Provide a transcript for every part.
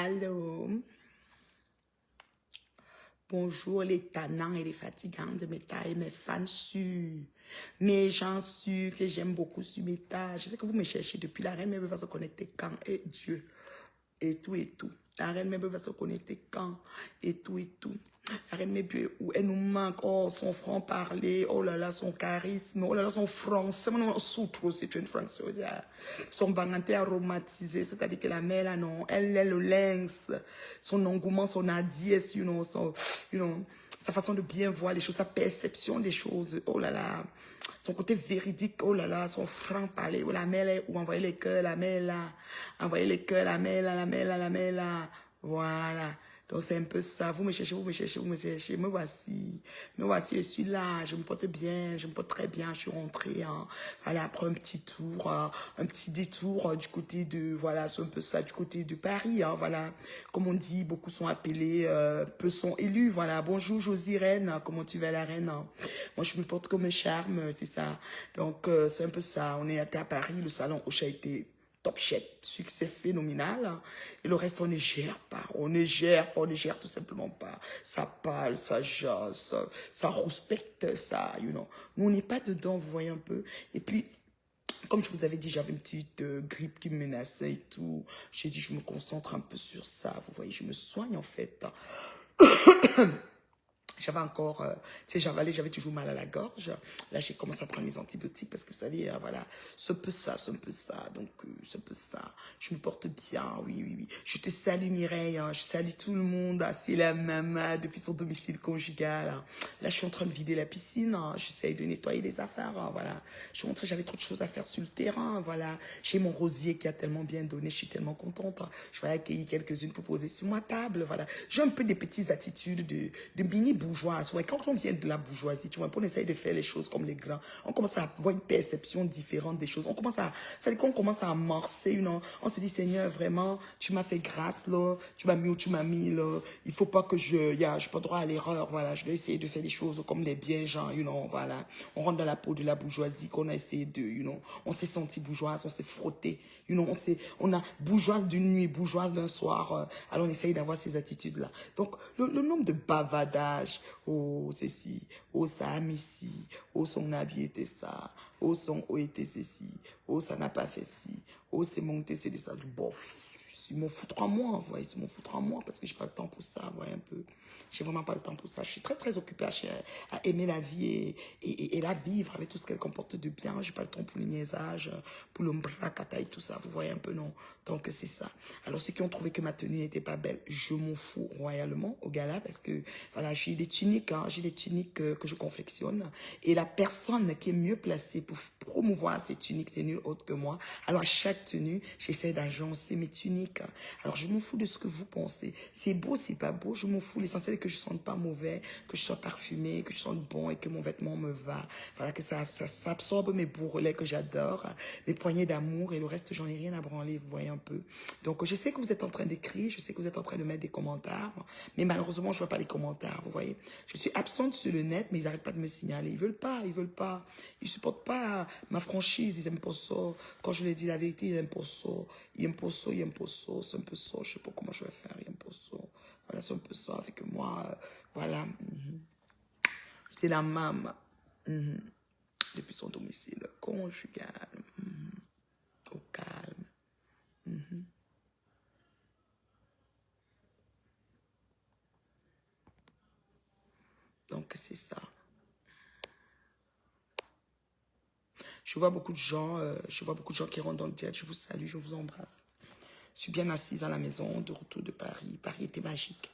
Allô. Bonjour les tannants et les fatigants de Meta et mes fans sûrs. Mes gens sûrs que j'aime beaucoup sur Meta. Je sais que vous me cherchez depuis. La reine Mabel va se connecter quand? Et Dieu. Et tout et tout. La reine Mabel va se connecter quand? Et tout et tout. La reine Mabel, où elle nous manque. Oh, son franc-parler. Oh là là, son charisme. Oh là là, son français. Non, surtout, c'est une française. Son banganté aromatisé. C'est-à-dire que la mère, là, non. Elle est le lynx. Son engouement, son hardiesse, sa façon de bien voir les choses, sa perception des choses. Oh là là. Son côté véridique, oh là là, son franc-parler. Oh, la mère, là, où envoyer les cœurs, la mère, là. Envoyer les cœurs, la mère, là, la mère, là, la mère, là. Voilà. Donc, c'est un peu ça. Vous me cherchez, vous me cherchez, vous me cherchez. Me voici. Me voici, je suis là. Je me porte bien. Je me porte très bien. Je suis rentrée. Hein. Voilà, après un petit tour, un petit détour du côté de, voilà, c'est un peu ça, du côté de Paris. Hein, voilà. Comme on dit, beaucoup sont appelés, peu sont élus. Voilà. Bonjour, Josie Reine. Comment tu vas, la reine? Hein? Moi, je me porte comme un charme, c'est ça. Donc, c'est un peu ça. On est à Paris. Le salon Ocha a été top chef, succès phénoménal. Et le reste, on ne gère pas. On ne gère pas, on ne gère tout simplement pas. Ça parle, ça jase, ça respecte, ça, Nous, on n'est pas dedans, vous voyez un peu. Et puis, comme je vous avais dit, j'avais une petite grippe qui me menaçait et tout. J'ai dit, je me concentre un peu sur ça. Vous voyez, je me soigne en fait. J'avais encore, tu sais, j'avais toujours mal à la gorge. Là, j'ai commencé à prendre mes antibiotiques parce que vous savez, voilà, c'est un peu ça, c'est un peu ça. Donc, c'est un peu ça. Je me porte bien, oui, oui, oui. Je te salue, Mireille. Hein. Je salue tout le monde. Ah, c'est la maman depuis son domicile conjugal. Hein. Là, je suis en train de vider la piscine. Hein. J'essaye de nettoyer les affaires. Hein, voilà. Je suis rentrée, j'avais trop de choses à faire sur le terrain. Voilà. J'ai mon rosier qui a tellement bien donné. Je suis tellement contente. Hein. Je vais accueillir quelques-unes pour poser sur ma table. Voilà. J'ai un peu des petites attitudes de mini bourgeoise. Ouais, quand on vient de la bourgeoisie, tu vois, on essaye de faire les choses comme les grands. On commence à avoir une perception différente des choses. On commence à, c'est-à-dire qu'on commence à amorcer on se dit, Seigneur, vraiment, tu m'as fait grâce, là. Tu m'as mis où tu m'as mis, là. Il faut pas que j'ai pas droit à l'erreur, voilà. Je dois essayer de faire des choses comme les bien gens, voilà. On rentre dans la peau de la bourgeoisie qu'on a essayé de, on s'est senti bourgeoise, on s'est frotté, on a bourgeoise d'une nuit, bourgeoise d'un soir. Alors on essaye d'avoir ces attitudes-là. Donc, le nombre de bavadages, oh, ceci, oh, ça a mis ci, oh, son habit était ça, oh, son haut était ceci, oh, ça n'a pas fait ci, oh, c'est monté, c'est des ça. Bof, c'est mon foutre à moi, vous voyez, c'est mon foutre à moi parce que j'ai pas le temps pour ça, vous voyez un peu. J'ai vraiment pas le temps pour ça. Je suis très, très occupée à aimer la vie et la vivre avec tout ce qu'elle comporte de bien. J'ai pas le temps pour les niaisages, pour le mbracata et tout ça. Vous voyez un peu, non? Donc, c'est ça. Alors, ceux qui ont trouvé que ma tenue n'était pas belle, je m'en fous royalement au gala parce que, voilà, j'ai des tuniques, hein, j'ai des tuniques que je confectionne. Et la personne qui est mieux placée pour promouvoir ces tuniques, c'est nul autre que moi. Alors, à chaque tenue, j'essaie d'agencer mes tuniques. Alors, je m'en fous de ce que vous pensez. C'est beau, c'est pas beau, je m'en fous. L'essentiel est que je sente pas mauvais, que je sois parfumé, que je sente bon et que mon vêtement me va. Voilà, que ça absorbe mes bourrelets que j'adore, mes poignées d'amour et le reste, j'en ai rien à branler, vous voyez un peu. Donc, je sais que vous êtes en train d'écrire, je sais que vous êtes en train de mettre des commentaires, mais malheureusement, je vois pas les commentaires, vous voyez. Je suis absente sur le net, mais ils n'arrêtent pas de me signaler. Ils veulent pas, ils veulent pas. Ils supportent pas ma franchise, ils aiment pas ça. Quand je leur dis la vérité, ils aiment pas ça. Ils aiment pas ça, ils aiment pas ça, c'est un peu ça. Je sais pas comment je vais faire, ils aiment pas ça. Voilà, c'est un peu ça. Avec moi, voilà. C'est la maman. Depuis son domicile conjugal. Au calme. Donc, c'est ça. Je vois beaucoup de gens, qui rentrent dans le direct. Je vous salue, je vous embrasse. Je suis bien assise à la maison, de retour de Paris. Paris était magique.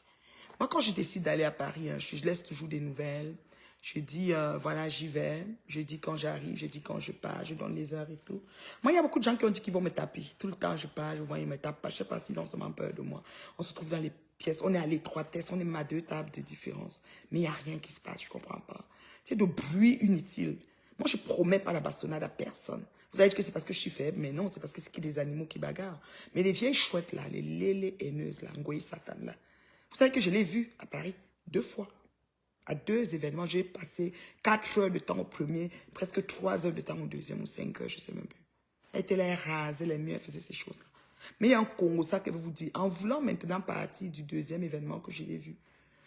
Moi, quand je décide d'aller à Paris, hein, je laisse toujours des nouvelles. Je dis, voilà, j'y vais. Je dis quand j'arrive, je dis quand je pars, je donne les heures et tout. Moi, il y a beaucoup de gens qui ont dit qu'ils vont me taper. Tout le temps, je pars, je vois, ils me tapent pas. Je sais pas s'ils ont seulement peur de moi. On se trouve dans les pièces, on est à l'étroitesse, on est à 2 tables de différence. Mais il n'y a rien qui se passe, je comprends pas. C'est de bruit inutile. Moi, je promets pas la bastonnade à personne. Vous allez dire que c'est parce que je suis faible, mais non, c'est parce que c'est des animaux qui bagarrent. Mais les vieilles chouettes là, les lélés haineuses là, Ngoï Satan là, vous savez que je l'ai vu à Paris 2 fois. À 2 événements, j'ai passé 4 heures de temps au premier, presque 3 heures de temps au deuxième ou 5 heures, je ne sais même plus. Elle était là, elle rasait les murs, elle faisait ces choses-là. Mais il y a un Congo, ça que vous dire. En voulant maintenant partir du deuxième événement que je l'ai vu,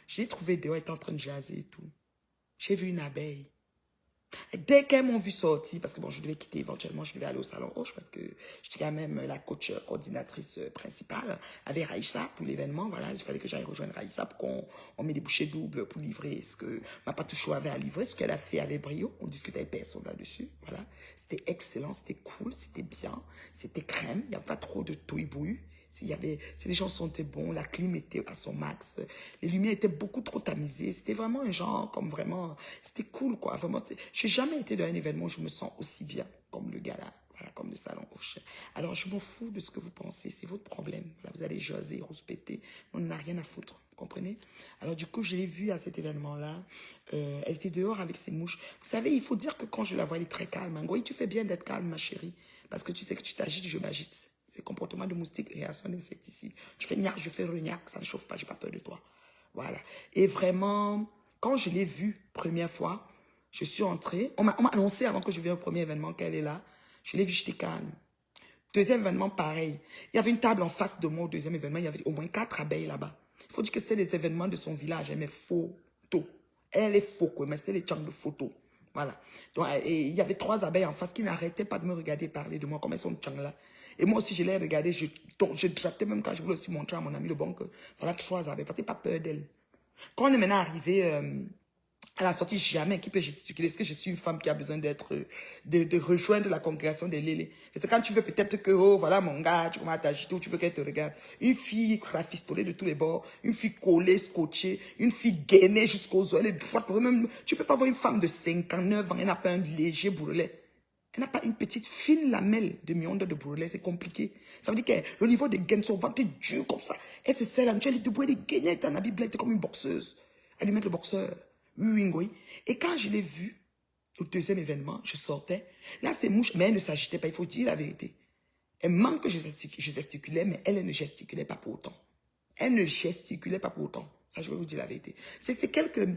j'ai trouvé dehors, elle était en train de jaser et tout. J'ai vu une abeille. Dès qu'elles m'ont vu sortir, parce que bon, je devais quitter éventuellement, je devais aller au Salon Roche parce que j'étais quand même la coach coordinatrice principale avec Raïssa pour l'événement. Voilà, il fallait que j'aille rejoindre Raïssa pour qu'on met des bouchées doubles pour livrer ce que ma patouchou avait à livrer, ce qu'elle a fait avec brio. On discutait avec personne là-dessus. Voilà, c'était excellent, c'était cool, c'était bien, c'était crème, il n'y a pas trop de touibouille. Les gens sentaient bons, la clim était à son max, les lumières étaient beaucoup trop tamisées. C'était vraiment un genre comme vraiment, c'était cool quoi. Vraiment, j'ai jamais été dans un événement où je me sens aussi bien comme le gala, voilà, comme le Salon Roche. Alors je m'en fous de ce que vous pensez, c'est votre problème. Voilà, vous allez jaser, rouspéter, on n'a rien à foutre, vous comprenez? Alors du coup, je l'ai vue à cet événement-là. Elle était dehors avec ses mouches. Vous savez, il faut dire que quand je la vois, elle est très calme. Hein. Oui, tu fais bien d'être calme, ma chérie, parce que tu sais que tu t'agites, je m'agite. C'est comportement de moustique, réaction d'insecticide. Je fais gnac, je fais regnac, ça ne chauffe pas, j'ai pas peur de toi. Voilà. Et vraiment, quand je l'ai vue première fois, je suis entrée. On m'a annoncé avant que je vienne au premier événement qu'elle est là. Je l'ai vue, j'étais calme. Deuxième événement, pareil. Il y avait une table en face de moi au deuxième événement. Il y avait au moins 4 abeilles là-bas. Il faut dire que c'était des événements de son village. Elle met photos. Elle est faux, quoi, mais c'était les chants de photos. Voilà. Donc, et il y avait 3 abeilles en face qui n'arrêtaient pas de me regarder parler de moi, comme elles sont chants là. Et moi aussi, je les regardais, je tractais même quand je voulais aussi montrer à mon ami le bon que voilà 3 abeilles, parce que pas peur d'elle. Quand on est maintenant arrivé à la sortie, jamais qui peut gesticuler. Est-ce que je suis une femme qui a besoin de rejoindre la congrégation des lélés? C'est quand tu veux peut-être que, oh, voilà mon gars, tu commences à t'agiter ou tu veux qu'elle te regarde. Une fille rafistolée de tous les bords, une fille collée, scotchée, une fille gainée jusqu'aux os, elle est droite. Même, tu peux pas voir une femme de 59 ans, elle n'a pas un léger bourrelet. Elle n'a pas une petite fine lamelle de mionde de bourrelet, c'est compliqué. Ça veut dire que le niveau de gain, son ventre est dur comme ça. Elle se serre la nuit, elle est debout, elle est gainée, elle est en habit blanc, elle est comme une boxeuse. Elle lui met le boxeur. Oui, oui, oui. Et quand je l'ai vue, au deuxième événement, je sortais. Là, ces mouches, mais elle ne s'agitait pas, il faut dire la vérité. Elle manque que je gesticulais, mais elle ne gesticulait pas pour autant. Elle ne gesticulait pas pour autant. Ça, je vais vous dire la vérité. C'est ces quelques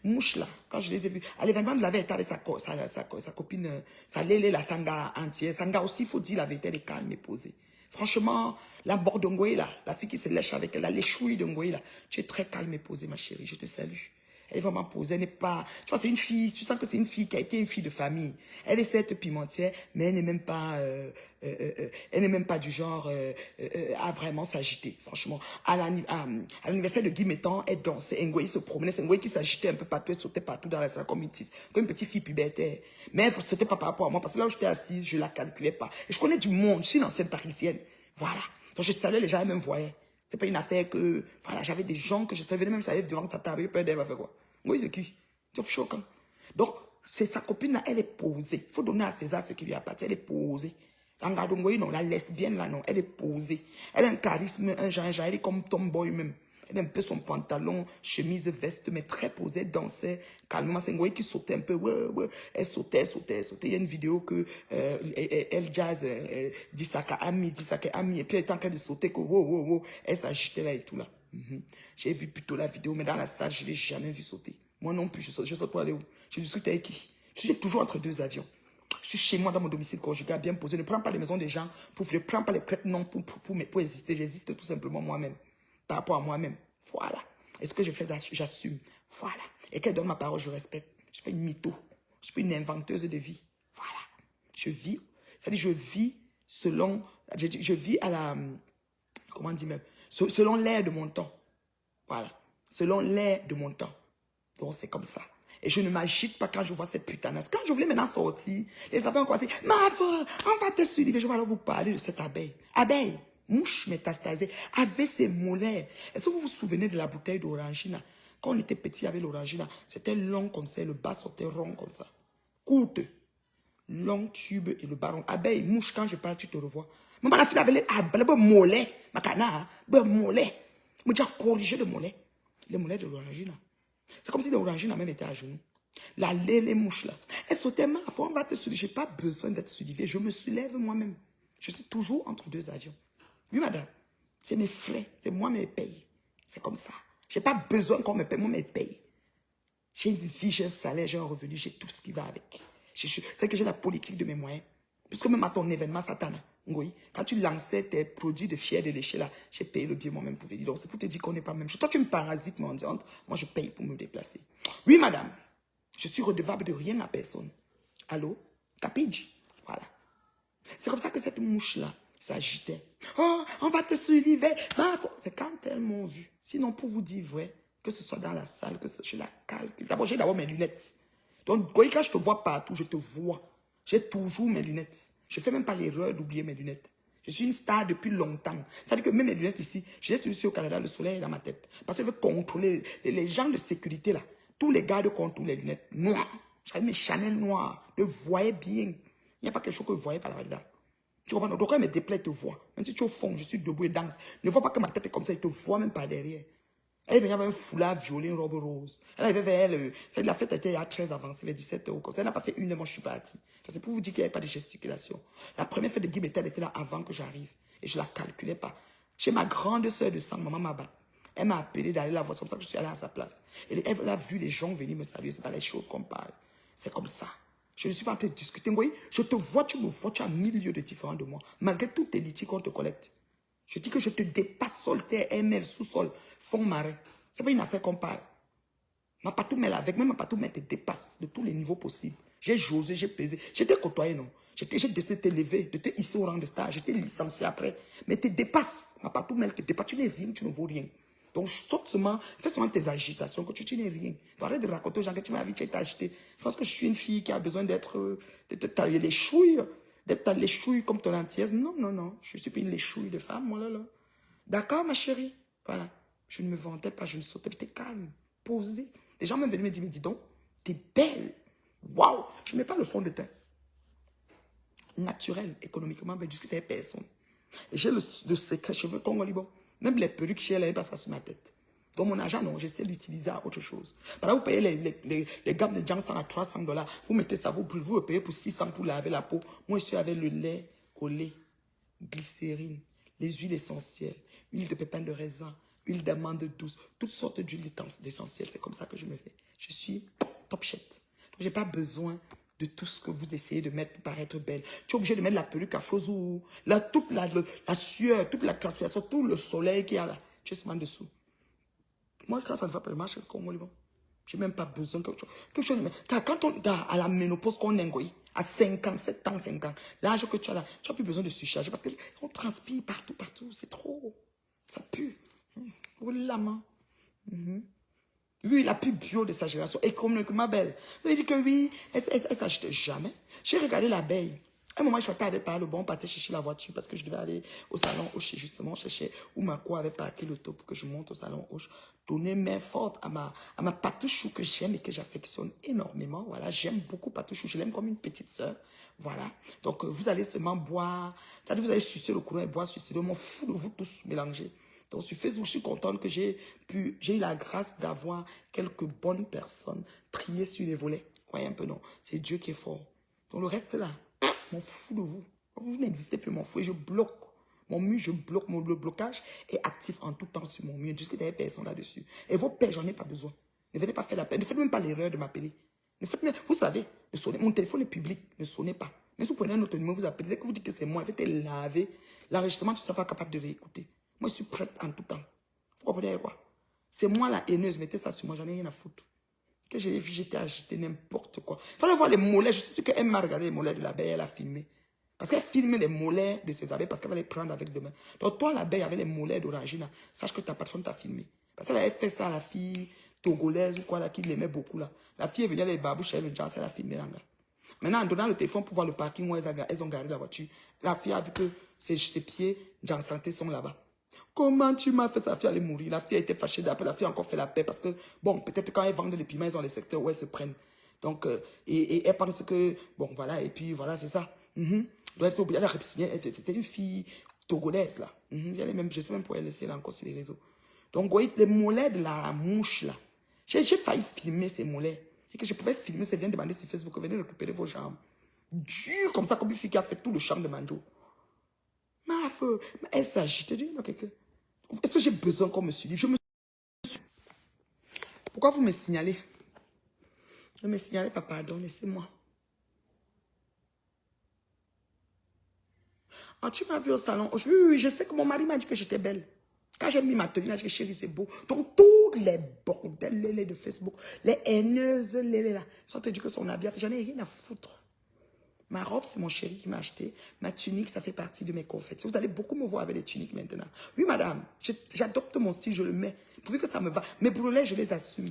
mouches-là, quand je les ai vues, à l'événement de la veille, elle était avec sa copine, sa lélé, la Sanga entière. Sanga aussi, il faut dire la vérité, elle est calme et posée. Franchement, la Bordongoé, là, la fille qui se lèche avec elle, la léchouille de Ngoé, là, tu es très calme et posée, ma chérie. Je te salue. Elle est vraiment posée, elle n'est pas... Tu vois, c'est une fille, tu sens que c'est une fille qui a été une fille de famille. Elle est certes pimentière, mais elle n'est même pas... elle n'est même pas du genre à vraiment s'agiter. Franchement, à l'anniversaire de Guy Mettan, elle dansait, Ngoé se promenait, c'est Ngoé qui s'agitait un peu partout, elle sautait partout dans la salle comme une petite fille pubertaire. Mais elle ne sautait pas par rapport à moi, parce que là où j'étais assise, je ne la calculais pas. Et je connais du monde, je suis une ancienne parisienne. Voilà. Donc je saluais les gens, elles me voyaient. C'est pas une affaire que... Voilà, j'avais des gens que je savais, même si ça devant sa table, peur d'elle va faire quoi. Oui, c'est qui? C'est choquant. Donc, c'est sa copine là, elle est posée. Il faut donner à César ce qui lui appartient, elle est posée. Langadongoyi, non, la lesbienne là, non, elle est posée. Elle a un charisme, un genre, elle est comme tomboy même. Elle a un peu son pantalon, chemise, veste, mais très posée, elle dansait calmement. C'est Ngoyi qui sautait un peu, ouais, ouais. Elle sautait. Il y a une vidéo que elle jazz, Disaka Ami, et puis elle était en train de sauter, que wow, elle s'agitait là et tout là. J'ai vu plutôt la vidéo, mais dans la salle, je ne l'ai jamais vu sauter. Moi non plus, je saute pour aller où? Je discute avec qui? Je suis toujours entre 2 avions. Je suis chez moi dans mon domicile conjugal bien posé. Ne prends pas les maisons des gens. Je ne prends pas les prêtres non pour exister. J'existe tout simplement moi-même. Par rapport à moi-même. Voilà. Et ce que je fais, j'assume. Voilà. Et qu'elle donne ma parole, je respecte. Je ne suis pas une mytho. Je ne suis pas une inventeuse de vie. Voilà. Je vis. C'est-à-dire, je vis selon... Je vis à la... Comment dire même? Selon l'air de mon temps. Voilà. Selon l'air de mon temps. Donc, c'est comme ça. Et je ne m'agite pas quand je vois cette putanasse. Quand je voulais maintenant sortir, les abeilles ont commencé. Marthe, on va te suivre. Je vais alors vous parler de cette abeille. Abeille, mouche métastasée, avec ses mollets. Est-ce que vous vous souvenez de la bouteille d'orangina? Quand on était petit avec l'orangina, c'était long comme ça, le bas sortait rond comme ça. Courte, long tube et le bas rond. Abeille, mouche, quand je parle, tu te revois. Maman, la fille avait les mollets. Ma cana, mollets. Je me dis corriger le mollet. Les mollets de l'orangina. C'est comme si l'orangina même était à genoux. Les mouches là. Elle sautait ma foi, on va te soulever. Je n'ai pas besoin d'être soulevée. Je me soulève moi-même. Je suis toujours entre 2 avions. Oui, madame. C'est mes frais. C'est moi mes paye. C'est comme ça. Je n'ai pas besoin qu'on me paye. Moi, mes paye. J'ai une vie, j'ai un salaire, j'ai un revenu, j'ai tout ce qui va avec. C'est que j'ai la politique de mes moyens. Puisque même à ton événement, Satana, Oui. Quand tu lançais tes produits de fier de lécher là, j'ai payé le billet moi-même pour venir. Donc c'est pour te dire qu'on n'est pas même. Toi, tu me parasites mendiante. Moi, je paye pour me déplacer. Oui, madame. Je suis redevable de rien à personne. Allô? Capige? Voilà. C'est comme ça que cette mouche-là s'agitait. Oh, on va te suivre. C'est quand elles m'ont vu. Sinon, pour vous dire vrai, que ce soit dans la salle, que je la calcule. D'abord, j'ai d'abord mes lunettes. Donc, quand je te vois partout, je te vois. J'ai toujours mes lunettes. Je ne fais même pas l'erreur d'oublier mes lunettes. Je suis une star depuis longtemps. Ça veut dire que même mes lunettes ici, je les utilise ici au Canada, le soleil est dans ma tête. Parce que je veux contrôler les gens de sécurité là. Tous les gars de contrôle les lunettes noires. J'avais mes Chanel noires. Je voyais bien. Il n'y a pas quelque chose que vous voyez par là-dedans. Tu comprends? Donc quand il me déplaît, il te voit. Même si tu es au fond, je suis debout et danse. Ne vois pas que ma tête est comme ça, il te voit même par derrière. Elle venait avec un foulard violet, une robe rose. Elle avait vers elle, la fête était à 13 avancée, vers 17 heures. Comme ça, elle n'a pas fait une heure, moi je suis parti. C'est pour vous dire qu'il n'y avait pas de gesticulation. La première fête de Guy Bettel était là avant que j'arrive. Et je ne la calculais pas. J'ai ma grande soeur de sang, maman Maba. Elle m'a appelé d'aller la voir. C'est comme ça que je suis allé à sa place. Et elle a vu les gens venir me saluer. Ce n'est pas les choses qu'on parle. C'est comme ça. Je ne suis pas en train de discuter. Vous voyez, je te vois, tu me vois, tu as 1000 lieues de différents de moi. Malgré toutes les litiges qu'on te collecte. Je dis que je te dépasse sol, terre, ML, sous-sol, fond marais. Ce n'est pas une affaire qu'on parle. Ma patou-mère avec, même ma patou-mère te dépasse de tous les niveaux possibles. J'ai josé, j'ai pesé. J'étais côtoyé, non. J'ai décidé de t'élever, de te hisser au rang de star. J'étais licencié après. Mais te dépasse. Ma patou-mère te dépasse. Tu n'es rien, tu ne vaux rien. Donc, saute seulement, fais seulement tes agitations, que tu n'es rien. Donc, arrête de raconter aux gens que tu m'as vu, tu as été agité. Je pense que je suis une fille qui a besoin d'être, de te tailler les chouilles, d'être les chouilles comme ton antillaise. Non, non, non. Je ne suis pas une léchouille de femme, moi, là. D'accord, ma chérie? Voilà. Je ne me vantais pas, je ne sautais pas. T'es calme, posé. Les gens m'ont venu me dire, mais dis donc, t'es belle. Waouh! Je ne mets pas le fond de teint. Naturel, économiquement, ben, discuter avec personne. Et j'ai le secret cheveux Congo Liban. Même les perruques chez elle, elle passe ça sur ma tête. Donc mon argent, non, j'essaie d'utiliser à autre chose. Pendant que vous payez les gammes de Johnson à $300, vous mettez ça, vous le payez pour 600 pour laver la peau. Moi, je suis avec le lait au lait, glycérine, les huiles essentielles, huile de pépins de raisin, huile d'amande douce, toutes sortes d'huiles essentielles. C'est comme ça que je me fais. Je suis top shit. Donc, je n'ai pas besoin de tout ce que vous essayez de mettre pour paraître belle. Tu es obligé de mettre la perruque à Fozou, toute la sueur, toute la transpiration, tout le soleil qu'il y a là. Tu es seulement dessous. Moi, quand ça ne va pas, je marche comme bon. Je n'ai même pas besoin de quelque chose. Quand on est à la ménopause, qu'on est à 57 ans, 5 ans, l'âge que tu as là, tu n'as plus besoin de surcharger parce qu'on transpire partout, partout. C'est trop. Ça pue. Oh la main. Lui, la plus bio de sa génération, économiquement belle. Vous avez dit que oui, elle ne s'achète jamais. J'ai regardé l'abeille. À un moment, je partais avec le bon, on partait chercher la voiture parce que je devais aller au salon Hoche, justement, chercher où ma co avait parqué l'auto pour que je monte au salon Hoche. Donner main forte à ma patouchou que j'aime et que j'affectionne énormément. Voilà, j'aime beaucoup patouchou. Je l'aime comme une petite sœur. Voilà. Donc, vous allez seulement boire. C'est-à-dire, vous allez sucer le courant et boire, sucer. Je m'en fous de vous tous mélanger. Donc, sur Facebook, je suis contente que j'ai eu la grâce d'avoir quelques bonnes personnes triées sur les volets. Voyez un peu, non? C'est Dieu qui est fort. Donc, le reste là, je m'en fous de vous. Vous n'existez plus, m'en fous. Et je bloque. Mon mur, je bloque. Le blocage est actif en tout temps sur mon mur. Jusqu'à des personnes là-dessus. Et vos pères, j'en ai pas besoin. Ne venez pas faire la peine. Ne faites même pas l'erreur de m'appeler. Vous savez, ne sonnez, mon téléphone est public. Ne sonnez pas. Mais si vous prenez un autre numéro, vous appelez. Dès que vous dites que c'est moi, faites laver. L'enregistrement, tu ne seras pas capable de réécouter. Moi, je suis prête en tout temps. Vous comprenez quoi? C'est moi la haineuse. Mettez ça sur moi, j'en ai rien à foutre. Que j'ai vu, j'étais agité, n'importe quoi. Il fallait voir les mollets. Je suis sûr qu'elle m'a regardé les mollets de l'abeille, elle a filmé. Parce qu'elle filme les mollets de ses abeilles parce qu'elle va les prendre avec demain. Donc toi, l'abeille avec les mollets d'orangina, sache que ta patronne t'a filmé. Parce qu'elle avait fait ça à la fille togolaise ou quoi là, qui l'aimait beaucoup là. La fille est venue, les babouches, elle a filmé là. Maintenant, en donnant le téléphone pour voir le parking où elles ont garé la voiture, la fille a vu que ses pieds, Jean Santé, sont là-bas. Comment tu m'as fait ça? La fille allait mourir. La fille a été fâchée. Après, la fille a encore fait la paix parce que, bon, peut-être quand elles vendent les piments, ils ont les secteurs où elles se prennent. Donc, et elle pense que, bon, voilà, et puis voilà, c'est ça. Donc, elle a signé. C'était une fille togolaise, là. Même, je ne sais même pas où elle laisser là encore sur les réseaux. Donc, vous voyez, les mollets de la mouche, là. J'ai failli filmer ces mollets. Et que je pouvais filmer, c'est bien demander sur Facebook, venez récupérer vos jambes. Dur comme ça, comme une fille qui a fait tout le charme de Manjo. Ma feu, elle s'agite, je dis, quelqu'un. Est-ce que j'ai besoin qu'on me suive? Pourquoi vous me signalez? Ne me signalez pas, pardon, laissez-moi. Ah, tu m'as vu au salon. Oui, oui, oui, je sais que mon mari m'a dit que j'étais belle. Quand j'ai mis ma tenue, là, j'ai dit, chérie, c'est beau. Donc, tous les bordels, les de Facebook, les haineuses, les là, ça te dit que son habit, j'en ai rien à foutre. Ma robe, c'est mon chéri qui m'a acheté. Ma tunique, ça fait partie de mes confettis. Vous allez beaucoup me voir avec les tuniques maintenant. Oui, madame, j'adopte mon style, je le mets. Pourvu que ça me va. Mes boulets, je les assume.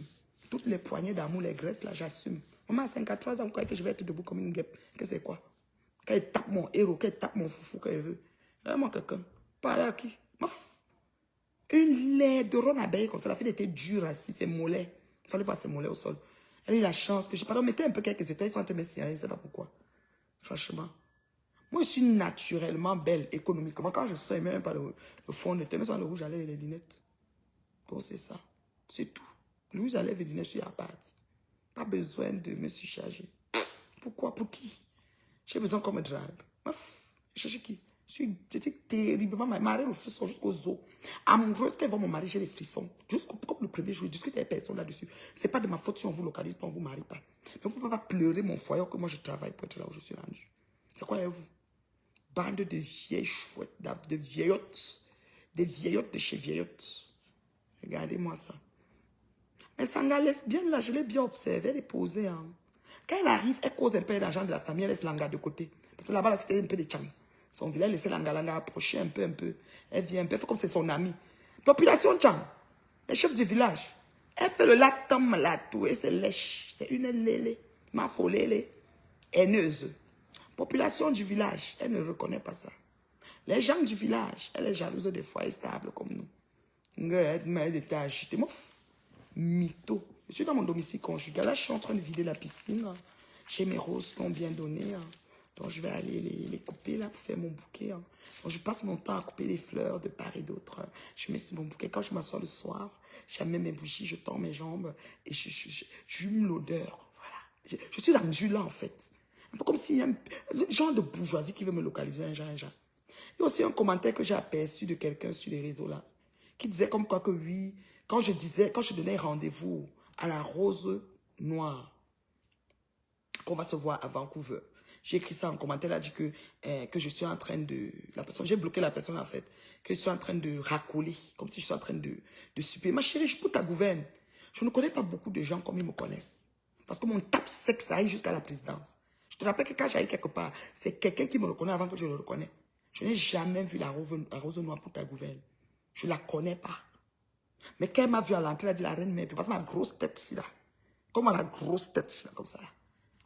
Toutes les poignées d'amour, les graisses, là, j'assume. Maman, à 53 ans, vous croyez que je vais être debout comme une guêpe? Que c'est quoi? Qu'elle tape mon héros, qu'elle tape mon foufou, qu'elle veut. Vraiment quelqu'un. Parler à qui? Une laide de ron abeille comme ça. La fille était dure assis, ses mollets. Il fallait voir ses mollets au sol. Elle a eu la chance que je... Pardon, mettez un peu quelques étoiles, ils sont en train de me signaler, je ne sais pas pourquoi. Franchement. Moi, je suis naturellement belle, économiquement. Quand je sors, même pas le fond de teint, même sur le rouge à lèvres et les lunettes. Donc, c'est ça. C'est tout. Le rouge à lèvres et les lunettes, je suis à part. Pas besoin de me surcharger. Pourquoi? Pour qui? J'ai besoin qu'on me drague. Je cherche qui? J'étais terriblement mariée au frisson jusqu'aux os. Amoureuse, qu'elle voit mon mari, j'ai les frissons. Comme le premier jour, je discute avec personne là-dessus. C'est pas de ma faute si on vous localise pas, on vous marie pas. Mais on ne peut pas pleurer mon foyer que moi je travaille pour être là où je suis rendu. C'est quoi, vous? Bande de vieilles chouettes, de vieillottes. Des vieillottes de chez vieillottes. Regardez-moi ça. Mais Sanga lesbienne, là, je l'ai bien observé, elle est posée. Hein. Quand elle arrive, elle cause un peu l'argent de la famille, elle laisse Langa de côté. Parce que là-bas, là, c'était un peu de chang. Son village, elle laissait Langa approcher un peu. Elle vient un peu, elle fait comme c'est son ami. Population chang, le chef du village. Elle fait le latam là, tout, et c'est lèche. C'est une lélé, ma folle, haineuse. Population du village, elle ne reconnaît pas ça. Les gens du village, elle est jalouse des foyers stables comme nous. Elle était agitée. Mytho. Je suis dans mon domicile conjugal. Là, je suis en train de vider la piscine. J'ai mes roses qui ont bien donné. Donc, je vais aller les couper là pour faire mon bouquet. Donc, je passe mon temps à couper les fleurs de part et d'autre. Je mets sur mon bouquet. Quand je m'assois le soir, j'amène mes bougies, je tends mes jambes et j'hume l'odeur. Voilà. Je suis rendue là, en fait. Un peu comme s'il y a un genre de bourgeoisie qui veut me localiser un genre. Il y a aussi un commentaire que j'ai aperçu de quelqu'un sur les réseaux là, qui disait comme quoi que oui, quand je donnais rendez-vous à la Rose Noire, qu'on va se voir à Vancouver, j'ai écrit ça en commentaire, elle a dit que je suis en train de... J'ai bloqué la personne en fait, que je suis en train de racoler, comme si je suis en train de super. Ma chérie, je peux ta gouverne. Je ne connais pas beaucoup de gens comme ils me connaissent. Parce que mon tape sec, ça aille jusqu'à la présidence. Je te rappelle que quand j'aille quelque part, c'est quelqu'un qui me reconnaît avant que je le reconnais. Je n'ai jamais vu la rose noire pour ta gouverne. Je ne la connais pas. Mais quand elle m'a vu à l'entrée, elle a dit la reine, mais parce que ma grosse tête ici là. Comment la grosse tête ici là, comme ça là.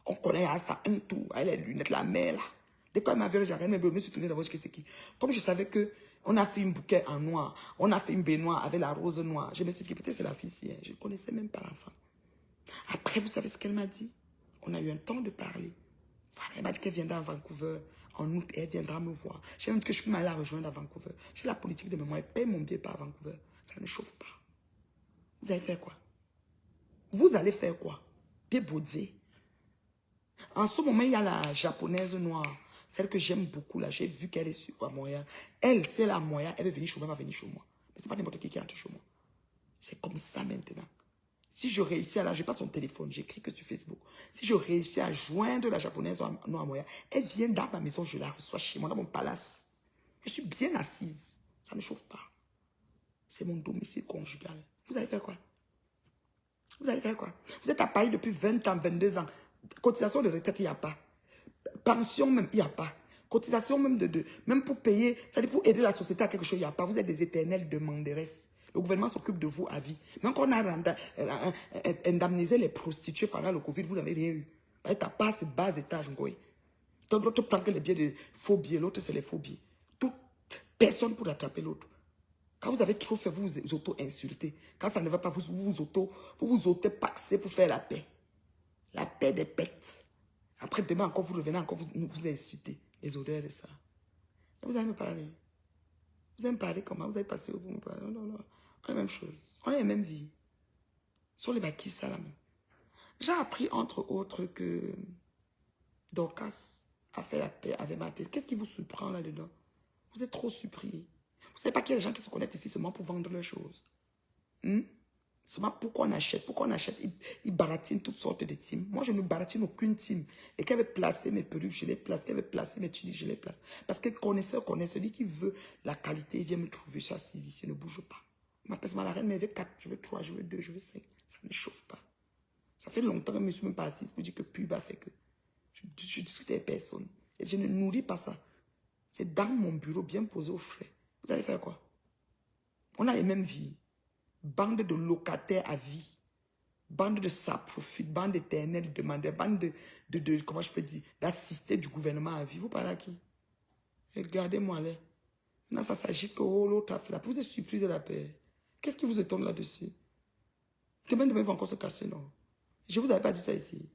On connaît à ça un tour, elle a les lunettes, la mère là. Dès qu'elle m'a vu, j'ai rien, mais je me suis tourné d'abord, je sais qui. Comme je savais que on a fait une bouquet en noir, on a fait une baignoire avec la rose noire. Je me suis dit, peut-être c'est la fille ici. Je ne connaissais même pas l'enfant. Après, vous savez ce qu'elle m'a dit? On a eu un temps de parler. Voilà, elle m'a dit qu'elle viendra à Vancouver en août et elle viendra me voir. J'ai même dit que je peux m'aller la rejoindre à Vancouver. J'ai la politique de mémoire, elle paye mon billet par Vancouver. Ça ne chauffe pas. Vous allez faire quoi? Vous allez faire quoi? Bien baudier. En ce moment, il y a la japonaise noire. Celle que j'aime beaucoup là. J'ai vu qu'elle est à Montréal. Elle, c'est la Montréal. Elle veut venir chez moi, elle va venir chez moi. Mais ce n'est pas n'importe qui entre chez moi. C'est comme ça maintenant. Si je réussis à là, je n'ai pas son téléphone, j'écris que sur Facebook. Si je réussis à joindre la japonaise noire à Montréal, elle vient dans ma maison, je la reçois chez moi, dans mon palace. Je suis bien assise. Ça ne chauffe pas. C'est mon domicile conjugal. Vous allez faire quoi? Vous allez faire quoi? Vous êtes à Paris depuis 20 ans, 22 ans. Cotisation de retraite, il n'y a pas. Pension même, il n'y a pas. Cotisation même même pour payer, c'est-à-dire pour aider la société à quelque chose, il n'y a pas. Vous êtes des éternels demanderesses. Le gouvernement s'occupe de vous à vie. Même quand on a indemnisé les prostituées pendant le Covid, vous n'avez rien eu. Tu n'as pas ce bas étage, Ngoï. Donc l'autre prend que les billets de faux billets, l'autre c'est les faux billets. Personne pour attraper l'autre. Quand vous avez trop fait, vous vous auto-insultez. Quand ça ne va pas, vous vous auto-paxez pour faire la paix. La paix des bêtes. Après, demain encore, vous revenez encore, vous insultez. Les odeurs de ça. Et vous allez me parler. Vous allez me parler comment? Vous allez passer où vous me parlez? Non. On a la même chose. On a la même vie. Sur les maquis, ça la même. J'ai appris, entre autres, que Dorcas a fait la paix avec ma tête. Qu'est-ce qui vous surprend là-dedans? Vous êtes trop surpris. Vous ne savez pas qu'il y a des gens qui se connectent ici seulement pour vendre leurs choses. Seulement pourquoi on achète? Pourquoi on achète? Ils baratinent toutes sortes de teams. Moi, je ne baratine aucune team. Et qu'elle veut placer mes perruques, je les place. Qu'elle veut placer mes tunis, je les place. Parce que connaisseur connaît. Celui qui veut la qualité, il vient me trouver. Je suis assise ici, ne bouge pas. Je m'appelle la reine, mais je veux 4, je veux 3, je veux 2, je veux 5. Ça ne chauffe pas. Ça fait longtemps que je ne me suis même pas assise pour dire que pub a fait que. Je discute avec personne. Et je ne nourris pas ça. C'est dans mon bureau, bien posé au frais. Vous allez faire quoi? On a les mêmes vies. Bande de locataires à vie. Bande de saprofites, bande d'éternels demandeurs, bande de comment je peux dire, d'assistés du gouvernement à vie. Vous parlez à qui? Regardez-moi là. Maintenant, ça s'agit que l'autre a fait la paix. Vous êtes surpris de la paix. Qu'est-ce qui vous étonne là-dessus? Demain, ils vont encore se casser, non? Je ne vous avais pas dit ça ici.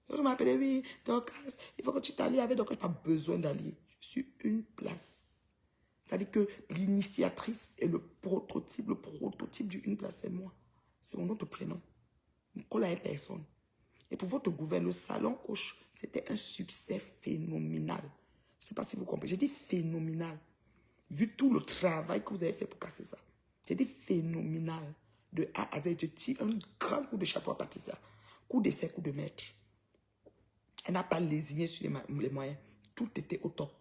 Je m'appelais, oui, donc, il faut que tu t'allies avec, donc je n'ai pas besoin d'allier. Je suis une place. C'est-à-dire que l'initiatrice et le prototype d'une place, c'est moi. C'est mon autre prénom. Nicolas est personne. Et pour votre gouvernement, le salon Hoche, c'était un succès phénoménal. Je ne sais pas si vous comprenez. J'ai dit phénoménal. Vu tout le travail que vous avez fait pour casser ça. J'ai dit phénoménal. De A à Z, je tire un grand coup de chapeau à Patricia. Coup d'essai, coup de maître. Elle n'a pas lésiné sur les moyens. Tout était au top.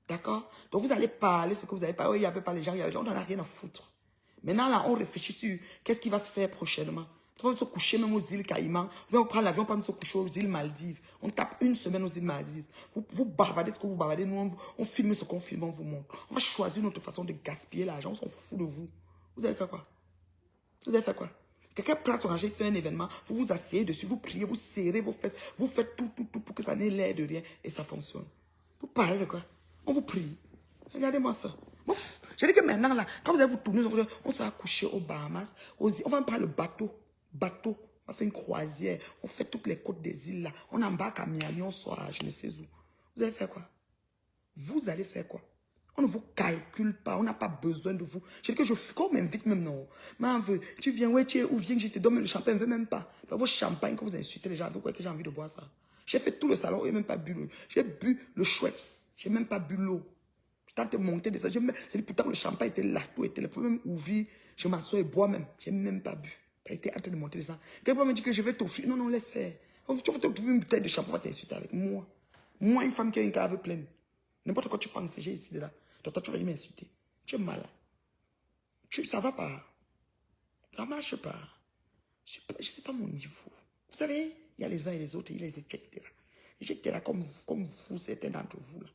D'accord? Donc vous allez parler ce que vous avez pas. Oui, il n'y avait pas les gens, il y avait les gens, on n'en a rien à foutre. Maintenant, là, on réfléchit sur qu'est-ce qui va se faire prochainement. On va se coucher même aux îles Caïmans. On va prendre l'avion, on va se coucher aux îles Maldives. On tape une semaine aux îles Maldives. Vous bavardez ce que vous bavardez. Nous, on filme ce qu'on filme, on vous montre. On va choisir notre façon de gaspiller l'argent. On s'en fout de vous. Vous allez faire quoi? Vous allez faire quoi? Quelqu'un prend son argent, fait un événement. Vous vous asseyez dessus, vous priez, vous serrez vos fesses. Vous faites tout pour que ça n'ait l'air de rien. Et ça fonctionne. Vous parlez de quoi? On vous prie. Regardez-moi ça. J'ai dit que maintenant, là, quand vous allez vous tourner, on sera couché aux Bahamas. On va prendre le bateau. On va faire une croisière. On fait toutes les côtes des îles là. On embarque à Miami, on sort à je ne sais où. Vous allez faire quoi? Vous allez faire quoi? On ne vous calcule pas. On n'a pas besoin de vous. J'ai dit que je fais quand même vite, même non. Mais on veut. Tu viens, ouais, tu es où? Viens, je te donne le champagne. Je ne veux même pas. Vos champagnes, quand vous insultez les gens, vous croyez que j'ai envie de boire ça? J'ai fait tout le salon, et même pas bu l'eau. J'ai bu le Schweppes. J'ai même pas bu l'eau. Je tente de monter de ça. J'ai dit, pourtant, le champagne était là, tout était là. Je pouvais même ouvrir. Je m'assois et boire même. J'ai même pas bu. J'ai été en train de monter de ça. Quelqu'un me dit que je vais t'offrir. Non, non, laisse faire. Tu vas t'offrir une bouteille de champagne, on va t'insulter avec moi. Moi, une femme qui a une cave pleine. N'importe quoi tu penses, j'ai ici, de là. Donc, toi, tu vas venir m'insulter. Tu es malade. Ça va pas. Ça marche pas. Je sais pas mon niveau. Vous savez, il y a les uns et les autres, ils les éjectent là. Éjectent là comme vous, certains d'entre vous là.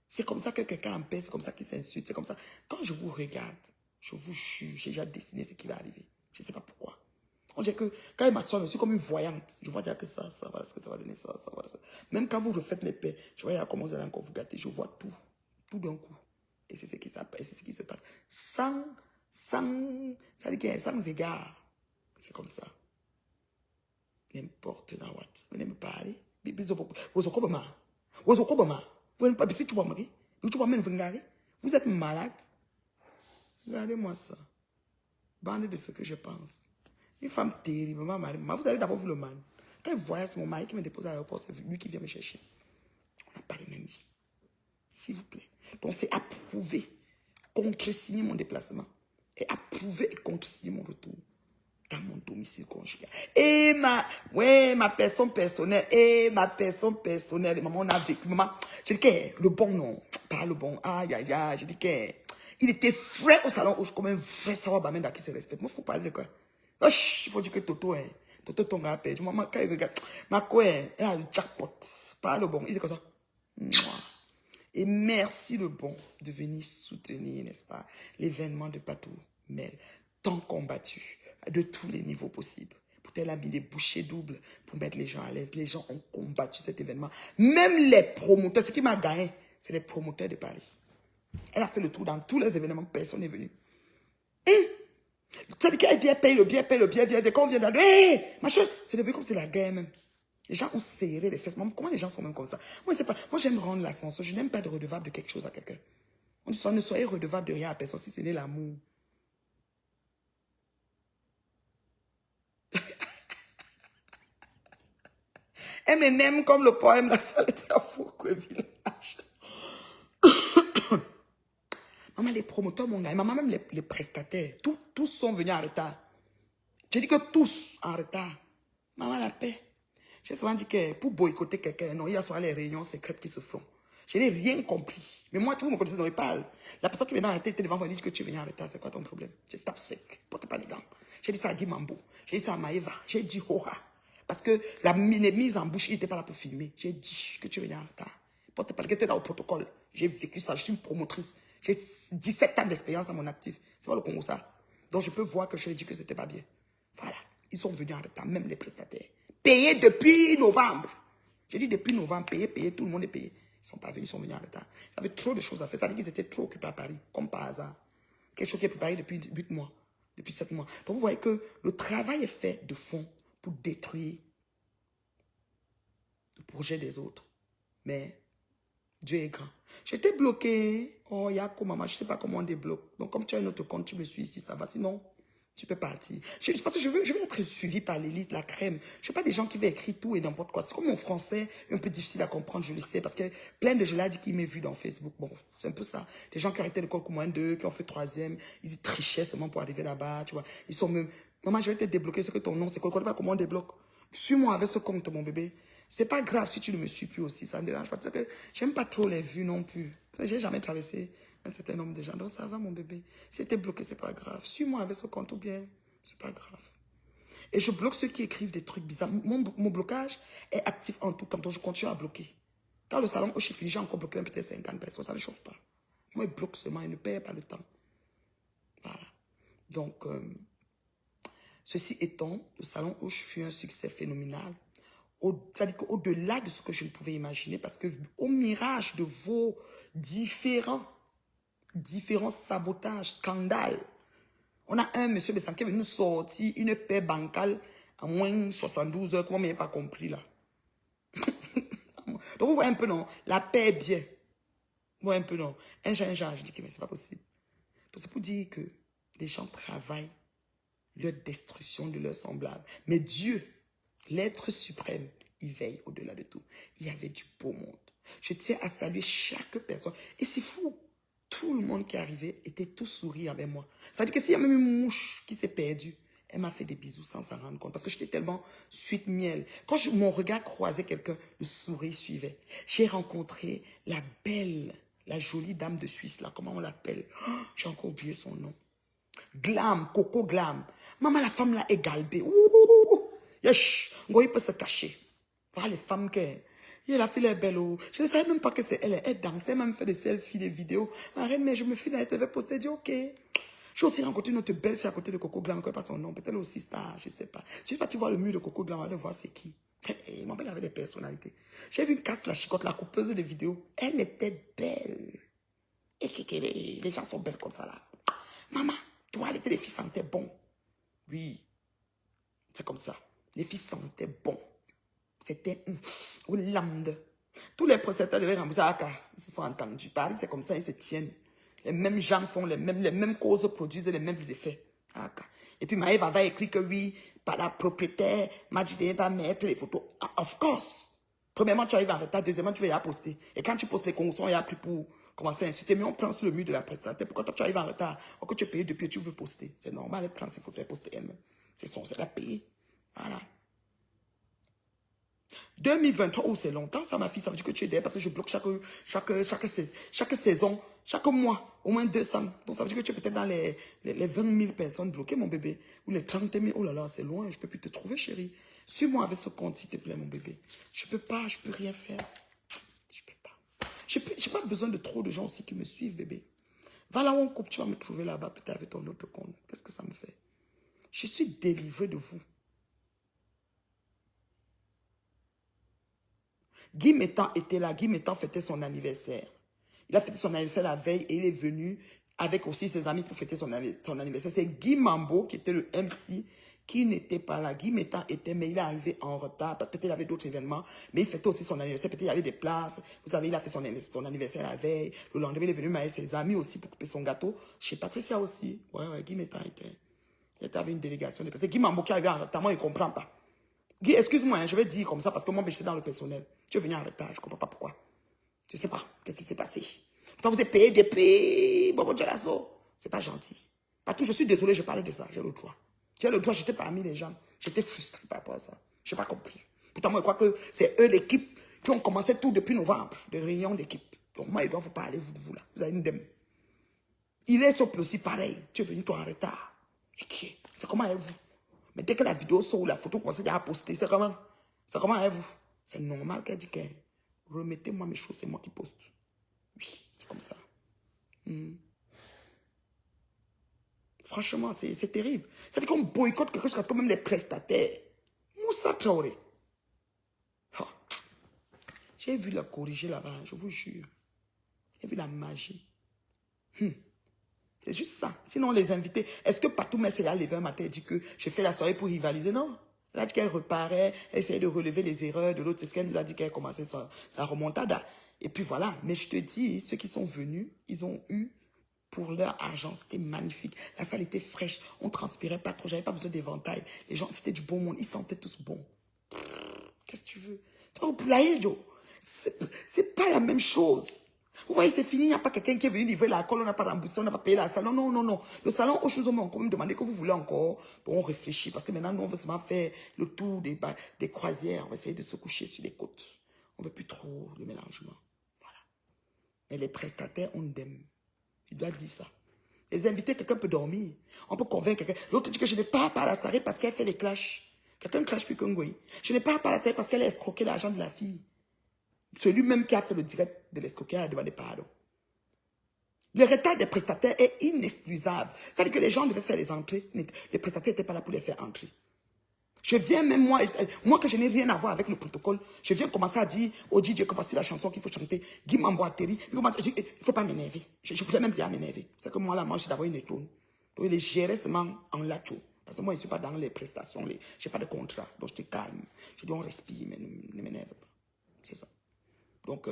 C'est comme ça que quelqu'un en paie, c'est comme ça qu'il s'insulte, c'est comme ça. Quand je vous regarde, je vous jure, j'ai déjà dessiné ce qui va arriver. Je ne sais pas pourquoi. On dirait que quand il m'assoit, je suis comme une voyante. Je vois déjà que ça, voilà ce que ça va donner, ça, voilà ça. Même quand vous refaites les paix, je vois comment vous allez encore vous gâter. Je vois tout d'un coup. Et c'est ce qui se passe. Sans, ça veut dire sans égard. C'est comme ça. N'importe dans what. Vous venez me parler. Vous êtes malade. Regardez-moi ça. Bande de ce que je pense. Une femme terrible, ma mari. Vous avez d'abord vu le man. Quand il voyait mon mari qui me dépose à l'aéroport, c'est lui qui vient me chercher. On n'a pas les mêmes vies. S'il vous plaît. Donc c'est approuvé. Contresigner mon déplacement. Et approuver et contresigner mon retour. Dans mon domicile conjugal. Et ma personne personnelle. Maman, on a vécu. Maman, j'ai dit que le bon, non. Pas le bon. Aïe, aïe, aïe. J'ai dit que il était frais au salon. Comme un vrai savoir bamenda qui se respecte. Moi, il faut parler de quoi? Il faut dire que Toto, Toto, ton gars, perdu. Maman, quand il regarde, ma quoi, elle a le jackpot. Pas le bon. Il dit comme ça. Et merci le bon de venir soutenir, n'est-ce pas, l'événement de Patou Mel, tant combattu, de tous les niveaux possibles. Elle a mis des bouchées doubles pour mettre les gens à l'aise. Les gens ont combattu cet événement. Même les promoteurs, ce qui m'a gagné, c'est les promoteurs de Paris. Elle a fait le tour dans tous les événements, personne n'est venu. C'est-à-dire qu'elle vient payer le bien, quand on vient d'aller, hey, machin, c'est devenu comme c'est la guerre même. Les gens ont serré les fesses. Comment les gens sont même comme ça? Moi, c'est pas. Moi, j'aime rendre l'ascension. Je n'aime pas être redevable de quelque chose à quelqu'un. Ne soyez redevable de rien à personne si ce n'est l'amour. Elle m'aime comme le poème La salle était à Fourqueux village. Maman, les promoteurs, mon gars, maman, même les prestataires, tous sont venus en retard. Je dis que tous en retard. Maman, la paix. J'ai souvent dit que pour boycotter quelqu'un, non, il y a souvent les réunions secrètes qui se font. Je n'ai rien compris. Mais moi, tout le monde me connaissait, donc il parle. La personne qui vient en retard était devant moi, elle dit que tu es venu en retard, c'est quoi ton problème? Je tape sec, porte pas les gants. J'ai dit ça à Guy Mambo, j'ai dit ça à Maëva, j'ai dit Hoha. Parce que la mise en bouche, il n'était pas là pour filmer. J'ai dit que tu es venu en retard. Porte pas les gants, tu es dans le protocole. J'ai vécu ça, je suis une promotrice. J'ai 17 ans d'expérience à mon actif. C'est pas le Congo ça. Donc je peux voir que je lui ai dit que c'était pas bien. Voilà. Ils sont venus en retard, même les prestataires. Payés depuis novembre. J'ai dit depuis novembre, payé, tout le monde est payé. Ils ne sont pas venus, ils sont venus en retard. Ils avaient trop de choses à faire. Ça veut dire qu'ils étaient trop occupés à Paris, comme par hasard. Quelque chose qui est préparé depuis 8 mois, depuis 7 mois. Donc vous voyez que le travail est fait de fond pour détruire le projet des autres. Mais Dieu est grand. J'étais bloqué. Oh, Yako, maman, je ne sais pas comment on débloque. Donc comme tu as un autre compte, tu me suis ici, ça va. Sinon, tu peux partir. Parce que je veux être suivi par l'élite, la crème. Je ne suis pas des gens qui veulent écrire tout et n'importe quoi. C'est comme mon français, un peu difficile à comprendre, je le sais. Parce que plein de gens là disent qu'ils m'ont vu dans Facebook. Bon, c'est un peu ça. Des gens qui arrêtaient l'école comme moi, 2, qui ont fait 3e. Ils trichaient seulement pour arriver là-bas, tu vois. Ils sont même... Maman, je vais te débloquer. C'est que ton nom, c'est quoi? Je ne sais pas comment on débloque. Suis-moi avec ce compte, mon bébé. C'est pas grave si tu ne me suis plus aussi. Ça ne me dérange pas. Parce que j'aime pas trop les vues non plus. J'ai jamais traversé un certain nombre de gens. Donc ça va, mon bébé. Si tu es bloqué, c'est pas grave. Suis-moi avec ce compte ou bien, c'est pas grave. Et je bloque ceux qui écrivent des trucs bizarres. Mon blocage est actif en tout temps. Donc je continue à bloquer. Dans le salon où je suis fini, j'ai encore bloqué peut-être 50 personnes. Ça ne chauffe pas. Moi, il bloque seulement. Il ne perd pas le temps. Voilà. Donc, ceci étant, le salon où je fus un succès phénoménal, c'est-à-dire qu'au-delà de ce que je ne pouvais imaginer, parce que au mirage de vos différents sabotages, scandales, on a un monsieur de sang qui est venu nous sortir une paix bancale en moins de 72 heures, comment on n'a pas compris là. Donc vous voyez un peu non, la paix est bien. Vous voyez un peu non, un genre, je dis que mais c'est pas possible. Donc c'est pour dire que les gens travaillent leur destruction de leurs semblables. Mais Dieu, l'être suprême, il veille au-delà de tout. Il y avait du beau monde. Je tiens à saluer chaque personne. Et c'est fou. Tout le monde qui arrivait était tout sourire avec moi. Ça veut dire que s'il y a même une mouche qui s'est perdue, elle m'a fait des bisous sans s'en rendre compte. Parce que j'étais tellement suite miel. Quand mon regard croisait quelqu'un, le sourire suivait. J'ai rencontré la belle, la jolie dame de Suisse, là. Comment on l'appelle? Oh, j'ai encore oublié son nom. Glam, Coco Glam. Maman, la femme là est galbée. Ouh, yesh, il peut se cacher. Voilà les femmes que... La fille est belle. Oh. Je ne savais même pas que c'est elle. Elle dansait, même fait des selfies, des vidéos. Ma reine, mais je me file, elle devait poster, dit ok. J'ai aussi rencontré une autre belle fille à côté de Coco Glam, je ne connais pas son nom. Peut-être aussi star, je ne sais pas. Si tu vois le mur de Coco Glam, allez voir c'est qui. Mon père avait des personnalités. J'ai vu une casse la chicotte, la coupeuse de vidéos. Elle était belle. Et les gens sont belles comme ça là. Maman, toi, les filles sentaient bon. Oui, c'est comme ça. Les filles sentaient bon. C'était une lande. Tous les prestataires devaient rembourser à Aka. Ils se sont entendus. Paris, c'est comme ça, ils se tiennent. Les mêmes gens font les mêmes causes, produisent les mêmes effets. Aka. Et puis Maëva va écrire que oui, par la propriétaire, Majide va mettre les photos. Of course. Premièrement, tu arrives en retard. Deuxièmement, tu vas y poster. Et quand tu postes les conditions, il y a pris pour commencer à insulter. Mais on prend sur le mur de la prestataire. Pourquoi toi, tu arrives en retard? Ou que tu es payé depuis et tu veux poster. C'est normal, elle prend ses photos et poste elle-même. C'est la payer. Voilà. 2023, oh, c'est longtemps ça ma fille, ça veut dire que tu es derrière parce que je bloque chaque saison, chaque mois, au moins 200. Donc ça veut dire que tu es peut-être dans les 20 000 personnes bloquées mon bébé, ou les 30 000, oh là là c'est loin, je ne peux plus te trouver chérie. Suis-moi avec ce compte s'il te plaît mon bébé. Je peux pas, je peux rien faire. Je peux pas. J'ai pas besoin de trop de gens aussi qui me suivent bébé. Va là où on coupe, tu vas me trouver là-bas peut-être avec ton autre compte. Qu'est-ce que ça me fait? Je suis délivré de vous. Guy Métan était là. Guy Métan fêtait son anniversaire. Il a fêté son anniversaire la veille et il est venu avec aussi ses amis pour fêter son anniversaire. C'est Guy Mambo qui était le MC qui n'était pas là. Guy Métan était, mais il est arrivé en retard. Peut-être il avait d'autres événements, mais il fêtait aussi son anniversaire. Peut-être il y avait des places. Vous savez, il a fait son anniversaire la veille. Le lendemain, il est venu avec ses amis aussi pour couper son gâteau. Chez Patricia aussi. Ouais, Guy Métan il était avec une délégation de personnes. Guy Mambo qui arrivait en retard, moi, il ne comprend pas. Guy, excuse-moi, je vais dire comme ça parce que moi, j'étais dans le personnel. Tu es venu en retard, je ne comprends pas pourquoi. Je ne sais pas, qu'est-ce qui s'est passé. Pourtant, vous êtes payé des prix, bon, c'est pas gentil. Pas tout, je suis désolé, je parle de ça, j'ai le droit. Tu as le droit, j'étais parmi les gens. J'étais frustré par rapport à ça. Je n'ai pas compris. Pourtant, moi, je crois que c'est eux, l'équipe, qui ont commencé tout depuis novembre, de réunions d'équipe. Donc, moi, ils doivent vous parler, vous de vous, là. Vous avez une dème. Il est sur aussi pareil. Tu es venu, toi, en retard. Ok. C'est comment est vous? Mais dès que la vidéo sort ou la photo commence à poster, c'est comment? C'est comment est vous? C'est normal qu'elle dit que remettez-moi mes choses, c'est moi qui poste. Oui, c'est comme ça. Franchement, c'est terrible. C'est-à-dire qu'on boycotte quelque chose comme même les prestataires. Moussa Traoré. Oh. J'ai vu la corriger là-bas, je vous jure. J'ai vu la magie. C'est juste ça. Sinon, les invités, est-ce que Patou Messe a levé un matin et dit que j'ai fait la soirée pour rivaliser? Non. Elle a dit qu'elle reparait, elle essayait de relever les erreurs de l'autre. C'est ce qu'elle nous a dit qu'elle commençait sa remontada. Et puis voilà. Mais je te dis, ceux qui sont venus, ils ont eu pour leur argent. C'était magnifique. La salle était fraîche. On transpirait pas trop. J'avais pas besoin d'éventail. Les gens, c'était du bon monde. Ils sentaient tous bon. Qu'est-ce que tu veux? Au poulailler, Joe. C'est pas la même chose. Vous voyez, c'est fini, il n'y a pas quelqu'un qui est venu livrer l'alcool, on n'a pas remboursé, on n'a pas payé la salle. Non, non, non. Le salon, aux choses, on m'a encore même demandé que vous voulez encore. Bon, on réfléchit, parce que maintenant, nous, on veut seulement faire le tour des croisières. On va essayer de se coucher sur les côtes. On ne veut plus trop de mélangement. Voilà. Mais les prestataires, on aime. Il doit dire ça. Les invités, quelqu'un peut dormir. On peut convaincre quelqu'un. L'autre dit que je n'ai pas à la soirée parce qu'elle fait les clashs. Quelqu'un clash plus qu'un goy. Je n'ai pas à la soirée parce qu'elle a escroqué l'argent de la fille. Celui même qui a fait le direct de l'escroquer a demandé pardon. Le retard des prestataires est inexcusable. C'est-à-dire que les gens devaient faire les entrées. Les prestataires n'étaient pas là pour les faire entrer. Je viens même, moi que je n'ai rien à voir avec le protocole, je viens commencer à dire au DJ que voici la chanson qu'il faut chanter. Guy Mamboateri. Il ne faut pas m'énerver. Je voulais même bien m'énerver. C'est que moi, là, moi, je suis d'abord une étoile. Donc, il est géré seulement en lacho. Parce que moi, je ne suis pas dans les prestations. Je n'ai pas de contrat. Donc, je te calme. Je dis, on respire, mais ne m'énerve pas. C'est ça. Donc,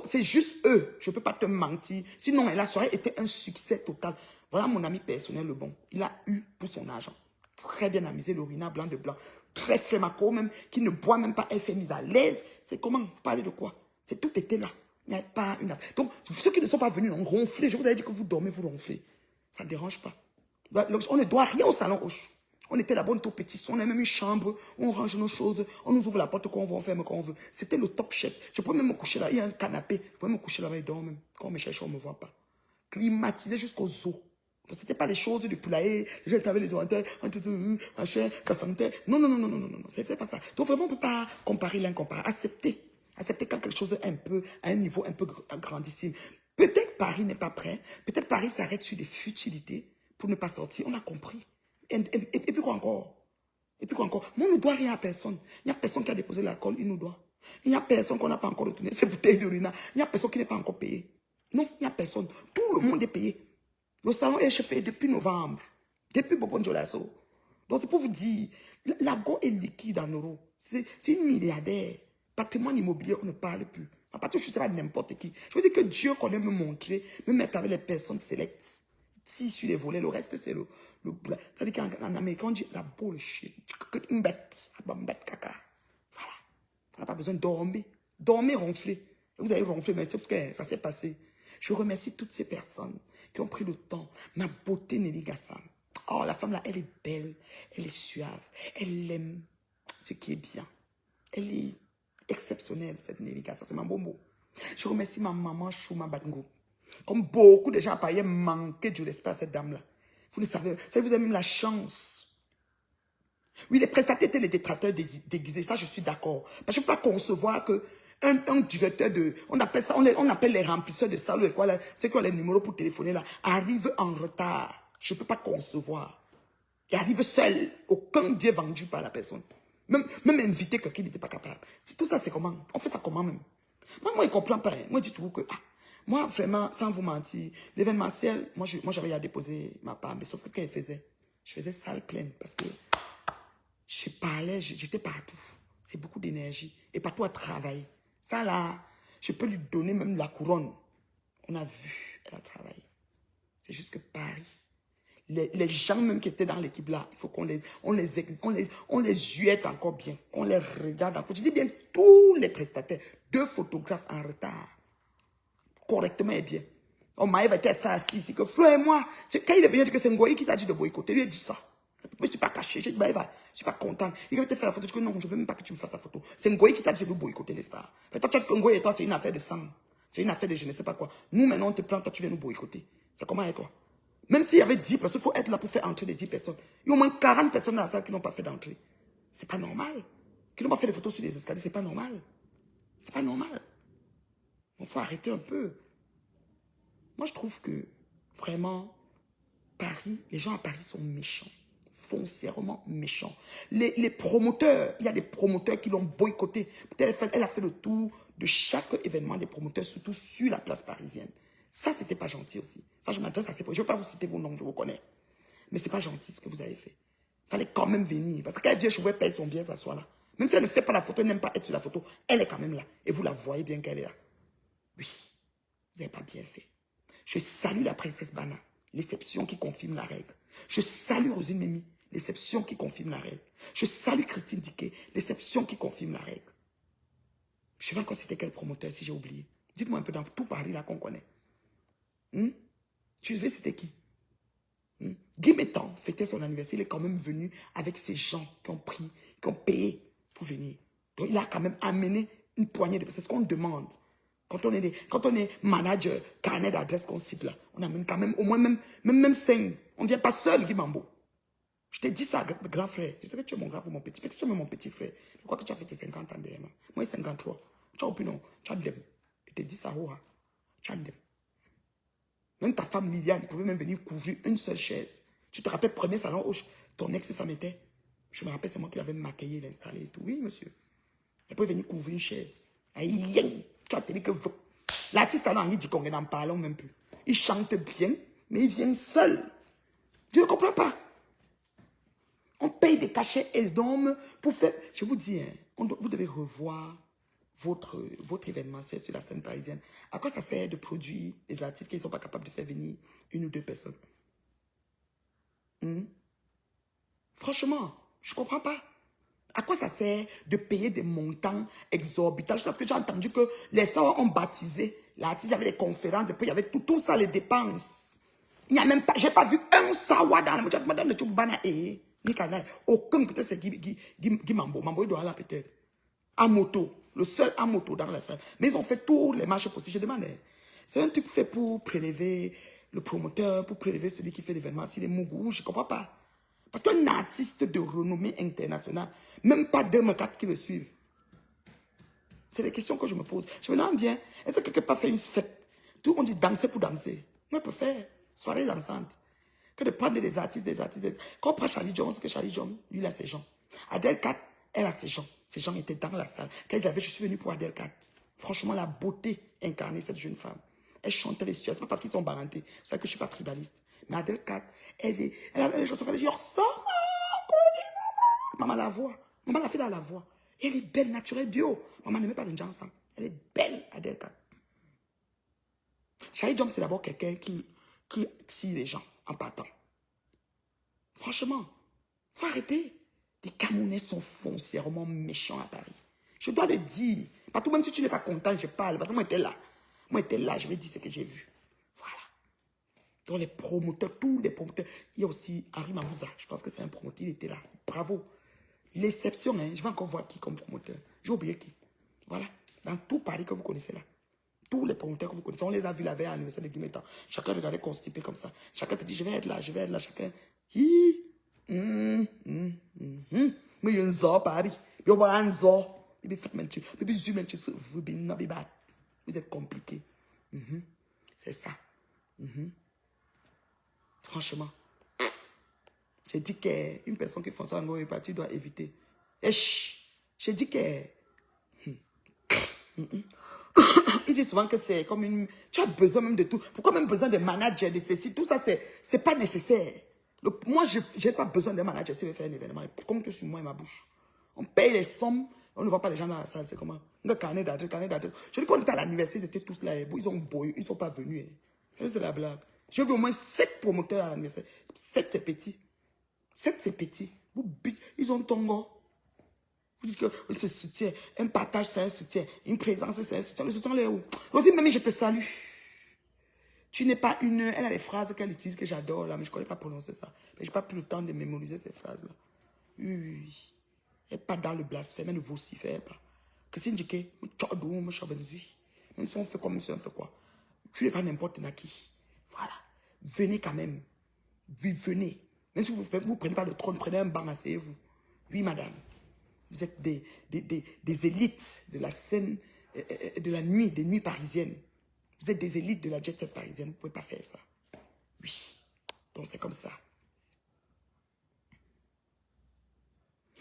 c'est juste eux. Je ne peux pas te mentir. Sinon, la soirée était un succès total. Voilà mon ami personnel, le bon. Il a eu pour son argent. Très bien amusé, l'orina blanc de blanc. Très flémaco même, qui ne boit même pas. Elle s'est mise à l'aise. C'est comment? Vous parlez de quoi? C'est tout était là. Il n'y a pas une affaire. Donc, ceux qui ne sont pas venus ont ronflé. Je vous avais dit que vous dormez, vous ronflez. Ça ne dérange pas. On ne doit rien au salon Hoche. On était là-bas, on était au petit, on a même une chambre, on range nos choses, on nous ouvre la porte quand on veut, on ferme quand on veut. C'était le top chef. Je peux même me coucher là, il y a un canapé, je peux même me coucher là-bas et dormir même. Quand on me cherche, on ne me voit pas. Climatisé jusqu'aux os. Ce n'était pas les choses du poulailler, les gens avaient les inventaires, machin, ça sentait. Non, non, non, non, non, non, non, c'était pas ça. Donc vraiment, on ne peut pas comparer l'incomparable. Accepter quelque chose un peu, à un niveau un peu grandissime. Peut-être Paris n'est pas prêt, peut-être Paris s'arrête sur des futilités pour ne pas sortir, on a compris. Et puis quoi encore? Et puis quoi encore? Moi, on ne doit rien à personne. Il n'y a personne qui a déposé l'alcool, il nous doit. Il n'y a personne qu'on n'a pas encore retourné ses bouteilles d'urina. Il n'y a personne qui n'est pas encore payé. Non, il n'y a personne. Tout le monde est payé. Le salon est payé depuis novembre. Depuis Bobon Jolasso. Donc c'est pour vous dire, l'Ago est liquide en euros. C'est une milliardaire. Patrimoine immobilier, on ne parle plus. À partir de je ne sais pas n'importe qui. Je veux dire que Dieu connaît me montrer, me mettre avec les personnes sélectes. Si sur les volets, le reste c'est le c'est-à-dire qu'en américain, on dit la bullshit. Une bête, caca. Voilà. On n'a pas besoin de dormir. Dormir, ronfler. Vous avez ronflé, mais sauf que ça s'est passé. Je remercie toutes ces personnes qui ont pris le temps. Ma beauté, Nelly Gassam. Oh, la femme là, elle est belle, elle est suave, elle aime ce qui est bien. Elle est exceptionnelle, cette Nelly Gassam. C'est ma bombo. Je remercie ma maman Chouma Bango. Comme beaucoup de gens à Paris manquaient du respect à cette dame-là. Vous le savez, vous avez même la chance. Oui, les prestataires étaient les détracteurs déguisés, ça je suis d'accord. Parce que je ne peux pas concevoir que un directeur de... On appelle ça, on appelle les remplisseurs de salles, et quoi, là, ceux qui ont les numéros pour téléphoner là, arrivent en retard. Je ne peux pas concevoir. Ils arrivent seuls. Aucun bien vendu par la personne. Même inviter quelqu'un qui n'était pas capable. Tout ça, c'est comment? On fait ça comment même? Moi, je ne comprends pas. Moi, je dis toujours que... moi, vraiment, sans vous mentir, l'événementiel, moi j'avais à déposer ma part, mais sauf que quand je faisais salle pleine parce que je parlais, j'étais partout. C'est beaucoup d'énergie. Et partout à travailler. Ça là, je peux lui donner même la couronne. On a vu, elle a travaillé. C'est juste que Paris, les gens même qui étaient dans l'équipe là, il faut qu'on les huette encore bien. On les regarde encore. Je dis bien tous les prestataires, 2 photographes en retard. Correctement et bien. On m'a invité à ça assis, c'est que Flo et moi, quand il est venu dire que c'est Ngoï qui t'a dit de boycotter, lui a dit ça. Je ne me suis pas caché. J'ai dit, bah, Eva, je ne suis pas contente. Il veut te faire la photo. Je dis que non, je ne veux même pas que tu me fasses la photo. C'est Ngoï qui t'a dit de boycotter, n'est-ce pas? Mais toi, tu as dit que Ngoï et toi, c'est une affaire de sang. C'est une affaire de je ne sais pas quoi. Nous, maintenant, on te plaint, toi, tu viens nous boycotter. C'est comment avec toi? Même s'il y avait 10 personnes, il faut être là pour faire entrer les 10 personnes. Il y a au moins 40 personnes dans la salle qui n'ont pas fait d'entrée. C'est pas normal. Qui n'ont pas fait des photos sur les escaliers, c'est pas normal. C'est pas normal. Il faut arrêter un peu. Moi, je trouve que, vraiment, Paris, les gens à Paris sont méchants. Foncièrement méchants. Les promoteurs, il y a des promoteurs qui l'ont boycotté. Peut-être elle a fait le tour de chaque événement des promoteurs, surtout sur la place parisienne. Ça, c'était pas gentil aussi. Ça, je m'adresse à ces promoteurs. Je ne vais pas vous citer vos noms, je vous connais. Mais c'est pas gentil ce que vous avez fait. Il fallait quand même venir. Parce que quand elle vient, je vais payer son bien, s'asseoir là. Même si elle ne fait pas la photo, elle n'aime pas être sur la photo, elle est quand même là. Et vous la voyez bien qu'elle est là. Oui, vous n'avez pas bien fait. Je salue la princesse Bana, l'exception qui confirme la règle. Je salue Rosine Mimi, l'exception qui confirme la règle. Je salue Christine Diquet, l'exception qui confirme la règle. Je vais encore citer quel promoteur si j'ai oublié. Dites-moi un peu dans tout Paris là qu'on connaît. Je vais citer qui? Guy Métan fêtait son anniversaire, il est quand même venu avec ces gens qui ont pris, qui ont payé pour venir. Donc il a quand même amené une poignée de personnes. C'est ce qu'on demande. Quand on est manager, carnet d'adresse qu'on cite là, on amène quand même au moins même 5. On ne vient pas seul, Guy Mambo. Je t'ai dit ça, grand frère. Je sais que tu es mon grand frère, mon petit. Peut-être que tu es mon petit frère. Je crois que tu as fait tes 50 ans derrière moi. Moi, 53. Tu as opinion. Tu as de l'aime. Je t'ai dit ça, tu as de l'aime. Même ta femme Liliane pouvait même venir couvrir une seule chaise. Tu te rappelles, premier salon où ton ex-femme était? Je me rappelle, c'est moi qui l'avais maquillé, l'installé et tout. Oui, monsieur. Elle pouvait venir couvrir une chaise. Aïe, tu as dit que l'artiste alors, il dit qu'on n'en parlons même plus. Il chante bien, mais il vient seul. Tu ne comprends pas? On paye des cachets énormes pour faire... Je vous dis, hein, vous devez revoir votre événementiel sur la scène parisienne. À quoi ça sert de produire des artistes qui ne sont pas capables de faire venir une ou deux personnes? Franchement, je ne comprends pas. À quoi ça sert de payer des montants exorbitants? Je pense que j'ai entendu que les sœurs ont baptisé l'artiste, il y avait des conférences, depuis il y avait tout ça, les dépenses. Il n'y a même pas, j'ai pas vu un sawa dans la madame de Tchoubana et Nikana. Aucun, peut-être c'est Guy Mambo. Mambo, il doit aller peut-être. À moto. Le seul à moto dans la salle. Mais ils ont fait tous les marches possibles. Je demandais. C'est un truc fait pour prélever le promoteur, pour prélever celui qui fait l'événement. S'il est mougou, je ne comprends pas. Parce qu'un artiste de renommée internationale, même pas 2 qui le suivent. C'est des questions que je me pose. Je me demande bien, est-ce que quelqu'un peut faire une fête? Tout le monde dit danser pour danser. On peut faire soirée dansante. Que de prendre des artistes. Quand on prend Charlie Jones, que Charlie Jones, lui, il a ses gens. Adèle 4, elle a ses gens. Ces gens étaient dans la salle. Quand ils avaient, je suis venu pour Adèle 4. Franchement, la beauté incarnée, cette jeune femme. Elle chantait les sueurs. C'est pas parce qu'ils sont barantés. Vous savez que je ne suis pas tribaliste. Mais Adèle 4, elle avait les chansons. Elle dit, ressort, maman la voix. Maman la fait dans la voix. Et elle est belle, naturelle, bio. Maman ne met pas de gens ensemble. Elle est belle, Adèle 4. Charlie Jones, c'est d'abord quelqu'un qui tire les gens en partant. Franchement, il faut arrêter. Les Camerounais sont foncièrement méchants à Paris. Je dois le dire. Partout, même si tu n'es pas content, je parle. Parce que moi, j'étais là. Je vais dire ce que j'ai vu. Voilà. Donc, les promoteurs, tous les promoteurs. Il y a aussi Henri Mamouza. Je pense que c'est un promoteur. Il était là. Bravo. L'exception, hein. Je vais encore voir qui comme promoteur. J'ai oublié qui. Voilà. Dans tout Paris que vous connaissez là. Tous les promoteurs que vous connaissez, on les a vus la veille à l'anniversaire de Guy Métan. Chacun regardait constipé comme ça. Chacun te dit, je vais être là. Chacun. Mais il y a un zoo à Paris. Il y a un zoo. Vous êtes compliqué. C'est ça. Franchement. J'ai dit qu'une personne qui fonctionne en gros parti doit éviter. J'ai dit que... Il dit souvent que c'est comme une... Tu as besoin même de tout. Pourquoi même besoin de manager, de ceci? Tout ça, c'est pas nécessaire. Moi, je n'ai pas besoin de manager si je veux faire un événement. Comme que sur moi et ma bouche. On paye les sommes, on ne voit pas les gens dans la salle. C'est comment? Un carnet d'adresse. Je dis qu'on était à l'anniversaire, ils étaient tous là. Ils ont boyé, ils ne sont pas venus. C'est la blague. J'ai vu au moins 7 promoteurs à l'anniversaire. 7, c'est petit. 7, c'est petit. Ils ont tongo. Vous dites que ce soutien, un partage, c'est un soutien. Une présence, c'est un soutien. Le soutien, là est où? Aussi, même, je te salue. Tu n'es pas une... Elle a des phrases qu'elle utilise que j'adore là, mais je ne connais pas prononcer ça. Je n'ai pas pris le temps de mémoriser ces phrases-là. Oui, oui, oui. Elle n'est pas dans le blasphème, elle ne vocifère pas. Que c'est indiqué, même si on fait comme si on fait quoi. Tu n'es pas n'importe qui. Voilà. Venez quand même. Venez. Même si vous ne prenez pas le trône, prenez un banc, asseyez-vous. Oui, madame. Vous êtes des élites de la scène, de la nuit, des nuits parisiennes. Vous êtes des élites de la jet set parisienne. Vous ne pouvez pas faire ça. Oui. Donc, c'est comme ça.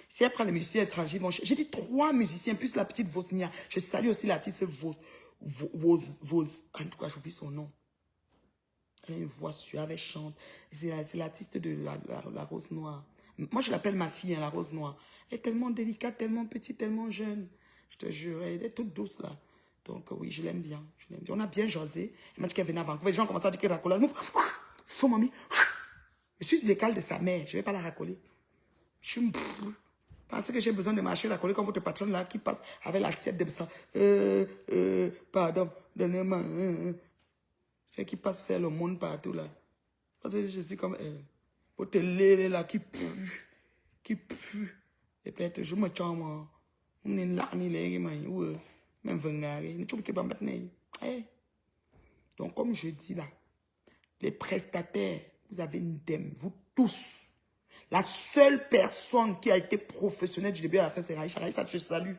Si elle prend les musiciens étrangers, bon, j'ai dit 3 musiciens, plus la petite Vosnia. Je salue aussi l'artiste Vos. En tout cas, j'oublie son nom. Elle a une voix suave, elle chante. C'est l'artiste de la Rose Noire. Moi, je l'appelle ma fille, hein, la Rose Noire. Elle est tellement délicate, tellement petite, tellement jeune. Je te jure, elle est toute douce là. Donc oui, je l'aime bien. On a bien jasé. Elle m'a dit qu'elle venait à Vancouver. Les gens commencent à dire qu'elle racole. Elle m'ouvre. Faut mamie. Je suis l'école de sa mère. Je ne vais pas la racoler. Je suis... Parce que j'ai besoin de marcher racoler comme votre patronne là qui passe avec l'assiette de ça. Pardon, donnez-moi. C'est qui passe faire le monde partout là. Parce que je suis comme elle. Pour te lire là qui pue. Qui pue. Et peut-être je me chante. On est là, on est là, même vengare. Donc comme je dis là, les prestataires, vous avez une dème, vous tous. La seule personne qui a été professionnelle du début à la fin, c'est Raïcha. Raïcha, je te salue.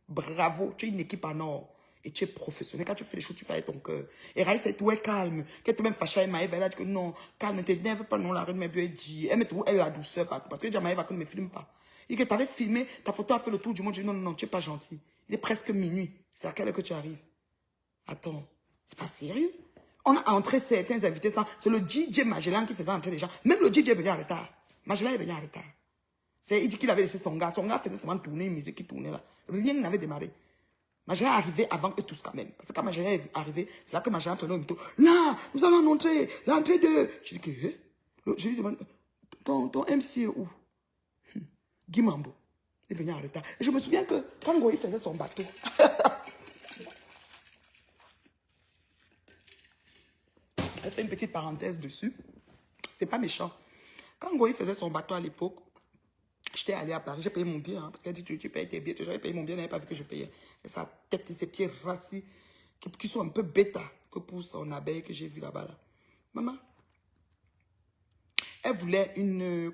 Bravo, tu es une équipe en or. Et tu es professionnel. Quand tu fais les choses, tu fais avec ton cœur. Et Raïcha, tu es calme. Quand tu es même fâché avec Maëva, elle a dit que non, calme, tu viens, pas non, la reine, mais bien dit. Elle met tout, elle la douceur partout. Parce que déjà, Maëva, ne me filme pas. Et que tu avais filmé, ta photo a fait le tour du monde. Je dis non, non, non, tu n'es pas gentil. Il est presque minuit. C'est à quelle heure que tu arrives? Attends, c'est pas sérieux? On a entré certains invités sans. C'est le DJ Magellan qui faisait entrer les gens. Même le DJ est venu en retard. Magellan est venu en retard. Il dit qu'il avait laissé son gars. Son gars faisait seulement tourner une musique qui tournait là. Rien n'avait démarré. Magellan est arrivé avant eux tous quand même. Parce que quand Magellan est arrivé, c'est là que Magellan prenait au mytho. Là, nous allons montrer l'entrée de... Je dis que... Je lui demande, ton MC est où? Guy Mambo est venu en retard. Et je me souviens que quand Goï faisait son bateau... Elle fait une petite parenthèse dessus. C'est pas méchant. Quand Goï faisait son bateau à l'époque, j'étais allé à Paris, j'ai payé mon billet, hein, parce qu'elle dit tu payes tes billets, j'avais payé mon billet, elle n'avait pas vu que je payais. Et sa tête, ses petits racis, qui sont un peu bêta, que pousse son abeille que j'ai vu là-bas. Là. Maman, elle voulait une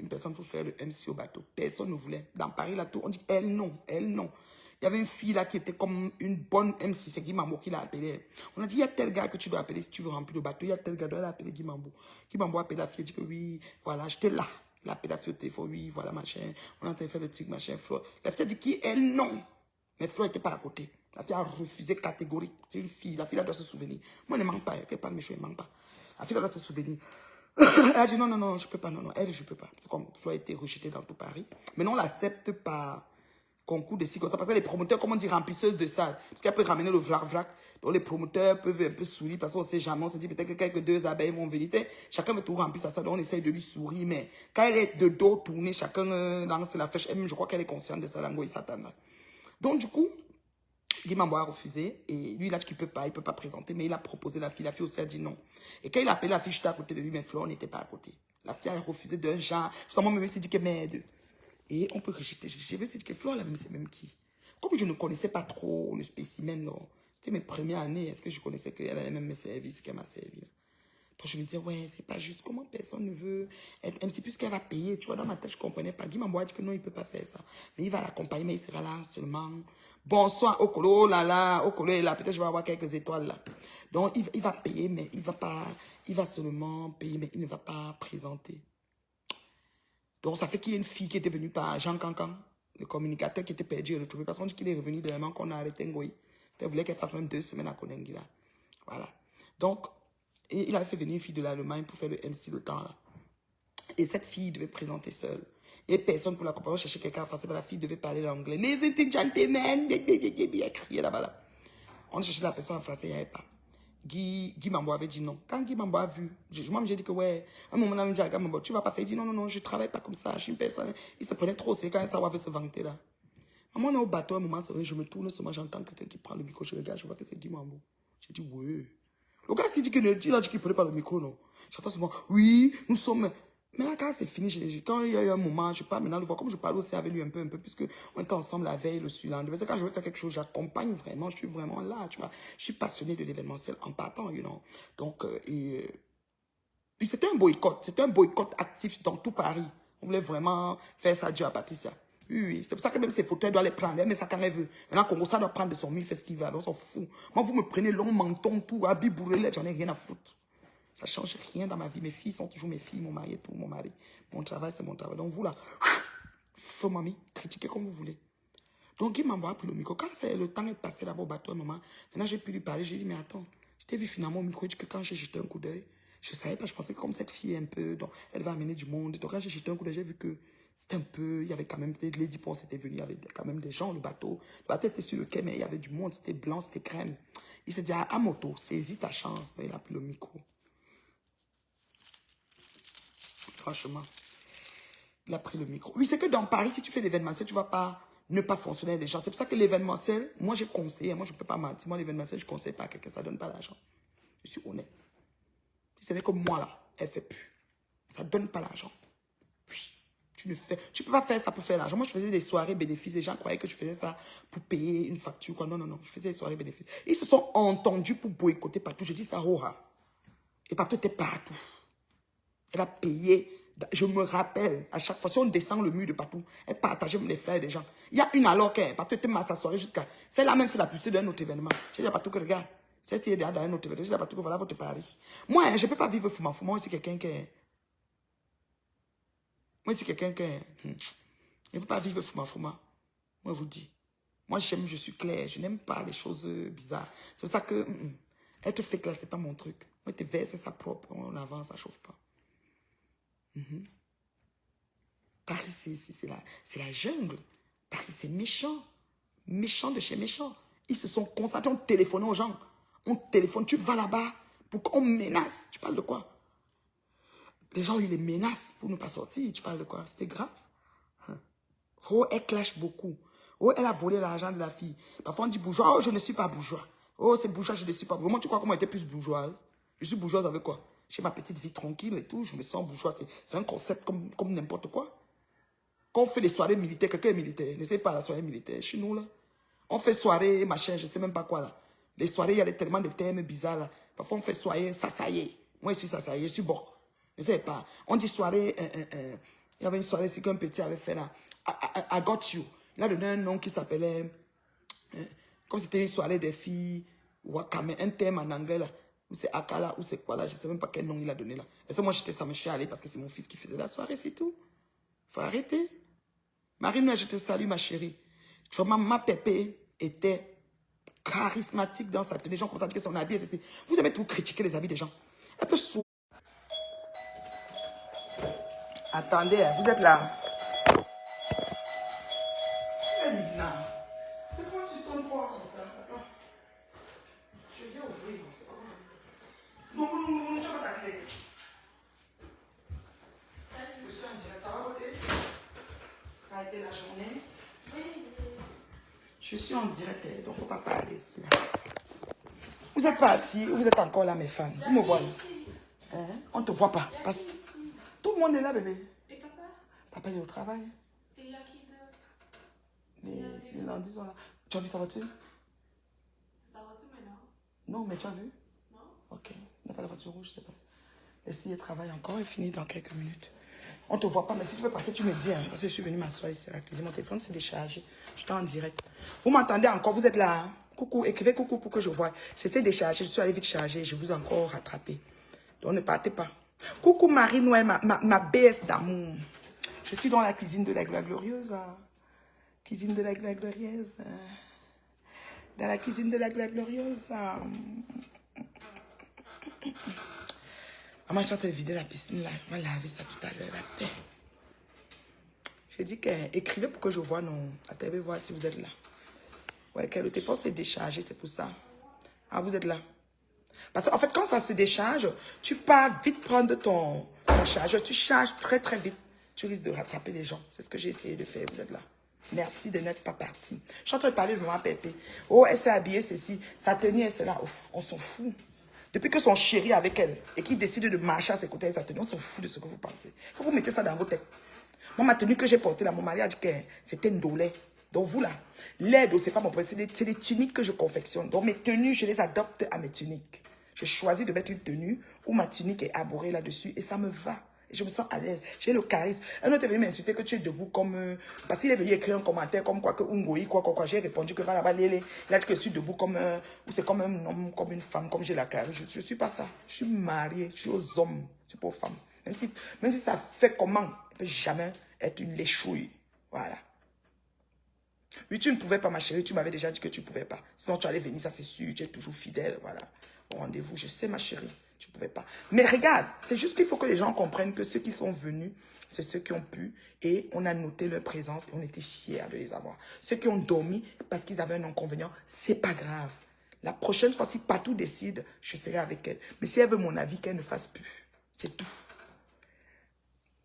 personne pour faire le MC au bateau. Personne ne voulait. Dans Paris, là, tout, on dit elle non, elle non. Il y avait une fille là qui était comme une bonne MC, c'est Guy Mambo qui l'a appelée. On a dit, il y a tel gars que tu dois appeler si tu veux remplir le bateau. Il y a tel gars, doit l'appeler Guy Mambo. Guy Mambo a appelé la fille, dit que oui, voilà, j'étais là. Il a appelé la fille au téléphone, oui, voilà, machin. On a en train de faire le truc, machin, Flo. La fille a dit qui elle, non. Mais Flo n'était pas à côté. La fille a refusé catégorique. C'est une fille, la fille là doit se souvenir. Moi, elle ne manque pas, elle parle méchant, elle ne manque pas. La fille là doit se souvenir. Elle a dit non, non, non, je ne peux pas, non, non, elle, je ne peux pas. C'est comme Flo a été rejetée dans tout Paris. Mais non, on l'accepte pas. Concours de ci, comme ça, parce que les promoteurs, comme on dit, remplisseuses de salles, parce qu'elle peut ramener le vrac, donc les promoteurs peuvent un peu sourire, parce qu'on ne sait jamais, on se dit peut-être que quelques 2 abeilles vont venir, chacun veut tout remplir sa salle, donc on essaye de lui sourire, mais quand elle est de dos tourné, chacun lance la flèche, elle, je crois qu'elle est consciente de ça, l'ango, il s'attend là. Donc du coup, Guy Mambo a refusé, et lui, il a dit qu'il ne peut pas présenter, mais il a proposé la fille aussi a dit non. Et quand il a appelé la fille, j'étais à côté de lui, mais Flore n'était pas à côté. La fille a refusé d'un genre, justement, même si dit que merde. Et on peut rejeter. Je me suis dit que Flore, là, c'est même qui? Comme je ne connaissais pas trop le spécimen, c'était mes premières années, est-ce que je connaissais qu'elle allait même me servir ce qu'elle m'a servi là? Donc je me disais, ouais, c'est pas juste, comment personne ne veut être MC plus qu'elle va payer, tu vois, dans ma tête, je ne comprenais pas. Guy Mambo a dit que non, il ne peut pas faire ça. Mais il va l'accompagner, mais il sera là seulement. Bonsoir, Okolo, là, là, Okolo est là, peut-être je vais avoir quelques étoiles là. Donc il va payer, mais il va seulement payer, mais il ne va pas présenter. Donc ça fait qu'il y a une fille qui était venue par Jean Cancan, le communicateur qui était perdu et retrouvé. Parce qu'on dit qu'il est revenu de l'amant qu'on a arrêté Ngoï. Il voulait qu'elle fasse même 2 semaines à Konengi là. Voilà. Donc, il avait fait venir une fille de l'Allemagne pour faire le MC le temps là. Et cette fille devait présenter seule. Et personne pour l'accompagner, on cherchait quelqu'un à faire. La fille devait parler l'anglais. Mais c'était gentleman, il a crié là-bas là. On cherchait la personne en français, il n'y avait pas. Guy Mambo avait dit non. Quand Guy Mambo a vu, moi j'ai dit que ouais, à un moment donné, Guy Mambo, tu vas pas faire. Il dit non, non, non, je travaille pas comme ça, je suis une personne. Il se prenait trop, c'est quand ça va se vanter là. Maman, on est au bateau, à un moment, je me tourne, seulement j'entends quelqu'un qui prend le micro, je regarde, je vois que c'est Guy Mambo. J'ai dit ouais. Le gars s'il dit qu'il a dit qu'il ne prenait pas le micro, non. J'entends souvent, oui, nous sommes... Mais là, quand c'est fini, quand il y a eu un moment, je parle maintenant le voir, comme je parle aussi avec lui un peu, puisque on était ensemble la veille, le lendemain. Quand je veux faire quelque chose, j'accompagne vraiment, je suis vraiment là, tu vois. Je suis passionné de l'événementiel en partant, you know. Donc, c'était un boycott actif dans tout Paris. On voulait vraiment faire ça, Dieu à Patricia. Oui, oui. C'est pour ça que même ses photos, elle doit les prendre. Elle met ça quand elle veut. Maintenant, Congo, ça doit prendre de son mieux, il fait ce qu'il veut. Alors, on s'en fout. Moi, vous me prenez long menton, tout, habit bourrelet, j'en ai rien à foutre. Ça ne change rien dans ma vie. Mes filles sont toujours mes filles, mon mari et tout, mon mari. Mon travail, c'est mon travail. Donc, vous, là, faux mamie, critiquez comme vous voulez. Donc, il m'a envoyé pour le micro. Quand le temps est passé là-bas au bateau, maman, maintenant, j'ai pu lui parler. J'ai dit, mais attends, je t'ai vu finalement au micro, et que quand j'ai jeté un coup d'œil, je ne savais pas, je pensais que comme cette fille est un peu, donc, elle va amener du monde. Donc, quand j'ai jeté un coup d'œil, j'ai vu que c'était un peu, il y avait quand même, Lady Pons était venu, il y avait quand même des gens, le bateau. Le bateau était sur le quai, mais il y avait du monde, c'était blanc, c'était crème. Il s'est dit, ah, moto, saisis ta chance. Il a pris le micro. Franchement, il a pris le micro. Oui, c'est que dans Paris, si tu fais l'événementiel, tu ne vas pas ne pas fonctionner avec les gens. C'est pour ça que l'événementiel, moi, j'ai conseillé. Moi, je ne peux pas mentir. Moi, l'événementiel, je ne conseille pas à quelqu'un. Ça ne donne pas l'argent. Je suis honnête. Ce n'est que moi, là, elle ne fait plus. Ça ne donne pas l'argent. Oui. Tu ne peux pas faire ça pour faire l'argent. Moi, je faisais des soirées bénéfices. Les gens croyaient que je faisais ça pour payer une facture. Quoi. Non, non, non. Je faisais des soirées bénéfices. Ils se sont entendus pour boycotter partout. Je dis ça, et partout était partout. Elle a payé. Je me rappelle, à chaque fois, si on descend le mur de partout, elle partageait les flyers des gens. Il y a une alors qu'elle, partout était mal sa soirée jusqu'à... C'est là même fait la publicité d'un autre événement. Je dis à partout que regarde, c'est si elle est dans un autre événement. Je dis à partout que voilà votre pari. Moi, hein, je ne peux pas vivre fou. Moi, je suis quelqu'un qui est... Moi, je suis quelqu'un qui est... Je ne peux pas vivre fou. Moi, je vous dis. Moi, je suis claire. Je n'aime pas les choses bizarres. C'est pour ça que... être fake là, ce n'est pas mon truc. Moi, te verser ça propre. On avance, ça ne chauffe pas. Paris, c'est la jungle. Paris, c'est méchant. Méchant de chez méchant. Ils se sont concentrés, on téléphone aux gens. On téléphone, tu vas là-bas pour qu'on menace. Tu parles de quoi? Les gens, ils les menacent pour ne pas sortir. Tu parles de quoi? C'était grave. Oh, elle clash beaucoup. Oh, elle a volé l'argent de la fille. Parfois, on dit bourgeois. Oh, je ne suis pas bourgeois. Oh, c'est bourgeois, je ne suis pas bourgeois. Moi, tu crois comment elle était plus bourgeoise? Je suis bourgeoise avec quoi? J'ai ma petite vie tranquille et tout. Je me sens bourgeois. C'est un concept comme n'importe quoi. Quand on fait les soirées militaires, quelqu'un est militaire. N'essaie pas la soirée militaire. Chez nous, là. On fait soirée, machin, je ne sais même pas quoi, là. Les soirées, il y a tellement de termes bizarres, là. Parfois, on fait soirée, sasaye. Moi, je suis sasaye, je suis bon. Ne sais pas. On dit soirée, il y avait une soirée ici qu'un petit avait fait, là. I got you. Il a donné un nom qui s'appelait, comme c'était une soirée des filles, wakame, un terme en anglais, là. Ou c'est akala, ou c'est quoi, là. Je ne sais même pas quel nom il a donné, là. Et ça, moi, ça me suis allé parce que c'est mon fils qui faisait la soirée, c'est tout. Faut arrêter. Marine, je te salue, ma chérie. Vraiment, ma pépé était charismatique dans sa tenue. Les gens commencent à dire que son habit, vous aimez tout critiquer les habits des gens. Un peu sourd. Attendez, vous êtes là. Pourquoi tu sonnes fort comme ça? Attends. Je viens ouvrir. Non, tu vas ta clé. Je suis en direct. Ça va voter? Ça a été la journée? Oui. Je suis en direct, donc il ne faut pas parler ici. Vous êtes partis ou vous êtes encore là, mes fans? Vous me voyez? Hein? On ne te voit pas. Parce... Tout le monde est là, bébé. Et papa? Papa est au travail. Et il y a qui d'autre? Les lundis sont là. Tu as vu sa voiture? Sa voiture maintenant? Non, mais tu as vu? Non. Ok. Il n'a pas la voiture rouge, c'est pas. Et si elle travaille encore, elle finit dans quelques minutes. On ne te voit pas, mais si tu veux passer, tu me dis. Hein, parce que je suis venue m'asseoir ici à la cuisine. Mon téléphone s'est déchargé. Je suis en direct. Vous m'entendez encore? Vous êtes là? Hein? Coucou, écrivez coucou pour que je voie. J'essaie de charger. Je suis allée vite charger. Je vous ai encore rattrapé. Donc ne partez pas. Coucou Marie-Noël, ma BS d'amour. Je suis dans la cuisine de la glorieuse. Hein. Cuisine de la glorieuse. Hein. Dans la cuisine de la glorieuse. Hein. Maman, je suis en train de vider la piscine là. On va laver ça tout à l'heure. La paix. Je dis qu'écrivez pour que je vois. Non. Attendez voir si vous êtes là. Ouais, que le téléphone s'est déchargé, c'est pour ça. Ah, vous êtes là. Parce qu'en fait, quand ça se décharge, tu pars vite prendre ton chargeur. Tu charges très, très vite. Tu risques de rattraper les gens. C'est ce que j'ai essayé de faire. Vous êtes là. Merci de n'être pas parti. Je suis en train de parler de maman Pépé. Oh, elle s'est habillée, ceci. Sa tenue, elle, c'est là. Ouf, on s'en fout. Depuis que son chéri est avec elle et qu'il décide de marcher à ses côtés avec sa tenue, on s'en fout de ce que vous pensez. Il faut que vous mettez ça dans vos têtes. Moi, ma tenue que j'ai portée là, mon mariage, c'était une dolée. Donc vous là, l'aide, c'est pas mon problème, c'est des tuniques que je confectionne. Donc mes tenues, je les adopte à mes tuniques. J'ai choisi de mettre une tenue où ma tunique est arborée là-dessus et ça me va. Et je me sens à l'aise. J'ai le charisme. Un autre est venu m'insulter que tu es debout comme... parce qu'il est venu écrire un commentaire comme quoi que Ungoï, quoi. J'ai répondu que va là-bas, il a dit que je suis debout comme... ou c'est comme un homme, comme une femme, comme j'ai la carrière. Je suis pas ça. Je suis mariée, je suis aux hommes, je suis pas aux femmes. Même si ça fait comment, il ne peut jamais être une léchouille. Voilà. Oui, tu ne pouvais pas, ma chérie, tu m'avais déjà dit que tu ne pouvais pas. Sinon, tu allais venir, ça c'est sûr, tu es toujours fidèle, voilà. Au rendez-vous, je sais, ma chérie, tu ne pouvais pas. Mais regarde, c'est juste qu'il faut que les gens comprennent que ceux qui sont venus, c'est ceux qui ont pu, et on a noté leur présence, et on était fiers de les avoir. Ceux qui ont dormi parce qu'ils avaient un inconvénient, c'est pas grave. La prochaine fois, si Patou décide, je serai avec elle. Mais si elle veut mon avis, qu'elle ne fasse plus. C'est tout.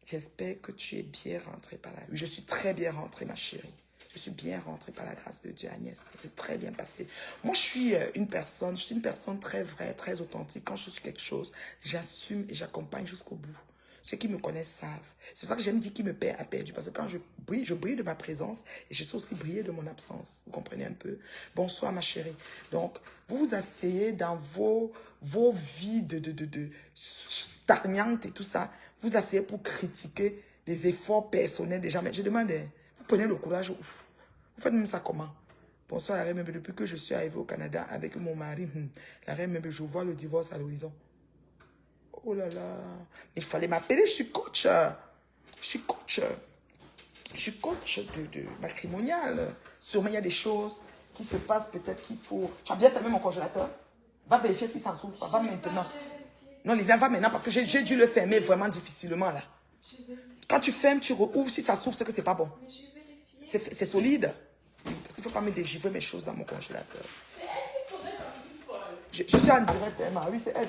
J'espère que tu es bien rentrée par là. Oui, je suis très bien rentrée, ma chérie. Je suis bien rentrée par la grâce de Dieu, Agnès. C'est très bien passé. Moi, je suis une personne très vraie, très authentique. Quand je suis quelque chose, j'assume et j'accompagne jusqu'au bout. Ceux qui me connaissent savent. C'est pour ça que j'aime dire qui me perd a perdu. Parce que quand je brille de ma présence et je sais aussi briller de mon absence. Vous comprenez un peu? Bonsoir, ma chérie. Donc, vous vous asseyez dans vos vies de stagnantes et tout ça. Vous asseyez pour critiquer les efforts personnels des gens. Mais je demande... Vous prenez le courage, ouf. Vous faites même ça comment? Bonsoir la reine Meuble, depuis que je suis arrivée au Canada avec mon mari, la reine Meuble, je vois le divorce à l'horizon. Oh là là. Il fallait m'appeler, je suis coach. Je suis coach. Je suis coach de matrimonial. Sûrement il y a des choses qui se passent, peut-être qu'il faut... Tu as bien fermé mon congélateur? Va vérifier si ça s'ouvre. Va maintenant. Non, Livien, va maintenant parce que j'ai dû le fermer vraiment difficilement là. Quand tu fermes, tu rouvres. Si ça s'ouvre, c'est que c'est pas bon. C'est solide. Parce qu'il ne faut pas me dégivrer mes choses dans mon congélateur. C'est elle qui saurait dans une folle. Je suis en direct, Emma. Oui, c'est elle.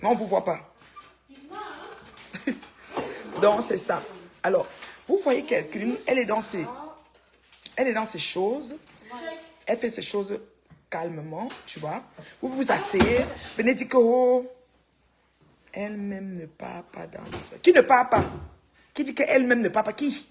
Non, on ne vous voit pas. Donc, c'est ça. Alors, vous voyez quelqu'un, elle est dans ses choses. Elle fait ses choses calmement, tu vois. Vous vous asseyez. Venez dire que elle-même ne part pas dans l'histoire. Qui ne part pas? Qui dit qu'elle-même ne part pas? Qui?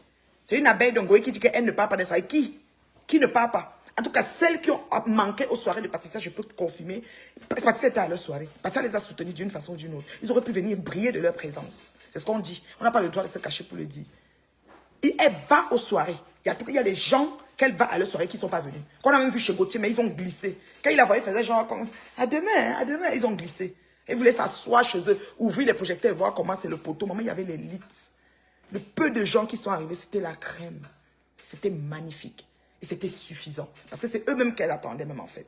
C'est une abeille d'Ongoé qui dit qu'elle ne part pas des soirées. Qui ne part pas? En tout cas, celles qui ont manqué aux soirées de Patricia, je peux te confirmer. Patricia était à leur soirée. Patricia les a soutenues d'une façon ou d'une autre. Ils auraient pu venir briller de leur présence. C'est ce qu'on dit. On n'a pas le droit de se cacher pour le dire. Et elle va aux soirées. Il y a des gens qu'elle va à leur soirée qui ne sont pas venus. Qu'on a même vu chez Gauthier, mais ils ont glissé. Quand il la voyait, il faisait genre comme à demain, ils ont glissé. Ils voulaient s'asseoir chez eux, ouvrir les projecteurs et voir comment c'est le poteau. Maman, il y avait l'élite. Le peu de gens qui sont arrivés, c'était la crème. C'était magnifique. Et c'était suffisant. Parce que c'est eux-mêmes qu'elle attendait même en fait.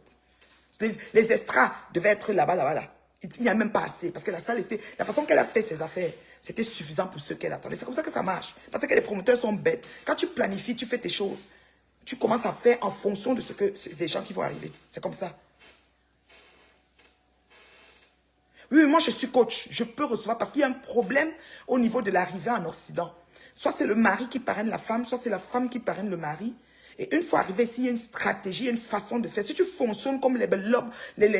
Les extras devaient être là-bas. Il n'y a même pas assez. Parce que la salle était... La façon qu'elle a fait ses affaires, c'était suffisant pour ceux qu'elle attendait. C'est comme ça que ça marche. Parce que les promoteurs sont bêtes. Quand tu planifies, tu fais tes choses. Tu commences à faire en fonction de ce que des gens qui vont arriver. C'est comme ça. Oui, moi je suis coach. Je peux recevoir parce qu'il y a un problème au niveau de l'arrivée en Occident. Soit c'est le mari qui parraine la femme, soit c'est la femme qui parraine le mari. Et une fois arrivé ici, il y a une stratégie, il y a une façon de faire. Si tu fonctionnes comme les belobes,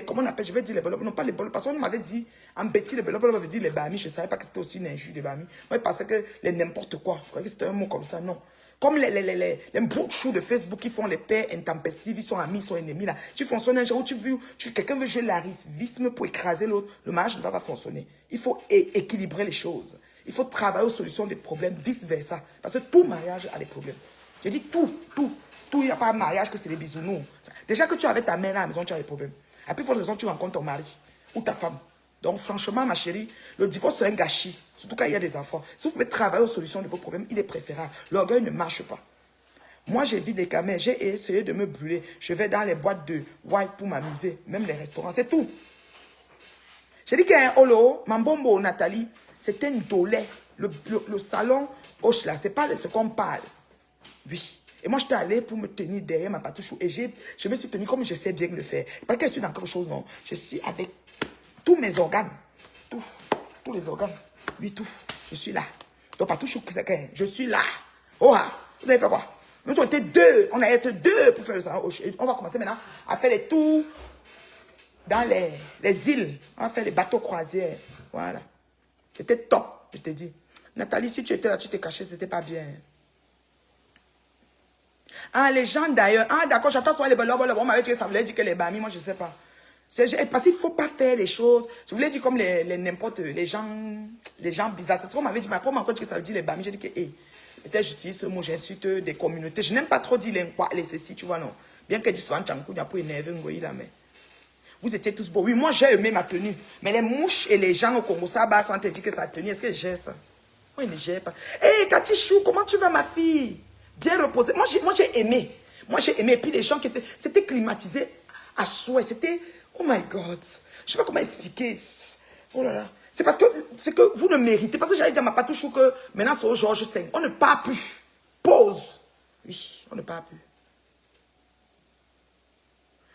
comment on appelle, je vais dire les belobes, non pas les belobes, parce qu'on m'avait dit, en bêtise, les belobes, on m'avait dit les bamis, je ne savais pas que c'était aussi une injure, les bamis. Moi, je pensais que les n'importe quoi, je croyais que c'était un mot comme ça, non. Comme les bouchous de Facebook qui font les pères intempestifs, ils sont amis, ils sont ennemis là. Tu fonctionnes un jour où quelqu'un veut jouer l'arrivisme pour écraser l'autre, le mariage ne va pas fonctionner. Il faut équilibrer les choses. Il faut travailler aux solutions des problèmes, vice versa. Parce que tout mariage a des problèmes. Je dis tout, il n'y a pas de mariage que c'est des bisounours. Déjà que tu es avec ta mère à la maison, tu as des problèmes. À plus forte raison, tu rencontres ton mari ou ta femme. Donc franchement, ma chérie, le divorce c'est un gâchis. Surtout quand il y a des enfants. Si vous pouvez travailler aux solutions de vos problèmes, il est préférable. L'orgueil ne marche pas. Moi, j'ai vu des caméras, j'ai essayé de me brûler. Je vais dans les boîtes de white pour m'amuser. Même les restaurants, c'est tout. J'ai dit qu'il y a un holo, Mambombo, Nathalie, c'était une dolée. Le salon Hoche là, c'est pas ce qu'on parle. Oui. Et moi, j'étais allée pour me tenir derrière ma patouche. Et je me suis tenue comme je sais bien le faire. Pas que je suis dans quelque chose, non. Je suis avec tous mes organes. Tous les organes. Oui, tout. Je suis là. Donc, patouche, je suis là. Oh, vous avez fait quoi? Nous on a été deux pour faire le salon. On va commencer maintenant à faire les tours. dans les îles. On va faire les bateaux croisières. Voilà. C'était top, je te dis. Nathalie, si tu étais là, tu t'es cachée, c'était pas bien. Ah, les gens d'ailleurs. Ah, d'accord, j'attends sur les ballots. On m'avait dit que ça voulait dire que les bamis, moi je sais pas. Parce qu'il ne faut pas faire les choses. Je voulais dire comme n'importe, les gens bizarres. C'est ce qu'on m'avait dit. Mais après, on m'a encore dit que ça veut dire les bamis. J'ai dit que, peut-être j'utilise ce mot, j'insulte des communautés. Je n'aime pas trop dire les ceci, tu vois, non. Bien que du soir, Tchankou, il n'y a pas énervé, là, mais. Vous étiez tous beaux. Oui, moi, j'ai aimé ma tenue. Mais les mouches et les gens au Congo, ça, bah, sont te dire que sa tenue, est-ce que j'ai ça? Moi, il ne gère pas. Hé, Cathy Chou, comment tu vas, ma fille? Bien reposée. Moi, j'ai aimé. Moi, j'ai aimé. Et puis, les gens qui étaient. C'était climatisé à souhait. C'était. Oh my God. Je ne sais pas comment expliquer. Oh là là. C'est que vous ne méritez. Parce que j'allais dire à ma patouchou que maintenant, c'est au Georges V. On ne parle plus. Pause. Oui, on ne parle plus.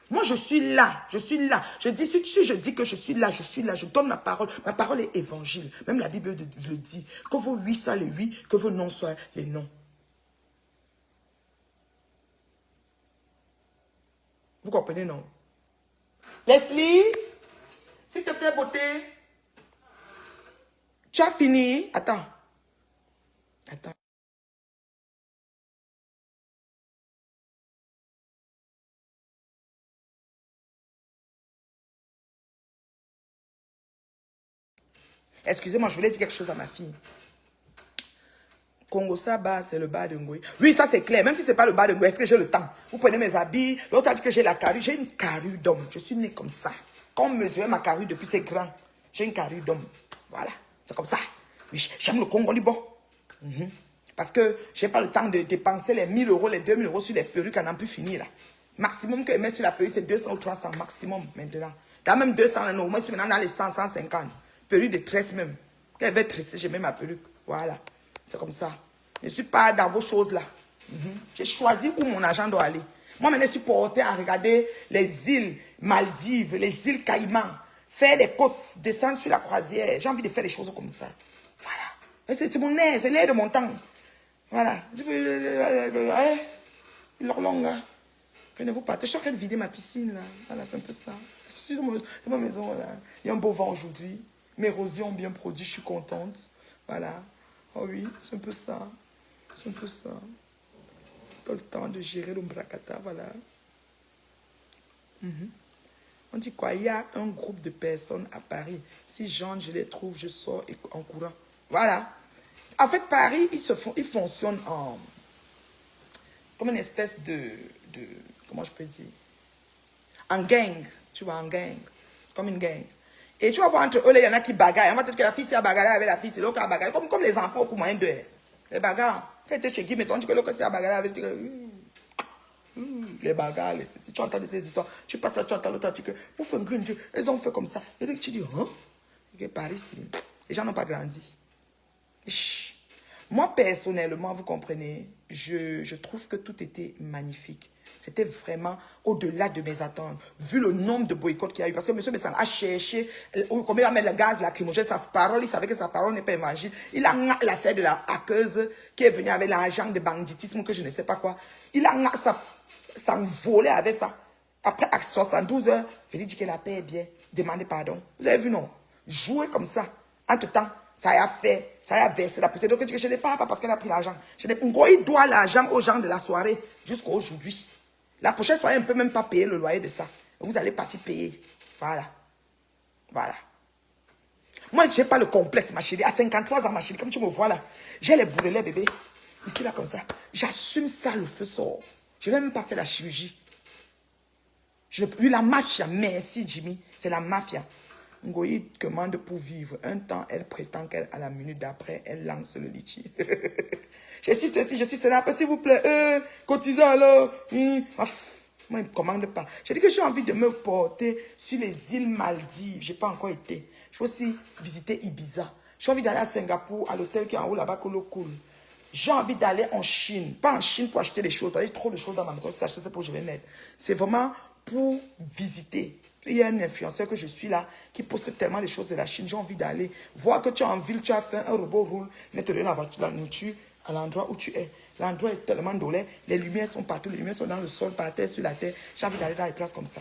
Moi, je suis là, je suis là. Je dis, si je dis que je suis là, je donne ma parole. Ma parole est évangile. Même la Bible le dit. Que vos oui soient les oui, que vos non soient les non. Vous comprenez, non? Leslie, s'il te plaît, beauté. Tu as fini? Attends. Attends. Excusez-moi, je voulais dire quelque chose à ma fille. Congo Saba, c'est le bas de Ngoï. Oui, ça c'est clair. Même si ce n'est pas le bas de Ngoï, est-ce que j'ai le temps? Vous prenez mes habits. L'autre a dit que j'ai la carrure. J'ai une carrure d'homme. Je suis née comme ça. Quand on mesurait ma carrure depuis c'est grand, j'ai une carrure d'homme. Voilà. C'est comme ça. Oui, j'aime le Congo libre. Parce que je n'ai pas le temps de dépenser les 1000 euros, les 2000 euros sur les perruques à n'en plus finir là. Maximum que je mets sur la perruque, c'est 200 ou 300 maximum maintenant. Quand même 200, non, moi je suis maintenant dans les 100, 150. Perruque de tresse même. Quand elle veut tresser, je mets ma perruque. Voilà. C'est comme ça. Je ne suis pas dans vos choses là. J'ai choisi où mon argent doit aller. Moi, maintenant, je suis porté à regarder les îles Maldives, les îles Caïmans, faire des côtes, descendre sur la croisière. J'ai envie de faire des choses comme ça. Voilà. C'est mon air, c'est l'air de mon temps. Voilà. Leur longue, là. Prenez-vous pas. Je suis en train de vider ma piscine, là. Voilà, c'est un peu ça. Je suis dans ma maison, là. Il y a un beau vent aujourd'hui. Mes rosiers ont bien produit, je suis contente. Voilà. Oh oui, c'est un peu ça. C'est un peu ça. Pas le temps de gérer l'ombracata, voilà. On dit quoi? Il y a un groupe de personnes à Paris. Si je les trouve, je sors en courant. Voilà. En fait, Paris, ils fonctionnent en... C'est comme une espèce de... Comment je peux dire? En gang. Tu vois, en gang. C'est comme une gang. Et tu vas voir entre eux, il y en a qui bagarrent. On va te dire que la fille s'est bagarrée avec la fille, c'est l'autre qui a bagarré. Comme les enfants au coup moyen d'eux. Les bagarres. Quand tu es chez Guy, mettons, tu dis que l'autre s'est bagarré avec... Les bagarres, si tu entends ces histoires, tu passes là, tu entends l'autre, tu dis que vous faites un grand Dieu, ils ont fait comme ça. Et donc tu dis, hein? Et Paris, les gens n'ont pas grandi. Chut. Moi, personnellement, vous comprenez, je trouve que tout était magnifique. C'était vraiment au-delà de mes attentes. Vu le nombre de boycotts qu'il y a eu. Parce que M. Bessang a cherché comment il va mettre le gaz lacrymogène. Sa parole, il savait que sa parole n'est pas évangile. Il a l'affaire de la hackeuse qui est venue avec l'argent de banditisme que je ne sais pas quoi. Il a s'envolé avec ça. Après 72 heures, je lui dis que la paix est bien. Demandez pardon. Vous avez vu, non? Jouer comme ça. Entre-temps, ça a fait, ça a versé la poussière. Donc, je n'ai pas parce qu'elle a pris l'argent. Il doit l'argent aux gens de la soirée jusqu'à aujourd'hui. La prochaine soirée, on ne peut même pas payer le loyer de ça. Vous allez partir payer. Voilà. Voilà. Moi, je n'ai pas le complexe, ma chérie. À 53 ans, ma chérie, comme tu me vois là, j'ai les bourrelets, bébé. Ici, là, comme ça. J'assume ça, le feu sort. Je ne vais même pas faire la chirurgie. La mafia, merci Jimmy, c'est la mafia. Ngoï commande pour vivre. Un temps, elle prétend qu'elle, à la minute d'après, elle lance le litchi. Je suis ceci, je suis cela. S'il vous plaît, cotisez alors. Moi, il ne commande pas. J'ai dit que j'ai envie de me porter sur les îles Maldives. Je n'ai pas encore été. Je veux aussi visiter Ibiza. J'ai envie d'aller à Singapour, à l'hôtel qui est en haut là-bas, que l'eau coule. J'ai envie d'aller en Chine. Pas en Chine pour acheter des choses. J'ai trop de choses dans ma maison. Si c'est pour que je vais mettre. C'est vraiment pour visiter. Il y a un influenceur que je suis là qui poste tellement de choses de la Chine. J'ai envie d'aller voir que tu es en ville, tu as fait un robot roule, mettre la voiture, la nourriture à l'endroit où tu es. L'endroit est tellement dolé. Les lumières sont partout. Les lumières sont dans le sol, par terre, sur la terre. J'ai envie d'aller dans les places comme ça.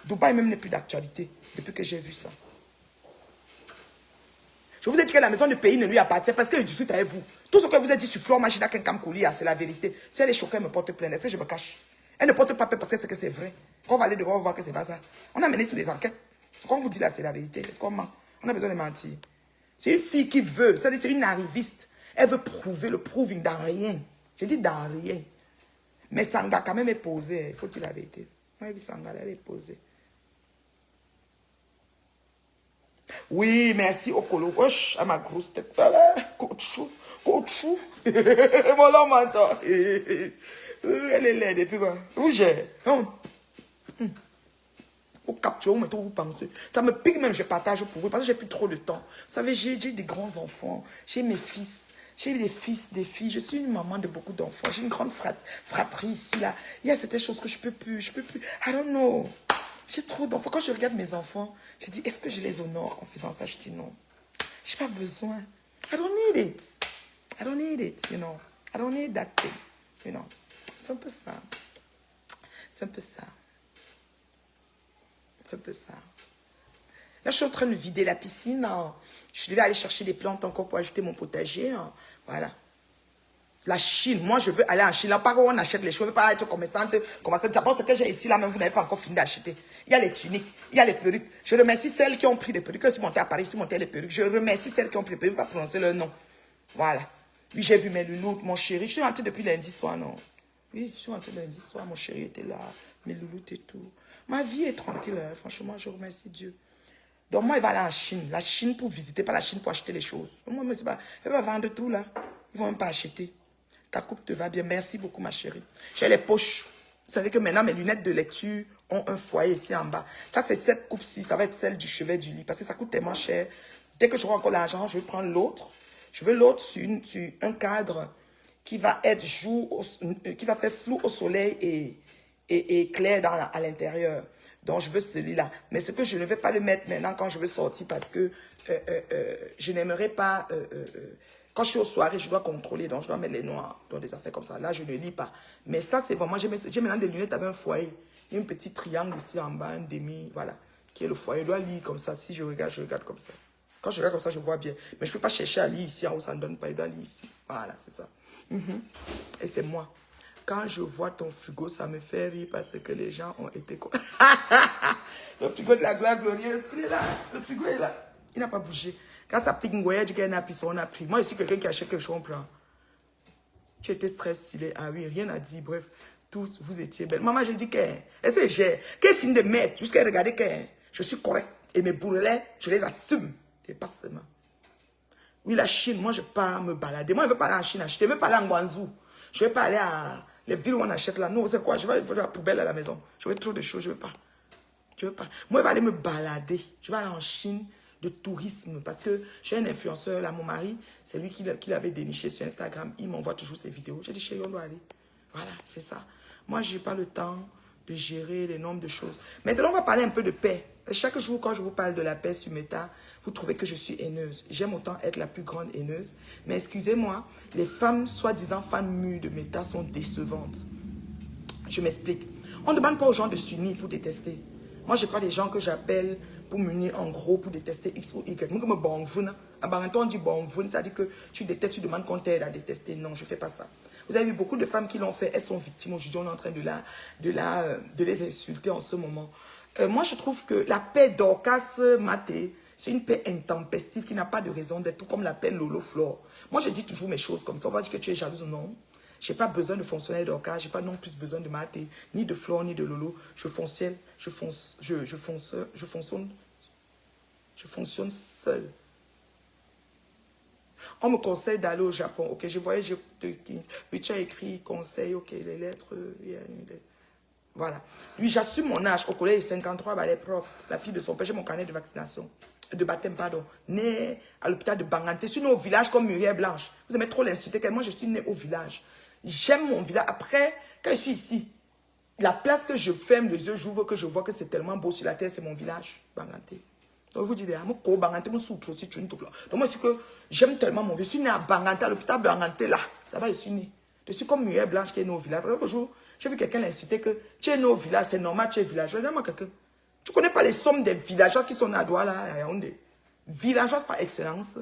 Dubaï même n'est plus d'actualité depuis que j'ai vu ça. Je vous ai dit que la maison du pays ne lui appartient parce que je discute avec vous. Tout ce que vous avez dit sur Flore Machina Kenkam Koulia, c'est la vérité. Si elle est choquée, elle me porte plainte. Est-ce que je me cache? Elle ne porte pas plainte parce que c'est que c'est vrai. Quand on va aller dehors, on va voir que c'est pas ça. On a mené toutes les enquêtes. Ce qu'on vous dit là, c'est la vérité. Est-ce qu'on ment? On a besoin de mentir. C'est une fille qui veut, c'est une arriviste. Elle veut prouver le proving dans rien. J'ai dit dans rien. Mais Sanga quand même est posée. Il faut dire la vérité. Moi, Sanga, elle est posée. Oui, merci Okolo. Wesh, à ma grosse tête. Coachou. Coachou. Mon homme m'entend. Elle est laide. Et puis, où j'ai? Vous capturez, mais tout vous pensez. Ça me pique même, je partage pour vous, parce que j'ai plus trop de temps. Vous savez, j'ai des grands enfants, j'ai mes fils, j'ai des fils, des filles. Je suis une maman de beaucoup d'enfants. J'ai une grande fratrie ici, là. Il y a certaines choses que je peux plus. I don't know. J'ai trop d'enfants. Quand je regarde mes enfants, je dis, est-ce que je les honore en faisant ça? Je dis non. J'ai pas besoin. I don't need it. I don't need it, you know. I don't need that thing, you know. C'est un peu ça. C'est un peu ça. C'est un peu ça. Là, je suis en train de vider la piscine. Je devais aller chercher des plantes encore pour ajouter mon potager. Voilà. La Chine. Moi, je veux aller en Chine. Là, pas qu'on achète les choses. Je ne veux pas être commerçante. D'abord, ce que j'ai ici, là, même, vous n'avez pas encore fini d'acheter. Il y a les tuniques. Il y a les perruques. Je remercie celles qui ont pris des perruques. Je suis montée à Paris, je suis montée les perruques. Je remercie celles qui ont pris les perruques. Je ne vais pas prononcer leur nom. Voilà. Oui, j'ai vu mes loulous, mon chéri. Je suis rentrée depuis lundi soir, non? Oui, je suis rentrée lundi soir. Mon chéri était là. Mes loulous et tout. Ma vie est tranquille, hein. Franchement, je remercie Dieu. Donc, moi, il va aller en Chine. La Chine pour visiter, pas la Chine pour acheter les choses. Moi, je me dis, bah, elle va vendre tout, là. Ils vont même pas acheter. Ta coupe te va bien. Merci beaucoup, ma chérie. J'ai les poches. Vous savez que maintenant, mes lunettes de lecture ont un foyer ici en bas. Ça, c'est cette coupe-ci. Ça va être celle du chevet du lit. Parce que ça coûte tellement cher. Dès que j'aurai encore l'argent, je vais prendre l'autre. Je veux l'autre sur un cadre qui va être qui va faire flou au soleil et clair à l'intérieur. Donc, je veux celui-là. Mais ce que je ne vais pas le mettre maintenant quand je veux sortir parce que je n'aimerais pas... quand je suis aux soirées, je dois contrôler. Donc, je dois mettre les noirs dans des affaires comme ça. Là, je ne lis pas. Mais ça, c'est vraiment... J'ai maintenant des lunettes avec un foyer. Il y a un petit triangle ici en bas, un demi, voilà, qui est le foyer. Je dois lire comme ça. Si je regarde comme ça. Quand je regarde comme ça, je vois bien. Mais je ne peux pas chercher à lire ici en haut, ça ne donne pas. Je dois lire ici. Voilà, c'est ça. Et c'est moi. Quand je vois ton frigo, ça me fait rire parce que les gens ont été... Le frigo de la gloire glorieuse, il est là. Le frigo est là. Il n'a pas bougé. Quand ça pique, dit qu'il a pris, on a pris. Moi, je suis quelqu'un qui achète quelque chose, on prend. Tu étais stressé. Ah oui, rien à dire. Bref, tous, vous étiez belle. Maman, j'ai dit que... Est-ce que j'ai... Quel film de merde, jusqu'à regarder que je suis correct. Et mes bourrelets, je les assume. Et pas seulement. Oui, la Chine, moi, je ne vais pas me balader. Moi, je ne veux pas aller en Chine acheter. Je ne veux pas aller en Guangzhou. Je ne veux pas aller à les villes où on achète là. Non, c'est quoi? Je vais faire la poubelle à la maison. Je veux trop de choses, je ne veux pas. Je veux pas. Moi, je vais aller me balader. Je vais aller en Chine de tourisme. Parce que j'ai un influenceur là, mon mari, c'est lui qui l'avait déniché sur Instagram. Il m'envoie toujours ses vidéos. J'ai dit, chérie, on doit aller. Voilà, c'est ça. Moi, je n'ai pas le temps de gérer les nombres de choses. Maintenant, on va parler un peu de paix. Chaque jour, quand je vous parle de la paix sur Meta, vous trouvez que je suis haineuse. J'aime autant être la plus grande haineuse. Mais excusez-moi, les femmes soi-disant femmes mûres de Meta sont décevantes. Je m'explique. On ne demande pas aux gens de s'unir pour détester. Moi, je prends des gens que j'appelle pour m'unir en gros, pour détester X ou Y. Moi, comme bonvoun, à Barenton, on dit bonvoun, ça dit que tu détestes, tu demandes qu'on t'aide à détester. Non, je ne fais pas ça. Vous avez vu beaucoup de femmes qui l'ont fait, elles sont victimes. Aujourd'hui, on est en train de les insulter en ce moment. Moi, je trouve que la paix d'Orcas Maté, c'est une paix intempestive qui n'a pas de raison d'être, tout comme la paix Lolo Flore. Moi, je dis toujours mes choses comme ça. On va dire que tu es jalouse ou non. Je n'ai pas besoin de fonctionnaire d'Orcas, je n'ai pas non plus besoin de Maté, ni de Flore, ni de Lolo. Je fonctionne seule. On me conseille d'aller au Japon. Ok, je voyais, oui, tu as écrit conseil, ok, les lettres, voilà. Lui, j'assume mon âge. Au collège, 53, bah, elle est propre. La fille de son père, j'ai mon carnet de vaccination. De baptême, pardon. Née à l'hôpital de Banganté. Je suis née au village comme Muriel Blanche. Vous aimez trop l'insulter. Moi, je suis née au village. J'aime mon village. Après, quand je suis ici, la place que je ferme les yeux, j'ouvre, que je vois que c'est tellement beau sur la terre, c'est mon village, Banganté. Donc, vous dites, donc, moi, c'est que j'aime tellement mon village. Je suis née à Banganté, à l'hôpital Banganté, là. Ça va, je suis née. Je suis comme Muriel Blanche qui est née au village. L'autre jour, j'ai vu quelqu'un l'insulter que tu es né au village, c'est normal, tu es village. Je dis, moi, quelqu'un, Tu connais pas les sommes des villageoises qui sont à Douala, à Yaoundé. Villageoise par excellence.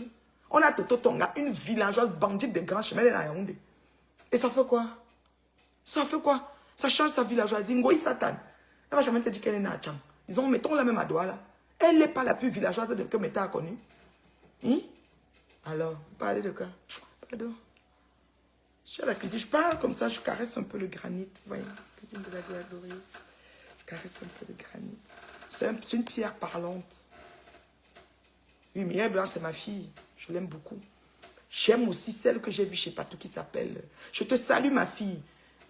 On a Toto Tonga, une villageoise bandite de grand chemin, elle est à Yaoundé. Et ça fait quoi? Ça fait quoi? Ça change sa villageoisie. Ngoï Satan. Elle va jamais te dire qu'elle est née à Tchang. Disons, mettons la même à Douala. Elle n'est pas la plus villageoise que Meta a connue. Hein? Alors, parlez de quoi? Pardon. Je suis à la cuisine, je parle comme ça, je caresse un peu le granit. Voyez, cuisine de la gloire glorieuse. Je caresse un peu le granit. C'est une pierre parlante. Oui, Mireille Blanche, c'est ma fille. Je l'aime beaucoup. J'aime aussi celle que j'ai vue chez Patou qui s'appelle... Je te salue, ma fille.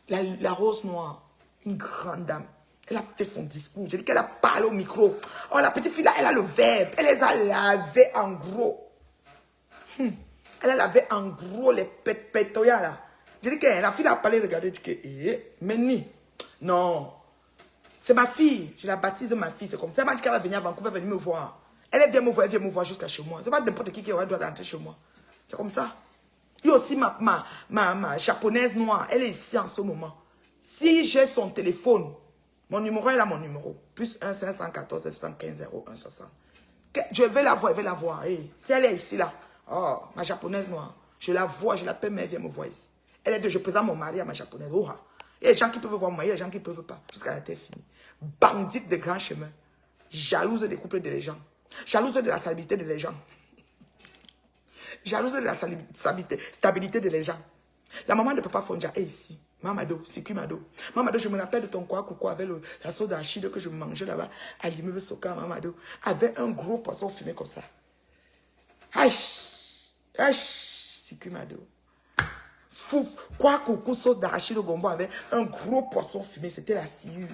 La rose noire. Une grande dame. Elle a fait son discours. J'ai dit qu'elle a parlé au micro. Oh, la petite fille là, elle a le verbe. Elle les a lavés en gros. Elle a lavé en gros les pétoyas là. J'ai dit que la fille a parlé, regardez, j'ai dit que, Meni. Non. C'est ma fille. Je la baptise ma fille. C'est comme ça. Elle m'a dit qu'elle va venir à Vancouver, venir me voir. Elle vient me voir jusqu'à chez moi. C'est pas n'importe qui doit rentrer chez moi. C'est comme ça. Il y a aussi ma japonaise noire. Elle est ici en ce moment. Si j'ai son téléphone, mon numéro, elle a mon numéro. Plus 1 514 915 0160. Je vais la voir, elle va la voir. Hey, si elle est ici là, oh, ma japonaise noire, je la vois, je l'appelle, mais elle vient me voir ici. Elle est venue, je présente mon mari à ma japonaise. Oh, il y a des gens qui peuvent voir moi, il y a des gens qui ne peuvent pas. Jusqu'à la terre finie. Bandite de grands chemins. Jalouse des couples de gens. Jalouse de la stabilité de les gens. Jalouse de la stabilité de les gens. La maman de Papa Fonja est ici. Mamado, Siku Mado. Mamado, je me rappelle de ton quoi avec la sauce d'arachide que je mangeais là-bas à l'immeuble Soka, Mamado. Avec un gros poisson fumé comme ça. Aïe, aïe, Siku Mado. Fouf, quoi coucou, sauce d'arachide au gombo avec un gros poisson fumé. C'était la sciure.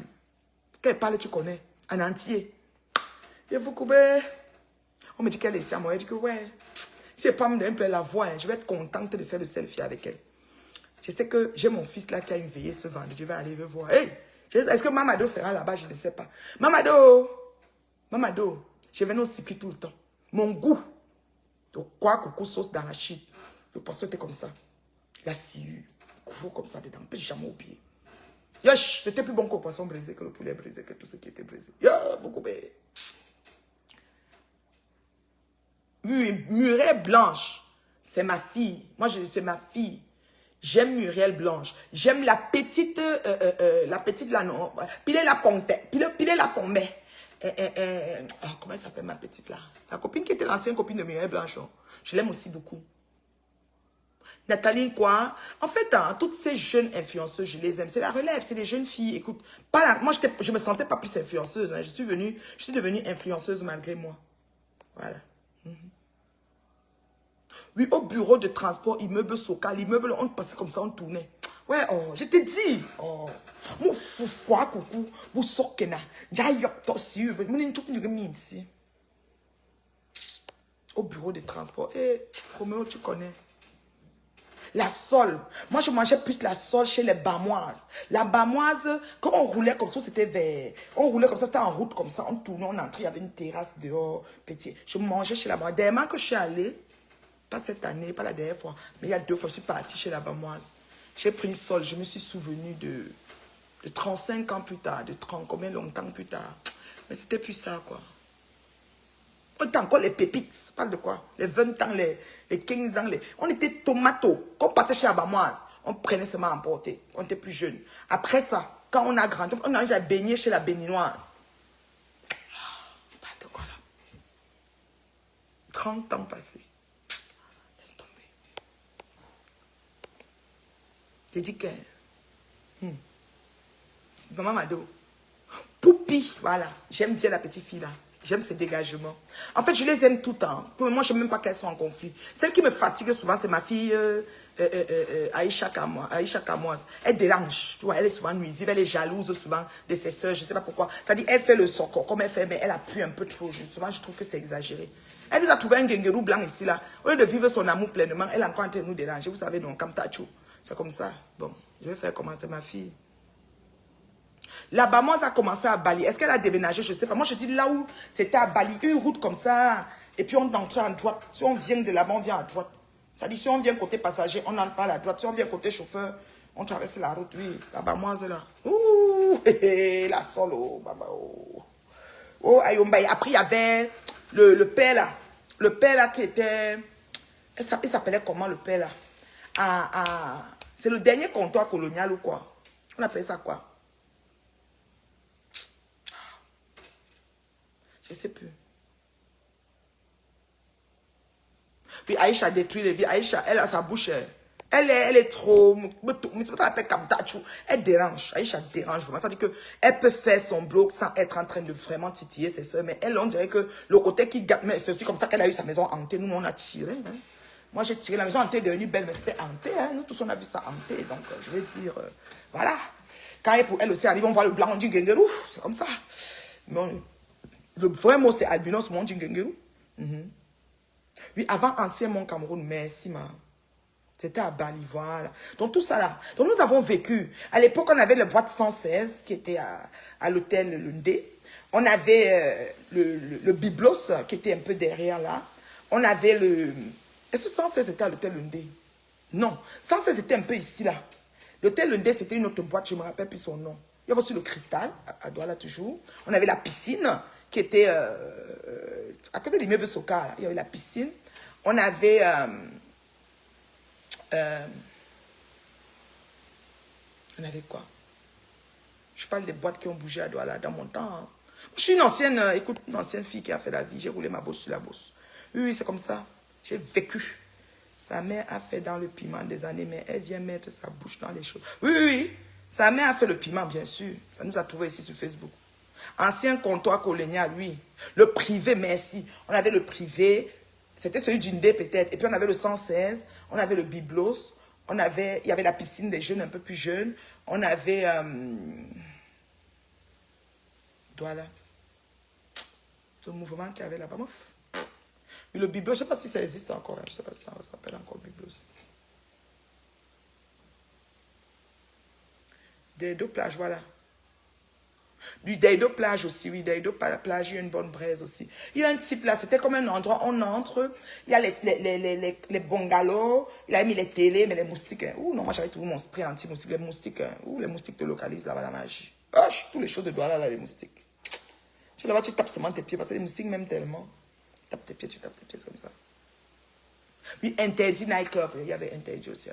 Qu'elle parle, tu connais. En entier. Et vous coupez. On me dit qu'elle est ici à moi. Elle dit que ouais. Si elle pas me donner un peu la voix, hein, je vais être contente de faire le selfie avec elle. Je sais que j'ai mon fils là qui a une veillée ce vendredi. Je vais aller le voir. Hey, est-ce que Mamado sera là-bas? Je ne sais pas. Mamado, Mamado, je vais au circuit tout le temps. Mon goût de quoi, coucou, sauce d'arachide. Le poisson était comme ça. La sciure, gros comme ça dedans. On ne peut jamais oublier. Yosh, c'était plus bon que le poisson brisé, que le poulet brisé, que tout ce qui était brisé. Yo, vous coupez. Muriel Blanche, c'est ma fille. Moi, c'est ma fille. J'aime Muriel Blanche. J'aime la petite là, non. Pile la pompe. Pile la pompe. Comment elle s'appelle ma petite là? La copine qui était l'ancienne copine de Muriel Blanche. Oh. Je l'aime aussi beaucoup. Nathalie, quoi? En fait, hein, toutes ces jeunes influenceuses, je les aime. C'est la relève, c'est des jeunes filles. Écoute, moi, je me sentais pas plus influenceuse. Hein. Je suis devenue influenceuse malgré moi. Voilà. Oui, au bureau de transport, immeuble Soka, l'immeuble, on passait comme ça, on tournait. Ouais, oh, je t'ai dit. Oh, mon foufoua, coucou, mon sokena, j'aïop, toi aussi, mon tout ici. Au bureau de transport. Eh, Roméo, tu connais. La sole. Moi, je mangeais plus la sole chez les Bamoises. La Bamoise, quand on roulait comme ça, c'était vert. On roulait comme ça, c'était en route comme ça. On tournait, on entrait, il y avait une terrasse dehors, petit. Je mangeais chez la Bamoise. Dernièrement que je suis allée, pas cette année, pas la dernière fois, mais il y a 2 fois, je suis partie chez la Bamoise. J'ai pris une sole, je me suis souvenu de 35 ans plus tard, de 30, combien longtemps plus tard. Mais c'était plus ça, quoi. On était encore les pépites, parle de quoi? Les 20 ans, les 15 ans, on était tomato. Quand on partait chez la Bamoise, on prenait seulement à emporter. On était plus jeunes. Après ça, quand on a grandi, on a déjà baigné chez la béninoise. Parle de quoi là? 30 ans passés. Laisse tomber. J'ai dit que... Maman Mado. Poupi, voilà. J'aime bien la petite fille là. J'aime ses dégagements. En fait, je les aime tout le temps. Moi, je n'aime même pas qu'elles soient en conflit. Celle qui me fatigue souvent, c'est ma fille Aïcha Kamoise. Elle dérange. Tu vois, elle est souvent nuisible. Elle est jalouse souvent de ses soeurs. Je ne sais pas pourquoi. Ça dit, elle fait le socor comme elle fait, mais elle appuie un peu trop. Souvent, je trouve que c'est exagéré. Elle nous a trouvé un guenguerou blanc ici, là. Au lieu de vivre son amour pleinement, elle est encore en train de nous déranger. Vous savez, donc, comme Tachou. C'est comme ça. Bon, je vais faire commencer ma fille. La Bamoise a commencé à Bali. Est-ce qu'elle a déménagé? Je ne sais pas. Moi, je dis là où c'était à Bali, une route comme ça. Et puis, on entre à droite. Si on vient de là-bas, on vient à droite. Ça dit, si on vient côté passager, on n'entre pas à la droite. Si on vient côté chauffeur, on traverse la route. Oui, la Bamoise là. Ouh, la solo, baba. Oh. Oh, Ayomba. Et après, il y avait le père là. Le père là qui était... Il s'appelait comment le père là? C'est le dernier comptoir colonial ou quoi? On appelle ça quoi? Je ne sais plus. Puis Aïcha a détruit les vies. Aïcha, elle a sa bouche. Elle est trop... Elle dérange. Aïcha dérange vraiment. Ça veut dire qu'elle peut faire son blog sans être en train de vraiment titiller ses soeurs. Mais elle, on dirait que le côté qui gâte... Mais c'est aussi comme ça qu'elle a eu sa maison hantée. Nous, on a tiré. Hein. Moi, j'ai tiré. La maison hantée est devenue belle, mais c'était hanté. Hein. Nous tous, on a vu ça hanté. Donc, je vais dire... voilà. Quand elle aussi arrive, on voit le blanc, on dit Gengerou. C'est comme ça. Mais le vrai mot, c'est albinos, on dit Gengerou. Oui, avant Ancien Mont Cameroun, merci, ma. C'était à Bali, voilà. Donc, tout ça là. Donc, nous avons vécu. À l'époque, on avait le boîte 116 qui était à l'hôtel Lundé. On avait le Biblos qui était un peu derrière là. On avait le... Est-ce que 116 était à l'hôtel Lundé? Non. 116 était un peu ici là. L'hôtel Lundé, c'était une autre boîte, je ne me rappelle plus son nom. Il y avait aussi le Cristal, à Douala toujours. On avait la piscine qui était à côté de l'immeuble Soka. Là. Il y avait la piscine. On avait... on avait quoi? Je parle des boîtes qui ont bougé à Douala dans mon temps. Hein. Je suis une ancienne, écoute, une ancienne fille qui a fait la vie. J'ai roulé ma bosse sur la bosse. Oui, oui, c'est comme ça. J'ai vécu. Sa mère a fait dans le piment des années, mais elle vient mettre sa bouche dans les choses. Oui, oui, oui. Sa mère a fait le piment, bien sûr. Ça nous a trouvé ici sur Facebook. Ancien comptoir colonial, oui. Le privé, merci. On avait le privé. C'était celui d'Undé peut-être. Et puis on avait le 116. On avait le Biblos. Il y avait la piscine des jeunes un peu plus jeunes. On avait... voilà. Ce mouvement qu'il y avait là-bas. Le Biblos, je ne sais pas si ça existe encore. Je ne sais pas si ça s'appelle encore Biblos. Des deux plages, voilà. Du Daido plage aussi, oui, Daido plage, il y a une bonne braise aussi. Il y a un type là, c'était comme un endroit, on entre, il y a les bungalows, il a mis les télés, mais les moustiques, hein. Ouh non, moi j'avais trouvé mon spray anti-moustique, les moustiques, hein. Ouh, les moustiques te localisent là-bas, la magie. Oh, tous les choses de Douala là, les moustiques. Tu là-bas, tu tapes seulement tes pieds, parce que les moustiques m'aiment tellement. Tu tapes tes pieds, c'est comme ça. Oui, interdit nightclub, il y avait interdit aussi.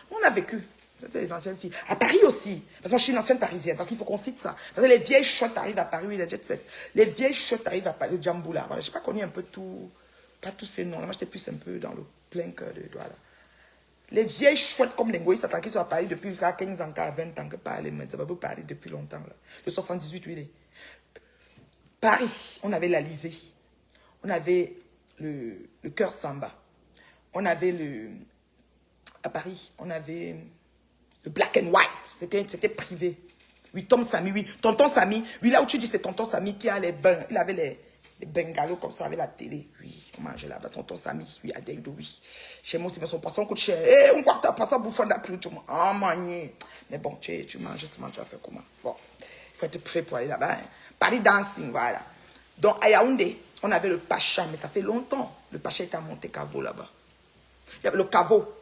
On a vécu. C'était les anciennes filles. À Paris aussi. Parce que moi, je suis une ancienne parisienne. Parce qu'il faut qu'on cite ça. Parce que les vieilles shots arrivent à Paris, oui, les jet set. Les vieilles shots arrivent à Paris, le Djambou là. Voilà, je n'ai pas connu un peu tout. Pas tous ces noms. Là, moi, j'étais plus un peu dans le plein cœur de Douala. Les vieilles chouettes comme les Ngoïs qui sont à Paris depuis 15 ans, 20 ans que parler. Mais ça va pas parler depuis longtemps. Là. Le 78, oui. Paris, on avait l'Alizé. On avait le Cœur Samba. On avait à Paris, on avait le Black and White. C'était privé. Oui, Tom Sami, oui. Tonton Sami. Oui, là où tu dis c'est Tonton Sami qui a il avait les bungalows comme ça avec la télé. Oui, on mangeait là-bas. Tonton Sami, oui, à Deldo, oui. Chez moi aussi, mais son poisson coûte cher. Eh, on croit que t'as pas ça bouffant d'après tout le monde. Ah, manier. Mais bon, tu manges seulement, tu vas faire comment? Bon, il faut être prêt pour aller là-bas. Hein. Paris Dancing, voilà. Donc, à Yaoundé, on avait le Pacha, mais ça fait longtemps. Le Pacha était à Monte-Cavo là-bas. Il y avait le caveau.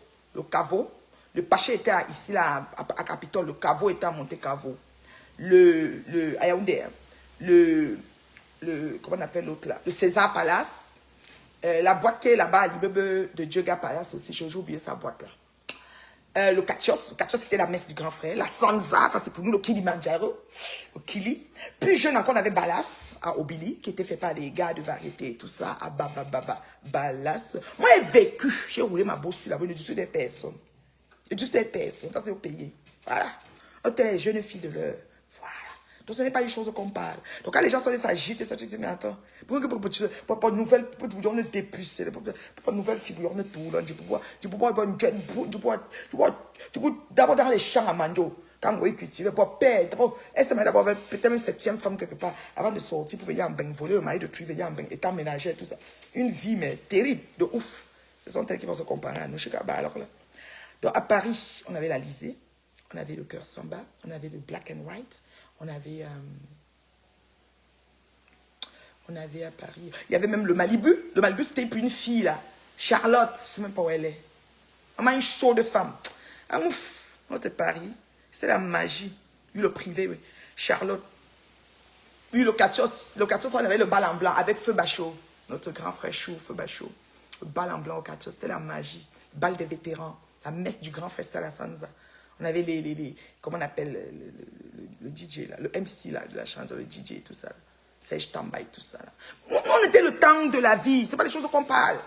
Le Paché était ici, là, à Capitole. Le caveau était à Monte-Cavo. À Yaoundé, comment on appelle l'autre là? Le César Palace. La boîte qui est là-bas, à l'immeuble de Djega Palace aussi. J'ai oublié sa boîte là. Le Katios c'était la messe du grand frère. La Sanza, ça c'est pour nous, le Kilimanjaro. Le Kili. Plus jeune encore, on avait Balas à Obili, qui était fait par les gars de variété et tout ça. À Balas. Moi, j'ai vécu. J'ai roulé ma bosse sur la rue, le dessus des personnes. Le dessus des personnes, ça c'est au pays. Voilà. On était les jeunes filles de l'heure. Voilà. Donc ce n'est pas une chose qu'on parle. Donc quand les gens s'agitent, ça tu dis, mais attends, pour une nouvelle, pour une dépucée, pour une nouvelle figure, on est tout là, tu peux d'abord dans les champs à Mando, quand on cultive, pour perdre, elle se met d'abord peut-être une 7e femme quelque part, avant de sortir pour venir en bain, voler le mari de truie, venir en bain, état ménager, tout ça. Une vie, mais terrible, de ouf. Ce sont elles qui vont se comparer à nous, je sais pas, alors là. Donc à Paris, on avait l'Alizé, on avait le Cœur Samba, on avait le Black and White, on avait à Paris, il y avait même le Malibu. Le Malibu, c'était pour une fille, là. Charlotte, je ne sais même pas où elle est. On a une show de femme. Ah, ouf, on était Paris. C'était la magie. Le privé, oui. Charlotte. Oui, locations, on avait le bal en blanc avec Feu Bachot. Notre grand frère Chou, Feu Bachot. Le bal en blanc au Catios, c'était la magie. Le bal des vétérans. La messe du grand frère la Sanza. On avait comment on appelle le DJ, là, le MC là, de la chanson, le DJ et tout ça. Serge Tamba et tout ça. Là. Nous, on était le temps de la vie. C'est pas les choses qu'on parle.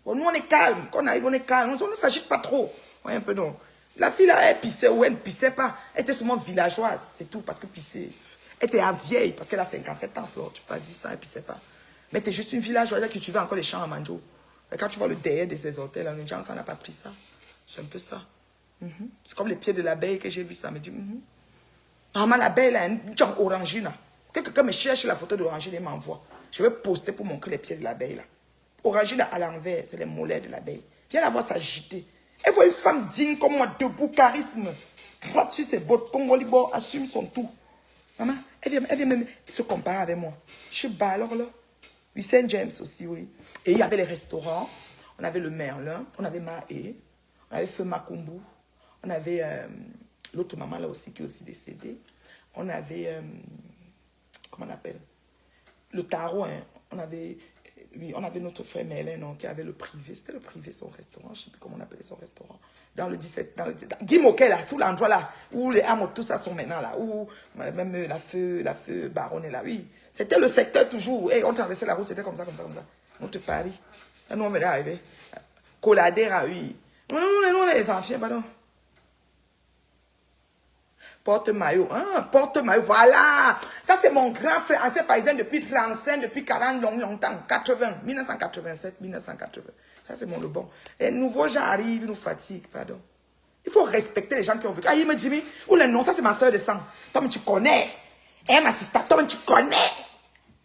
Bon, nous, on est calme. Quand on arrive, on est calme. On ne s'agite pas trop. Ouais, un peu non. La fille là, elle pissait ou elle ne pissait pas. Elle était seulement villageoise, c'est tout, parce que pisser. Elle était vieille, parce qu'elle a 57 ans, Flore. Tu peux pas dire ça, elle ne pissait pas. Mais tu es juste une villageoise qui tu veux encore les champs à Manjo. Et quand tu vois le derrière de ces hôtels, les gens, ça n'a pas pris ça. C'est un peu ça. C'est comme les pieds de l'abeille que j'ai vu ça. Me dit, maman, l'abeille, là, un genre orangine. Que quelqu'un me cherche la photo d'orangine et m'envoie. Je vais poster pour montrer les pieds de l'abeille, là. Orangine à l'envers, c'est les mollets de l'abeille. Viens la voir s'agiter. Elle voit une femme digne comme moi, debout, charisme. Droite sur ses bottes, Congolibo, assume son tout. Maman, elle vient même se comparer avec moi. Je suis bas alors là. Oui, Saint James aussi, oui. Et il y avait les restaurants. On avait le Merlin, on avait Mahé, on avait Feu Makumbu, on avait l'autre maman là aussi qui est aussi décédée. On avait, comment on appelle? Le tarot, hein. On avait notre frère Merlin, non, qui avait le privé. C'était le privé, son restaurant. Je ne sais plus comment on appelait son restaurant. Dans le 17, Guy Moquet, là, tout l'endroit là, où les âmes, tout ça sont maintenant là, où même la feu baronne est là, oui. C'était le secteur toujours. Et on traversait la route, c'était comme ça, comme ça, comme ça. On te parie. Là, nous, on venait arriver. Coladera, oui. Non, les anciens, pardon. Porte-maillot, hein, porte-maillot, voilà. Ça, c'est mon grand frère, ancien parisien depuis 35, depuis 40, longtemps, 80, 1987, 1980. Ça, c'est le bon. Les nouveaux gens arrivent, ils nous fatiguent, pardon. Il faut respecter les gens qui ont vécu. Ah, il me dit, mais, ou le nom, ça, c'est ma soeur de sang. Toi, mais tu connais. Elle m'assiste, toi, mais tu connais.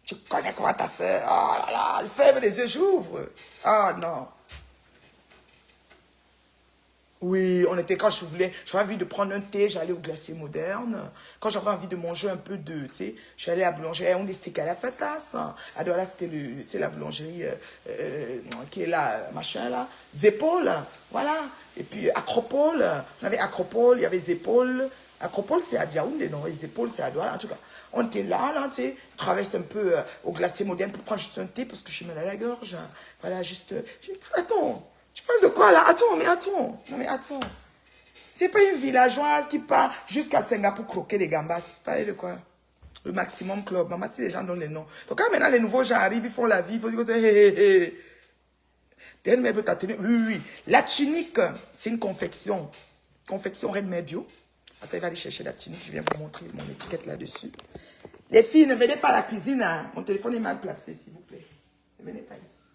Tu connais comment ta soeur. Oh là là, elle ferme les yeux, j'ouvre. Oh non. Oui, on était, quand j'avais envie de prendre un thé, j'allais au glacier moderne. Quand j'avais envie de manger un peu de, tu sais, j'allais à la boulangerie, on était à la Fatas. À Douala, c'était la boulangerie qui est là, machin là, Zépole, voilà. Et puis Acropole, on avait Acropole, il y avait Zépole. Acropole, c'est à Yaoundé, non, et Zépole, c'est à Douala, en tout cas. On était là, tu sais, traverse un peu au glacier moderne pour prendre juste un thé parce que je suis mal à la gorge. Voilà, juste, attends. Tu parles de quoi là? Attends, mais attends. Non, mais attends. C'est pas une villageoise qui part jusqu'à Singapour croquer les gambas. Parler de quoi? Le Maximum Club. Maman, si les gens donnent les noms. Donc, quand maintenant les nouveaux gens arrivent, ils font la vie, il faut dire que c'est hé. Reine Mère Bio, oui. La tunique, c'est une confection. Confection Reine Mère Bio. Attends, il va aller chercher la tunique. Je viens vous montrer mon étiquette là-dessus. Les filles, ne venez pas à la cuisine. Hein. Mon téléphone est mal placé, s'il vous plaît. Ne venez pas ici.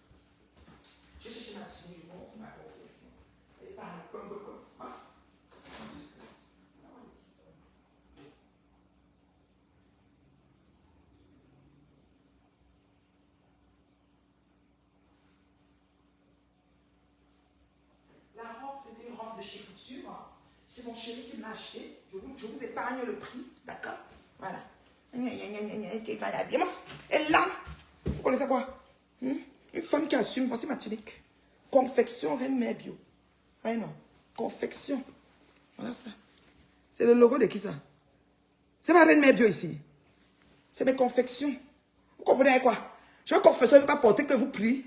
Je vais chercher ma tunique. La robe, c'était une robe de chez Couture. C'est mon chéri qui m'a acheté. Je vous épargne le prix, d'accord? Voilà. Elle est là. Vous connaissez quoi? Une femme qui assume. Voici ma tunique. Confection Reine Mère Bio. Ouais, non. Confection. Voilà ça. C'est le logo de qui ça? C'est pas Reine Mère Bio ici. C'est mes confections. Vous comprenez quoi? Je veux confession, je ne veux pas porter que vous priez.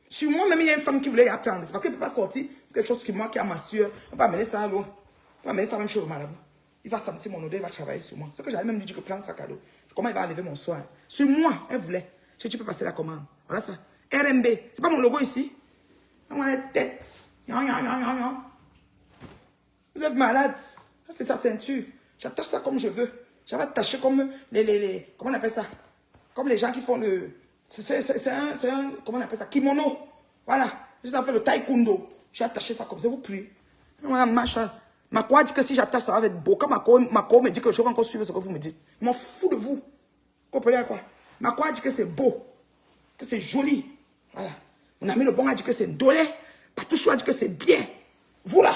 Sur moi, même il y a une femme qui voulait apprendre. C'est parce qu'elle ne peut pas sortir quelque chose que moi qui a ma soeur. On ne peut pas amener ça à l'eau. On va amener ça même chez le marabout. Il va sentir mon odeur, il va travailler sur moi. C'est que j'allais même lui dire que prends un sac à dos. Comment il va enlever mon soin? Sur moi, elle voulait. Tu peux passer la commande. Voilà ça. RMB. C'est pas mon logo ici. On a la tête. Vous êtes malade. Ça, c'est sa ceinture. J'attache ça comme je veux. J'avais attaché comme les... Comment on appelle ça? Comme les gens qui font le... C'est un... Comment on appelle ça? Kimono. Voilà. J'ai fait le taekwondo. J'ai attaché ça comme ça. Vous priez. Voilà, machin. Ma quoi dit que si j'attache ça va être beau. Quand ma quoi me dit que je vais encore suivre ce que vous me dites. Je m'en fous de vous. Vous comprenez quoi? Ma quoi dit que c'est beau. Que c'est joli. Voilà. Mon ami le bon a dit que c'est dolé. Patouchou a dit que c'est bien. Vous là.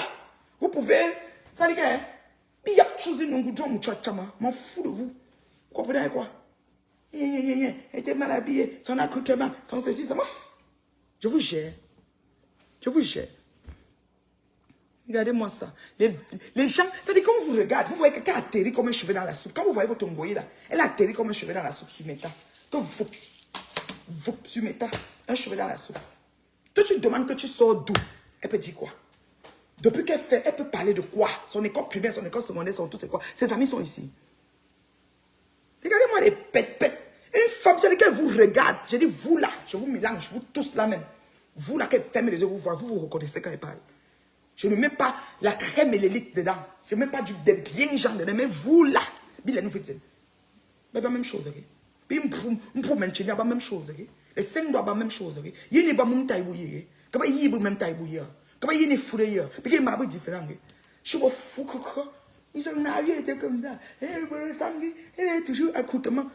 Vous pouvez... Ça dit que... Il y a chose de non goudron, m'en fous de vous. Vous comprenez quoi? Elle était mal habillée, son accoutrement, son ceci, ça m'en fout. Je vous gère. Je vous gère. Regardez-moi ça. Les gens, c'est-à-dire quand on vous regarde, vous voyez quelqu'un atterrit comme un cheveu dans la soupe. Quand vous voyez votre ngoye là, elle atterrit comme un cheveu dans la soupe sur Meta. Quand vous sur Meta, un cheveu dans la soupe. Toi, tu demandes que tu sors d'où? Elle peut dire quoi? Depuis qu'elle fait, elle peut parler de quoi? Son école primaire, son école secondaire, son tout, c'est quoi? Ses amis sont ici. Regardez-moi les pètes. Une femme, c'est qu'elle vous regarde. Je dis, vous là, je vous mélange, vous tous là même. Vous là, qu'elle ferme les yeux, vous reconnaissez quand elle parle. Je ne mets pas la crème et l'élite dedans. Je ne mets pas des bien gens dedans. Mais vous là, mais la même chose. Puis pour maintenir la même chose. Les 5 doigts la même chose. Il y a pas même taille bouillie. Comment il y a même taille bouillie. Comment il y a une fourrée. Puis il y a un marbre différent. Je suis fou. Ils ont navigué était comme ça. Elle est toujours accoutrement.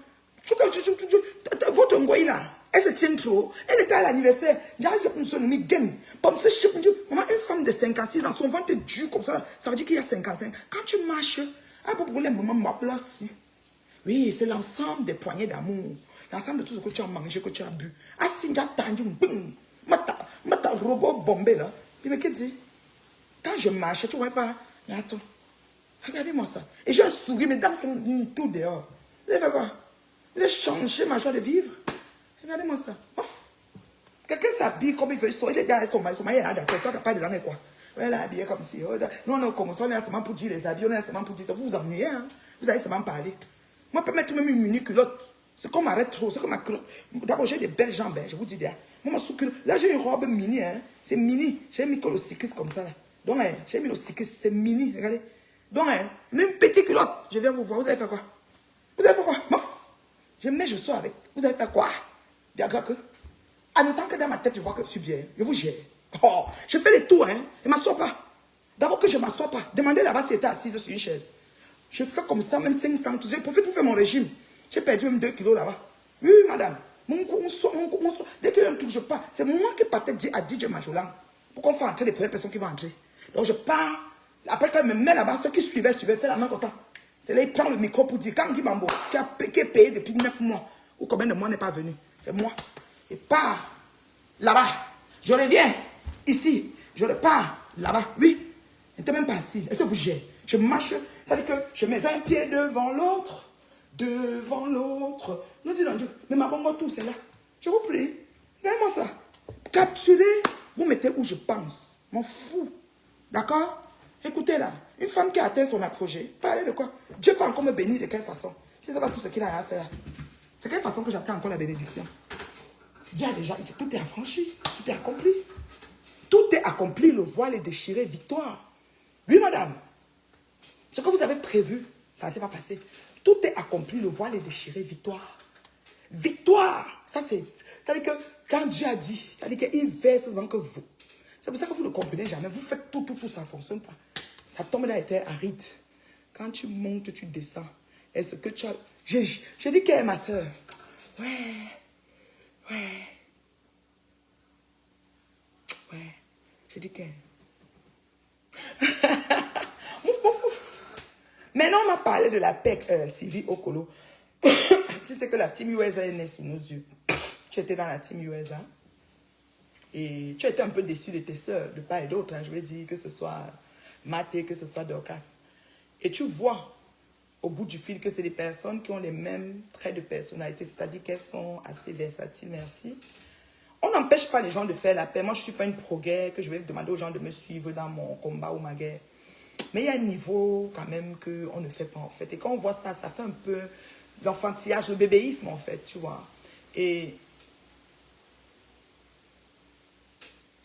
Votre ngoï là, elle se tient trop. Elle était à l'anniversaire. Maman, une femme de 56 ans, son ventre est dur comme ça. Ça veut dire qu'il y a 55. Quand tu marches, un peu pour les mamans m'applaudissent. Oui, c'est l'ensemble des poignées d'amour. L'ensemble de tout ce que tu as mangé, que tu as bu. Ah, si tu as tendu, boum, mata robot bombé là. Puis, mais qu'est-ce que tu dis? Quand je marche, tu vois pas. Mais attends, regardez-moi ça. Et j'ai un sourire, mes dents sont tout dehors. Vous avez fait quoi? Vous avez changé ma joie de vivre. Regardez-moi ça. Quelqu'un s'habille comme il veut. Il est déjà son maillot là. Toi, tu n'as pas de langue quoi? Elle est habillée comme si. Nous, on est comme ça. On est seulement pour dire les habits. On est seulement pour dire ça. Vous vous ennuyez. Hein? Vous allez seulement parler. Moi, je peux mettre même une mini culotte. C'est comme ma rétro. C'est comme ma culotte. D'abord, j'ai des belles jambes. Hein, je vous dis déjà. Moi, ma sous-culotte. Là, j'ai une robe mini. Hein. C'est mini. J'ai mis le cycliste comme ça. Là. Donc, hein, j'ai mis le cycliste. C'est mini. Regardez. Donc, hein, même petite culotte. Je viens vous voir. Vous avez fait quoi? Vous avez fait quoi? Je mets, je sors avec. Vous avez fait quoi? Bien que. En autant que dans ma tête, je vois que je suis bien. Je vous gère. Oh, je fais les tours, hein. Je ne m'assois pas. D'abord que je ne m'assois pas. Demandez là-bas si j'étais assise sur une chaise. Je fais comme ça, même 500. J'ai profité pour faire mon régime. J'ai perdu même 2 kilos là-bas. Oui, madame. Mon coup, on sort. Dès qu'il y a un truc, je pars. C'est moi qui partais à DJ Majolan. Pourquoi on fait entrer les premières personnes qui vont entrer? Donc je pars. Après, quand je me mets là-bas, ceux qui suivaient, fais la main comme ça. C'est là, il prend le micro pour dire, quand Guy Mambo, qui est payé depuis 9 mois, ou combien de mois n'est pas venu, c'est moi. Et part là-bas. Je reviens ici. Je repars là-bas. Oui. Je n'étais même pas assise. Est-ce que vous gérez? Je marche. Ça veut dire que je mets un pied devant l'autre. Devant l'autre. Nous disons Dieu. Mais ma bonne tout, c'est là. Je vous prie. Regardez-moi ça. Capturez. Vous mettez où je pense. M'en fous. D'accord? Écoutez là. Une femme qui a atteint son apogée. Parlez de quoi? Dieu peut encore me bénir de quelle façon? Si c'est pas tout ce qu'il a à faire. C'est quelle façon que j'attends encore la bénédiction? Dieu a déjà dit, tout est affranchi, tout est accompli. Tout est accompli, le voile est déchiré, victoire. Oui, madame. Ce que vous avez prévu, ça ne s'est pas passé. Tout est accompli, le voile est déchiré, victoire. Victoire. Ça veut dire que quand Dieu a dit, ça veut dire qu'il verse seulement que vous. C'est pour ça que vous ne comprenez jamais. Vous faites tout, ça ne fonctionne pas. Ça tombe dans la terre aride. Quand tu montes, tu descends. Est-ce que tu as... J'ai dit qu'elle est ma soeur. Ouais. J'ai dit qu'elle. Ouf. Maintenant, on m'a parlé de la PEC Sylvie Okolo. Tu sais que la team USA est née sous nos yeux. Tu étais dans la team USA. Et tu étais un peu déçu de tes soeurs, de part et d'autre. Hein, je vais dire que ce soit Maté, que ce soit Dorcas. Et tu vois au bout du fil que c'est des personnes qui ont les mêmes traits de personnalité. C'est-à-dire qu'elles sont assez versatiles, merci. On n'empêche pas les gens de faire la paix. Moi, je ne suis pas une pro-guerre que je vais demander aux gens de me suivre dans mon combat ou ma guerre. Mais il y a un niveau quand même qu'on ne fait pas en fait. Et quand on voit ça, ça fait un peu l'enfantillage, le bébéisme en fait, tu vois. Et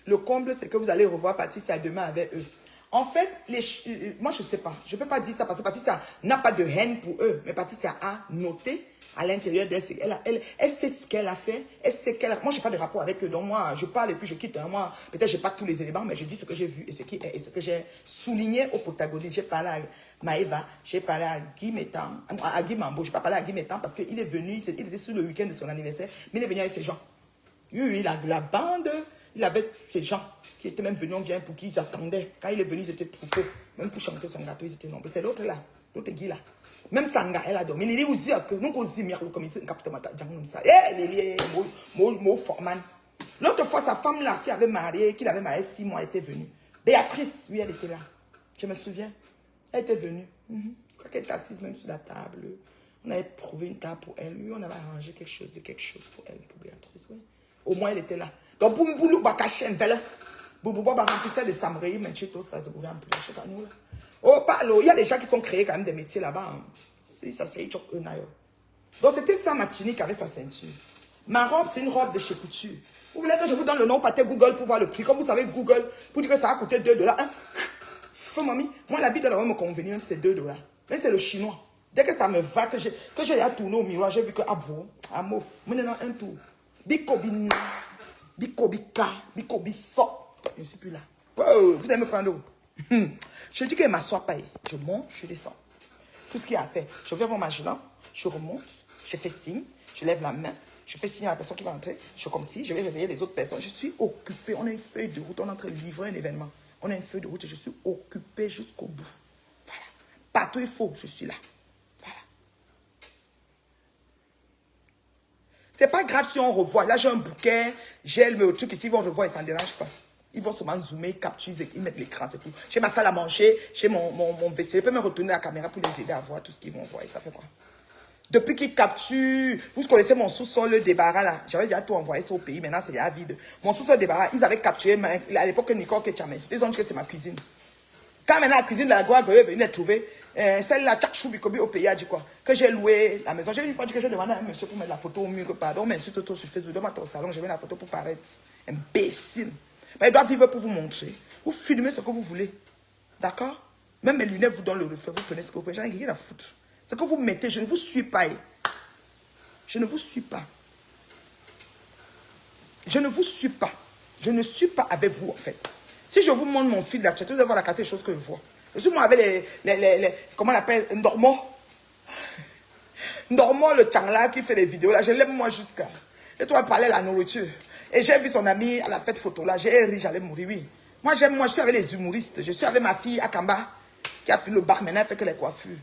le comble, c'est que vous allez revoir Patricia demain avec eux. En fait, moi je ne sais pas. Je ne peux pas dire ça parce que Patricia n'a pas de haine pour eux. Mais Patricia a noté à l'intérieur d'elle. Elle sait ce qu'elle a fait. Elle sait qu'elle a... Moi, je n'ai pas de rapport avec eux. Donc moi, je parle et puis je quitte. Hein. Moi, peut-être je n'ai pas tous les éléments, mais je dis ce que j'ai vu et ce que j'ai souligné au protagoniste. J'ai parlé à Maëva, j'ai parlé à Guy Métan, à Guy Mambo. Je n'ai pas parlé à Guy Métan parce qu'il est venu, il était sur le week-end de son anniversaire, mais il est venu avec ses gens. Oui, la bande... Il avait ces gens qui étaient même venus, on vient pour qui ils attendaient. Quand il est venu, ils étaient troupeaux. Même pour chanter son gâteau, ils étaient nombreux. C'est l'autre là, l'autre Guy là. Même Sanga, elle a dormi. Mais il dit aussi que nous, on dit, comme il capte ma comme ça. Eh, mon forman. L'autre fois, sa femme là, qui l'avait marié 6 mois, était venue. Béatrice, oui, elle était là. Je me souviens. Elle était venue. Je crois qu'elle était assise même sur la table. On avait trouvé une table pour elle. Oui, on avait arrangé quelque chose pour elle, pour Béatrice. Oui. Au moins, elle était là. Donc, pour Mboulou, Bakachen, Vela. Boubou, remplissait de Samrei, Menchito, ça se boulait un peu. Je sais pas, nous, là. Oh, parle, il y a des gens qui sont créés quand même des métiers là-bas. Hein. Si, ça c'est Ichok Enayo. Donc, c'était ça ma tunique avec sa ceinture. Ma robe, c'est une robe de chez Couture. Vous voulez que je vous donne le nom, partez Google pour voir le prix. Comme vous savez, Google, pour dire que ça a coûté $2. Hein? Feu, mamie. Moi, la bille doit me convenir, même si c'est $2. Mais c'est le chinois. Dès que ça me va, que j'ai tourné au miroir, j'ai vu que, ah bon, ah mouf, maintenant un tour. Bikobina, Bikobika, Bikobiso. Je ne suis plus là. Oh, vous allez me prendre où? Je dis qu'elle ne m'assoit pas. Je monte, je descends. Tout ce qu'il y a à faire. Je vais voir ma gelant, je remonte, je fais signe, je lève la main, je fais signe à la personne qui va entrer. Je fais comme si je vais réveiller les autres personnes. Je suis occupée. On a une feuille de route. On est en train de livrer un événement. On a une feuille de route et je suis occupée jusqu'au bout. Voilà. Partout il faut, je suis là. Voilà. C'est pas grave si on revoit. Là, j'ai un bouquet, j'ai le truc ici, ils vont revoir et ça ne dérange pas. Ils vont seulement zoomer, capturer, ils mettent l'écran, c'est tout. J'ai ma salle à manger, j'ai mon WC. Je peux me retourner la caméra pour les aider à voir tout ce qu'ils vont voir. Et ça fait quoi? Depuis qu'ils capturent, vous connaissez mon sous-sol, le débarras là. J'avais déjà tout envoyé ça au pays, maintenant c'est déjà vide. Mon sous-sol débarras, ils avaient capturé, à l'époque, Nicole Ketchamen. Ils ont dit que c'est ma cuisine. Quand maintenant la cuisine de la Goa est venue les trouver, celle-là, Tchakchou Bikobi au pays a dit quoi? Que j'ai loué la maison. J'ai une fois dit que j'ai demandé à un monsieur pour mettre la photo au mur, que pardon, mais insulte tout sur Facebook, demande au salon, je mets la photo pour paraître imbécile. Mais il doit vivre pour vous montrer. Vous filmez ce que vous voulez. D'accord? Même mes lunettes vous donnent le reflet, vous prenez ce que vous voulez. J'en ai rien à foutre. Ce que vous mettez, je ne vous suis pas. Je ne vous suis pas. Je ne vous suis pas. Je ne suis pas avec vous, en fait. Si je vous montre mon fil d'actualité, vous allez voir la qualité des choses que je vois. Je suis moi avec les comment on appelle, Ndormo. Ndormo, le Tchangla qui fait les vidéos, là, je l'aime moi jusqu'à. Et toi, parler de la nourriture. Et j'ai vu son ami à la fête photo, là, j'ai ri, j'allais mourir, oui. Moi, je suis avec les humoristes. Je suis avec ma fille Akamba, qui a fait le bar, maintenant, elle fait que les coiffures.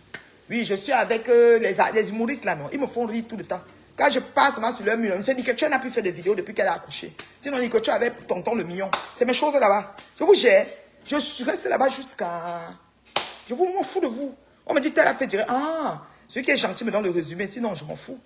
Oui, je suis avec les humoristes, là, non. Ils me font rire tout le temps. Quand je passe sur leur mur, je me suis dit que tu n'as plus fait de vidéos depuis qu'elle a accouché. Sinon, on dit que tu avais tonton le mignon. C'est mes choses là-bas. Je vous gère. Je suis resté là-bas jusqu'à... Je m'en fous de vous. On me dit, tu as fait dire, ah, celui qui est gentil me donne le résumé, sinon je m'en fous.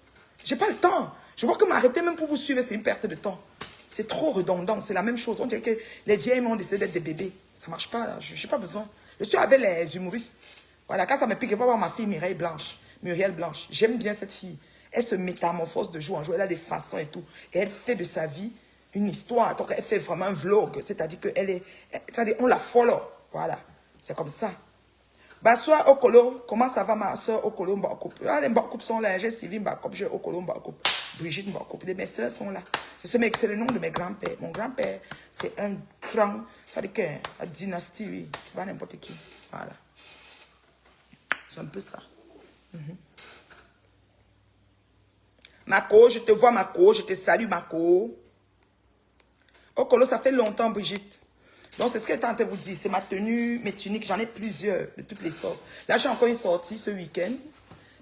J'ai pas le temps. Je vois que m'arrêter même pour vous suivre, c'est une perte de temps. C'est trop redondant, c'est la même chose. On dirait que les vieilles m'ont décidé d'être des bébés. Ça marche pas, là. Je n'ai pas besoin. Je suis avec les humoristes. Voilà, quand ça me pique, je vais voir ma fille Muriel Blanche. J'aime bien cette fille. Elle se métamorphose de jour en jour. Elle a des façons et tout. Et elle fait de sa vie une histoire. Donc, elle fait vraiment un vlog. C'est-à-dire qu'elle est... C'est-à-dire, on la follow. Voilà. C'est comme ça. Bassoa Okolo, comment ça va ma soeur Okolo Mbakoup? Ah, les Mbakoup sont là, j'ai Sylvie Mbakoup, j'ai Okolo Mbakoup, Brigitte Mbakoup, mes soeurs sont là. C'est le nom de mes grands-pères. Mon grand-père, c'est un grand, c'est-à-dire que la dynastie, oui, c'est pas n'importe qui. Voilà. C'est un peu ça. Mako, je te vois Mako, je te salue Mako. Okolo, ça fait longtemps Brigitte. Donc, c'est ce qu'elle est en train de vous dire. C'est ma tenue, mes tuniques. J'en ai plusieurs de toutes les sortes. Là, j'ai encore une sortie ce week-end.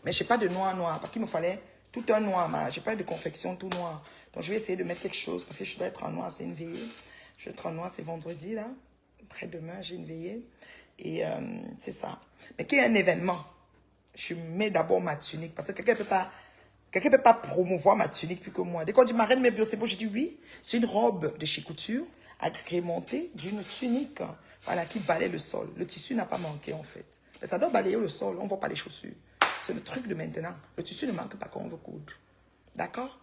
Mais je n'ai pas de noir. Parce qu'il me fallait tout un noir. Je n'ai pas de confection tout noir. Donc, je vais essayer de mettre quelque chose. Parce que je dois être en noir. C'est une veillée. Je vais être en noir. C'est vendredi, là. Après-demain, j'ai une veillée. Et c'est ça. Mais qu'il y ait un événement, je mets d'abord ma tunique. Parce que quelqu'un ne peut pas promouvoir ma tunique plus que moi. Dès qu'on dit, ma reine, mes bio, c'est beau. Je dis oui. C'est une robe de chez Couture, agrémentée d'une tunique, voilà, qui balaie le sol. Le tissu n'a pas manqué, en fait. Mais ça doit balayer le sol. On ne voit pas les chaussures. C'est le truc de maintenant. Le tissu ne manque pas quand on veut coudre. D'accord?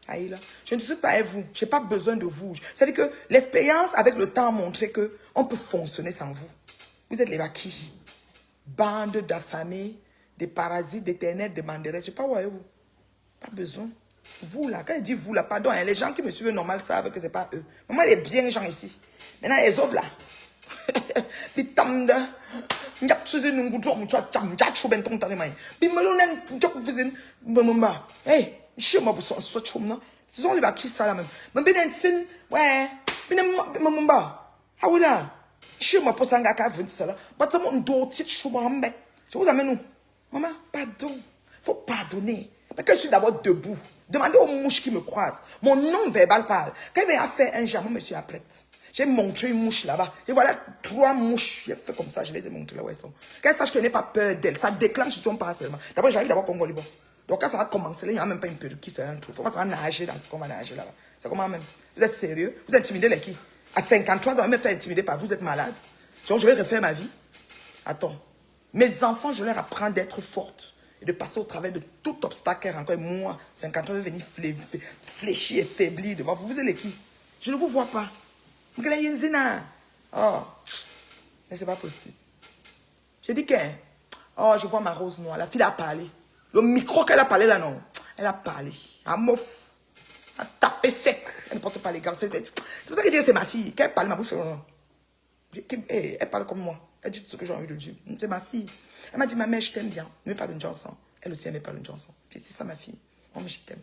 Aïe, je ne suis pas avec vous. Je n'ai pas besoin de vous. C'est-à-dire que l'expérience avec le temps a montré qu'on peut fonctionner sans vous. Vous êtes les maquis. Bande d'affamés, des parasites, d'éternels, des manderesses. Je ne sais pas où avez-vous. Pas besoin. Vous là, quand il dit vous là, pardon, hein, les gens qui me suivent normal savent que ce n'est pas eux. Mais moi, les bien gens ici. Maintenant, les autres là. Les tamda. Hey, ce sont les bacs qui sont là même. Mais bien, ouais, je vous amène où? Maman, pardon. Il faut pardonner. Mais que je suis d'abord debout. Demandez aux mouches qui me croisent. Mon nom verbal parle. Quand il va faire un jamon, monsieur apprête. J'ai montré une mouche là-bas. Et voilà 3 mouches. J'ai fait comme ça, je les ai montrées là où elles sont. Qu'elle sache qu'elle n'ait pas peur d'elle. Ça déclenche son harcèlement. D'abord, j'arrive d'abord Congo Libre. Donc quand ça va commencer, là, il n'y a même pas une perruque qui sera un trou. Faut pas ça va nager dans ce qu'on va nager là-bas. C'est comment même? Vous êtes sérieux? Vous intimidez les qui? À 53 ans, vous me fait intimider par vous, vous êtes malade. Sinon, je vais refaire ma vie. Attends. Mes enfants, je leur apprends d'être fortes et de passer au travers de tout obstacle qu'elles rencontrent. Moi, 53 ans, je vais venir fléchir et faiblir devant vous. Vous êtes les qui? Je ne vous vois pas. Oh, mais c'est pas possible. J'ai dit que, oh, je vois ma rose noire. La fille a parlé. Le micro qu'elle a parlé là, non. Elle a parlé. Elle mouf. Elle a tapé sec. Elle ne porte pas les gars. C'est pour ça que je dis que c'est ma fille. Quand elle parle, ma bouche, elle parle comme moi. Elle dit tout ce que j'ai envie de dire. C'est ma fille. Elle m'a dit, ma mère, je t'aime bien. Ne me parle de Johnson. Elle aussi, elle me parle de Johnson. C'est ça, ma fille. Moi, mais je t'aime.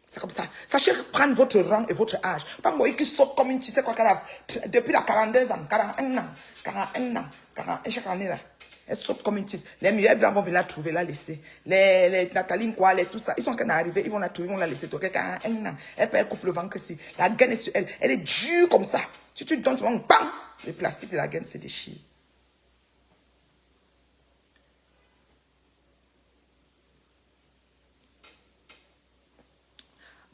C'est comme ça. Sachez prendre votre rang et votre âge. Pas moi qui saute comme une tu sais quoi qu'elle a depuis la 42 ans, 41 ans, 41 ans, 41 chaque année là. Elle saute comme une tisse. Les meilleurs blancs vont venir la trouver, la laisser. Les Nathalie quoi, les tout ça. Ils sont en train d'arriver, ils vont la trouver, ils vont la laisser. 41 ans. Elle coupe le ventre que si. La gaine est sur elle. Elle est dure comme ça. Si tu donnes souvent, bam! Le plastique de la gaine se déchire.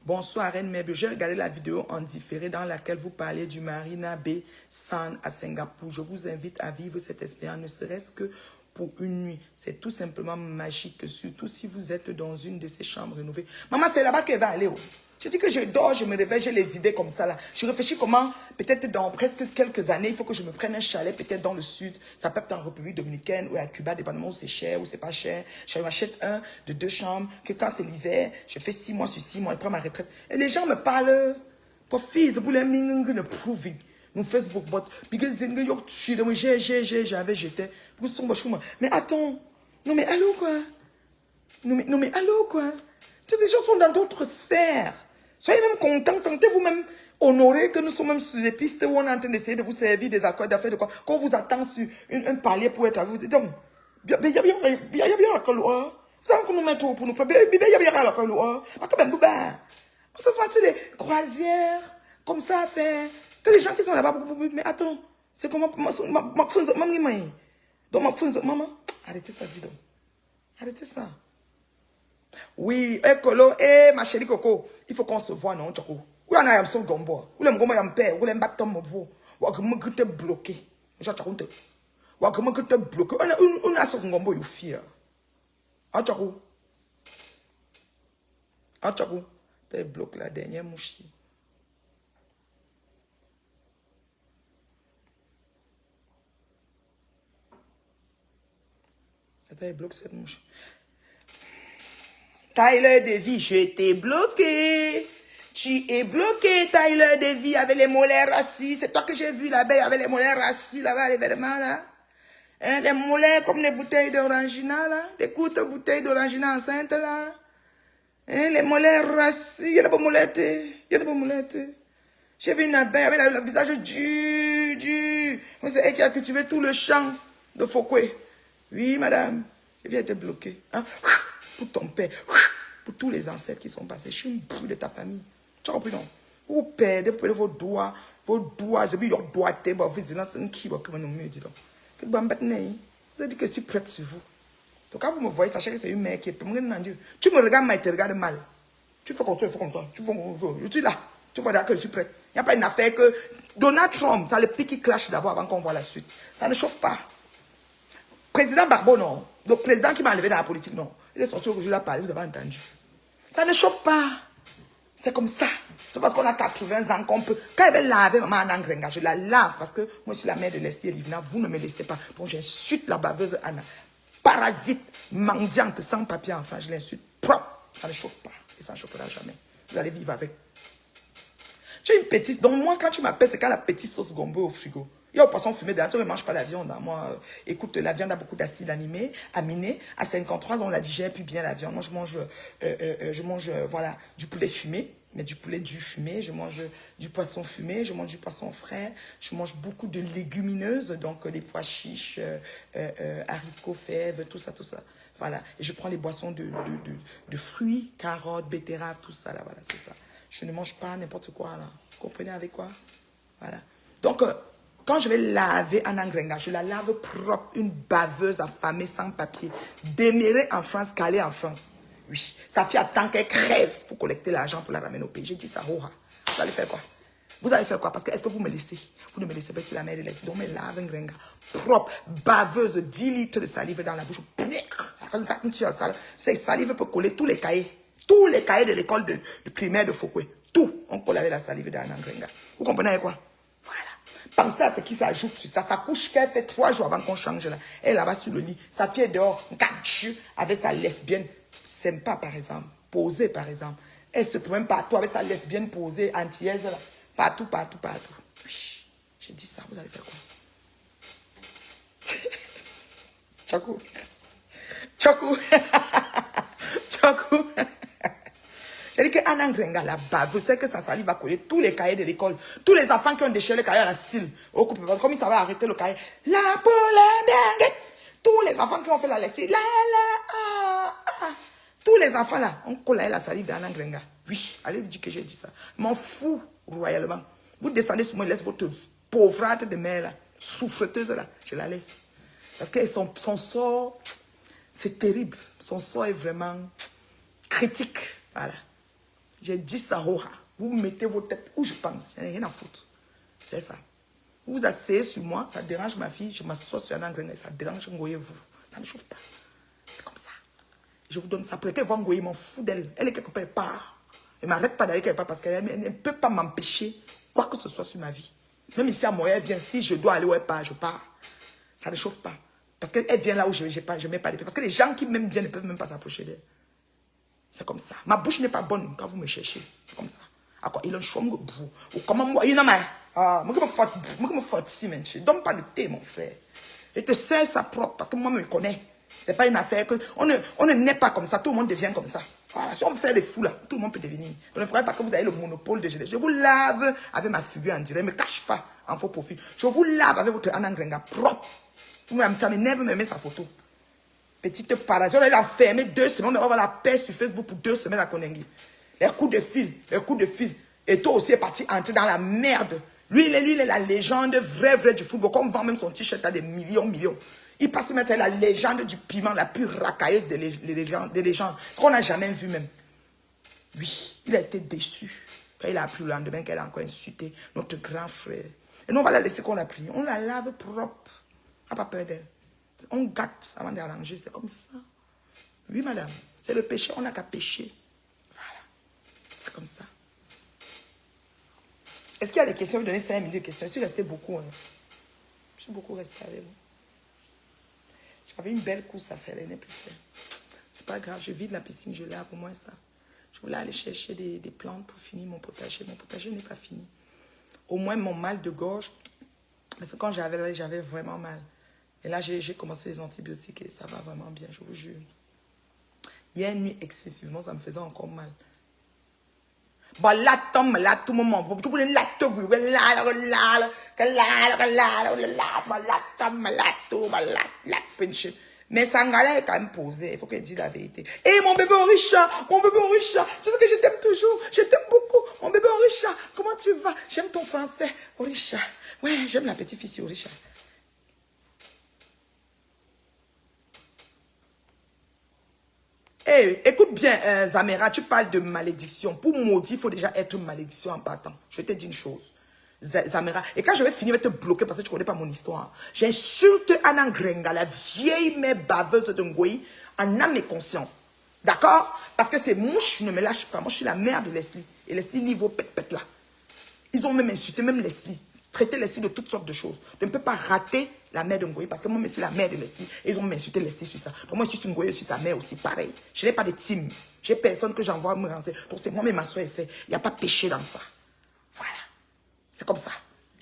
Bonsoir Reine Meuble, j'ai regardé la vidéo en différé dans laquelle vous parlez du Marina Bay Sands à Singapour. Je vous invite à vivre cette expérience, ne serait-ce que pour une nuit. C'est tout simplement magique, surtout si vous êtes dans une de ces chambres rénovées. Maman, c'est là-bas qu'elle va aller. Oh. Je dis que je dors, je me réveille, j'ai les idées comme ça là. Je réfléchis comment, peut-être dans presque quelques années, il faut que je me prenne un chalet, peut-être dans le sud. Ça peut être en République Dominicaine ou à Cuba, dépendamment où c'est cher ou c'est pas cher. Je m'achète un de 2 chambres, que quand c'est l'hiver, je fais 6 mois sur 6 mois, je prends ma retraite. Et les gens me parlent, pour fils, vous les mingues ne prouvent. Mon Facebook, because j'avais jeté. Mais attends, non mais allô quoi? Non mais allô quoi? Toutes les gens sont dans d'autres sphères. Soyez même contents, sentez-vous même honorés que nous sommes même sur des pistes où on est en train d'essayer de vous servir des accords d'affaires, de quoi, qu'on vous attend sur un palier pour être à vous. Donc, il y a bien la colère. Vous savez qu'on nous met tout pour nous prendre. Il y a bien la colère. Pas comme un bouba. On se passe sur les croisières, comme ça, à faire. Tous les gens qui sont là-bas, mais attends, c'est comment, maman, arrêtez ça, dis donc. Arrêtez ça. Oui, écolo, ma chérie Coco, il faut qu'on se voit, non, Choco. Où en a son gombo? Où l'aime gombo yam père? Où l'aime battre mon beau? Où a comment que te bloqué? Je t'accorde. Où a comment que te bloqué? On a son gombo, you fear. Ah, Choco. Ah, Choco. T'es bloqué la dernière mouche. Attends, bloque cette mouche. Tyler Davy, je t'ai bloqué. Tu es bloqué, Tyler Davy, avec les molaires assis. C'est toi que j'ai vu là-bas, avec les molaires assis là-bas, les vêtements là. Hein, les molaires comme les bouteilles d'orangina là. Des courtes bouteilles d'orangina enceinte là. Hein, les molaires assis. Il y a pas molette. Il y a pas molette. J'ai vu une abeille avec le visage dur. C'est elle qui a cultivé tout le champ de Fokwe. Oui, madame. Je viens être bloqué. Hein? Pour ton père, pour tous les ancêtres qui sont passés. Je suis une boule de ta famille. Tu as compris, non? Vous perdez vos doigts, j'ai vu vos doigts, vos vigilance, qui va comme nous dit donc. Vous avez dit que je suis prête sur vous. Donc quand vous me voyez, sachez que c'est une mère qui est. Tu me regardes mal, tu te regardes mal. Tu fais comme ça, il faut comme ça. Tu fais comme ça. Je suis là. Tu vois que je suis prête. Il n'y a pas une affaire que Donald Trump, ça le pique qui clash d'abord avant qu'on voit la suite. Ça ne chauffe pas. Président Barbeau, non. Le président qui m'a enlevé dans la politique, non. Il est sorti aujourd'hui, il a parlé, vous avez entendu. Ça ne chauffe pas. C'est comme ça. C'est parce qu'on a 80 ans qu'on peut. Quand elle veut laver maman en Angrenga, je la lave parce que moi je suis la mère de Leslie et Livina, vous ne me laissez pas. Donc j'insulte la baveuse Anna. Parasite, mendiante, sans papier enfin, je l'insulte propre. Ça ne chauffe pas. Et ça ne chauffera jamais. Vous allez vivre avec. Tu as une petite. Donc moi, quand tu m'appelles, c'est quand la petite sauce gombo au frigo. Il y a au poisson fumé, d'ailleurs, tu ne manges pas la viande. Hein. Moi, écoute, la viande a beaucoup d'acide aminé. À 53 ans, on la digère plus bien la viande. Moi, je mange voilà, du poulet fumé, mais du poulet fumé. Je mange du poisson fumé, je mange du poisson frais. Je mange beaucoup de légumineuses, donc les pois chiches, haricots, fèves, tout ça. Voilà. Et je prends les boissons de fruits, carottes, betteraves, tout ça, là, voilà, c'est ça. Je ne mange pas n'importe quoi, là. Vous comprenez avec quoi? Voilà. Donc, quand je vais laver Anna Ngrenga, je la lave propre, une baveuse affamée sans papier, démérée en France, calée en France. Oui, sa fille attend qu'elle crève pour collecter l'argent pour la ramener au pays. J'ai dit ça, oh, vous allez faire quoi? Vous allez faire quoi? Parce que est-ce que vous me laissez? Vous ne me laissez pas sur la mer de laisser. Donc, me lave Ngrenga propre, baveuse, 10 litres de salive dans la bouche. Cette salive peut coller tous les cahiers. Tous les cahiers de l'école de primaire de Fouquet. Tout, on colle avec la salive d'Anna Ngrenga. Vous comprenez quoi? Voilà. Pensez à ce qui s'ajoute sur ça. Sa couche qu'elle fait 3 jours avant qu'on change là. Elle là-bas sur le lit. Sa fille est dehors, avec sa lesbienne sympa par exemple. Posée par exemple. Elle se promène partout avec sa lesbienne posée, antillaise là. Partout, partout, partout. Oui. J'ai dit ça, vous allez faire quoi? Tchakou. Tchakou. Tchakou. J'ai dit que Anna Ngrenga là-bas, vous savez que sa salive va coller tous les cahiers de l'école. Tous les enfants qui ont déchiré le cahier à la cile. Comme ça va arrêter le cahier. La poule. Tous les enfants qui ont fait la lecture. Tous les enfants là, on colle la salive d'Anna Ngrenga. Oui, allez dire que j'ai dit ça. M'en fous royalement. Vous descendez sur moi, laisse votre pauvrate de mère là, souffreteuse là, je la laisse. Parce que son sort, c'est terrible. Son sort est vraiment critique. Voilà. J'ai dit ça, vous mettez vos têtes où je pense. Il n'y a rien à foutre. C'est ça. Vous vous asseyez sur moi, ça dérange ma fille, je m'assois sur un engrenage, ça dérange Ngoye vous. Ça ne chauffe pas. C'est comme ça. Je vous donne ça. Pour qu'elle voit Ngoye, m'en fout d'elle. Elle est quelque part. Elle ne m'arrête pas d'aller quelque part parce qu'elle ne peut pas m'empêcher quoi que ce soit sur ma vie. Même ici à Montréal, elle vient. Si je dois aller où elle part, je pars. Ça ne chauffe pas. Parce qu'elle vient là où je ne mets pas les pieds. Parce que les gens qui m'aiment bien ne peuvent même pas s'approcher d'elle. C'est comme ça. Ma bouche n'est pas bonne quand vous me cherchez. C'est comme ça. À quoi il a un choix. Ou comment moi, il y en a marre. Ah, moi, je me fous ici, monsieur. Donne pas de thé, mon frère. Je te sers ça propre parce que moi, je me connais. C'est pas une affaire que. On ne naît pas comme ça. Tout le monde devient comme ça. Voilà. Si on me fait les fous là, tout le monde peut devenir. Je ne ferai pas que vous avez le monopole de gelée. Je vous lave avec ma figure en direct. Ne me cache pas en faux profil. Je vous lave avec votre Anna Ngrenga propre. Vous m'énervez, me met sa photo. Petite parasite, elle a fermé 2 semaines, on va avoir la paix sur Facebook pour 2 semaines à Konengi. Les coups de fil, les coups de fil. Et toi aussi est parti entrer dans la merde. Lui, il est la légende vraie du football. Comme on vend même son t-shirt à des millions. Il passe maintenant la légende du piment, la plus racailleuse des légendes. Ce qu'on n'a jamais vu même. Oui, il a été déçu. Quand il a appris le lendemain qu'elle a encore insulté notre grand frère. Et nous, on va la laisser qu'on l'a pris. On la lave propre. On n'a pas peur d'elle. On gâte avant d'arranger, c'est comme ça. Oui, madame, c'est le péché, on n'a qu'à pécher. Voilà, c'est comme ça. Est-ce qu'il y a des questions? Je vais vous donner 5 minutes de questions. Je suis restée beaucoup. Hein. Je suis beaucoup restée avec vous. J'avais une belle course à faire, elle n'est plus faite. C'est pas grave, je vide la piscine, je lave au moins ça. Je voulais aller chercher des plantes pour finir mon potager. Mon potager n'est pas fini. Au moins mon mal de gorge, parce que quand j'avais vraiment mal. Et là, j'ai commencé les antibiotiques et ça va vraiment bien, je vous jure. Hier nuit, excessivement, ça me faisait encore mal. Bon, là, Tom, là, tout le monde, tout le monde, là, tout le monde, là, mais Sangala est quand même posé, il faut qu'elle dise la vérité. Et mon bébé Orisha, c'est ce que je t'aime toujours, je t'aime beaucoup, mon bébé Orisha, comment tu vas? J'aime ton français, Orisha. Ouais, j'aime la petite fille Orisha. Hey, écoute bien, Zamera, tu parles de malédiction. Pour maudire, il faut déjà être une malédiction en partant. Je te dis une chose. Zamera, et quand je vais finir, je vais te bloquer parce que tu ne connais pas mon histoire. J'insulte Anna Ngrenga, la vieille mère baveuse de Ngoye, en âme et conscience. D'accord? Parce que ces mouches ne me lâchent pas. Moi, je suis la mère de Leslie. Et Leslie, niveau pète là. Ils ont même insulté, même Leslie. Traité Leslie de toutes sortes de choses. Je ne peux pas rater la mère de Ngoye parce que moi, c'est la mère de Leslie. Et ils ont insulté Leslie sur ça. Donc moi, je suis Ngoye, je suis sa mère aussi, pareil. Je n'ai pas de team. J'ai personne que j'envoie me renseigner. Donc c'est moi-même ma soeur est fait. Il n'y a pas péché dans ça. Voilà. C'est comme ça.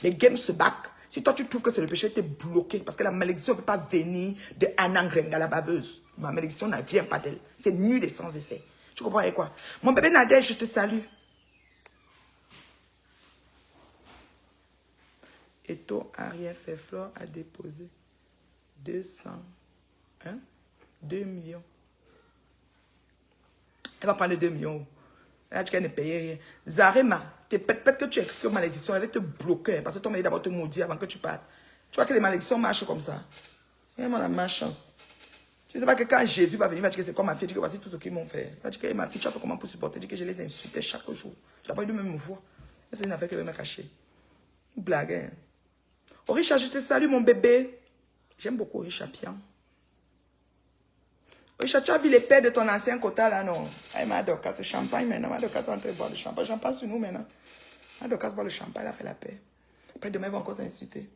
Les games se battent. Si toi, tu trouves que c'est le péché, tu es bloqué. Parce que la malédiction ne peut pas venir de Anna Ngrenga, la baveuse. Ma malédiction ne vient pas d'elle. C'est nul et sans effet. Tu comprends avec quoi? Mon bébé Nadège, je te salue. Eto Ariel Feflor a déposé 2 millions. Elle va prendre 2 millions. Elle a dit qu'elle ne payait rien. Zarema, peut-être que tu écris que malédiction, elle va te bloquer. Parce que ton mari d'abord te maudit avant que tu partes. Tu vois que les malédictions marchent comme ça. Vraiment la malchance. Tu ne sais pas que quand Jésus va venir, il va dire que c'est comme ma fille. Il dit que voici tout ce qu'ils m'ont fait. Il va dire que ma fille, tu as fait comment pour supporter? Il dit que je les insultais chaque jour. Je n'ai pas eu de même voix. C'est une affaire que je vais me cacher. Une blague. Hein? Oh Richard, je te salue mon bébé. J'aime beaucoup Richard Pian. Richard, tu as vu les pères de ton ancien quota là, non? Elle m'a Dorcas, ce champagne maintenant. Ma Dorcas est en train de boire le champagne. J'en passe sur nous maintenant. Ma Dorcas boit le champagne, elle a fait la paix. Après demain, elle va encore s'insulter.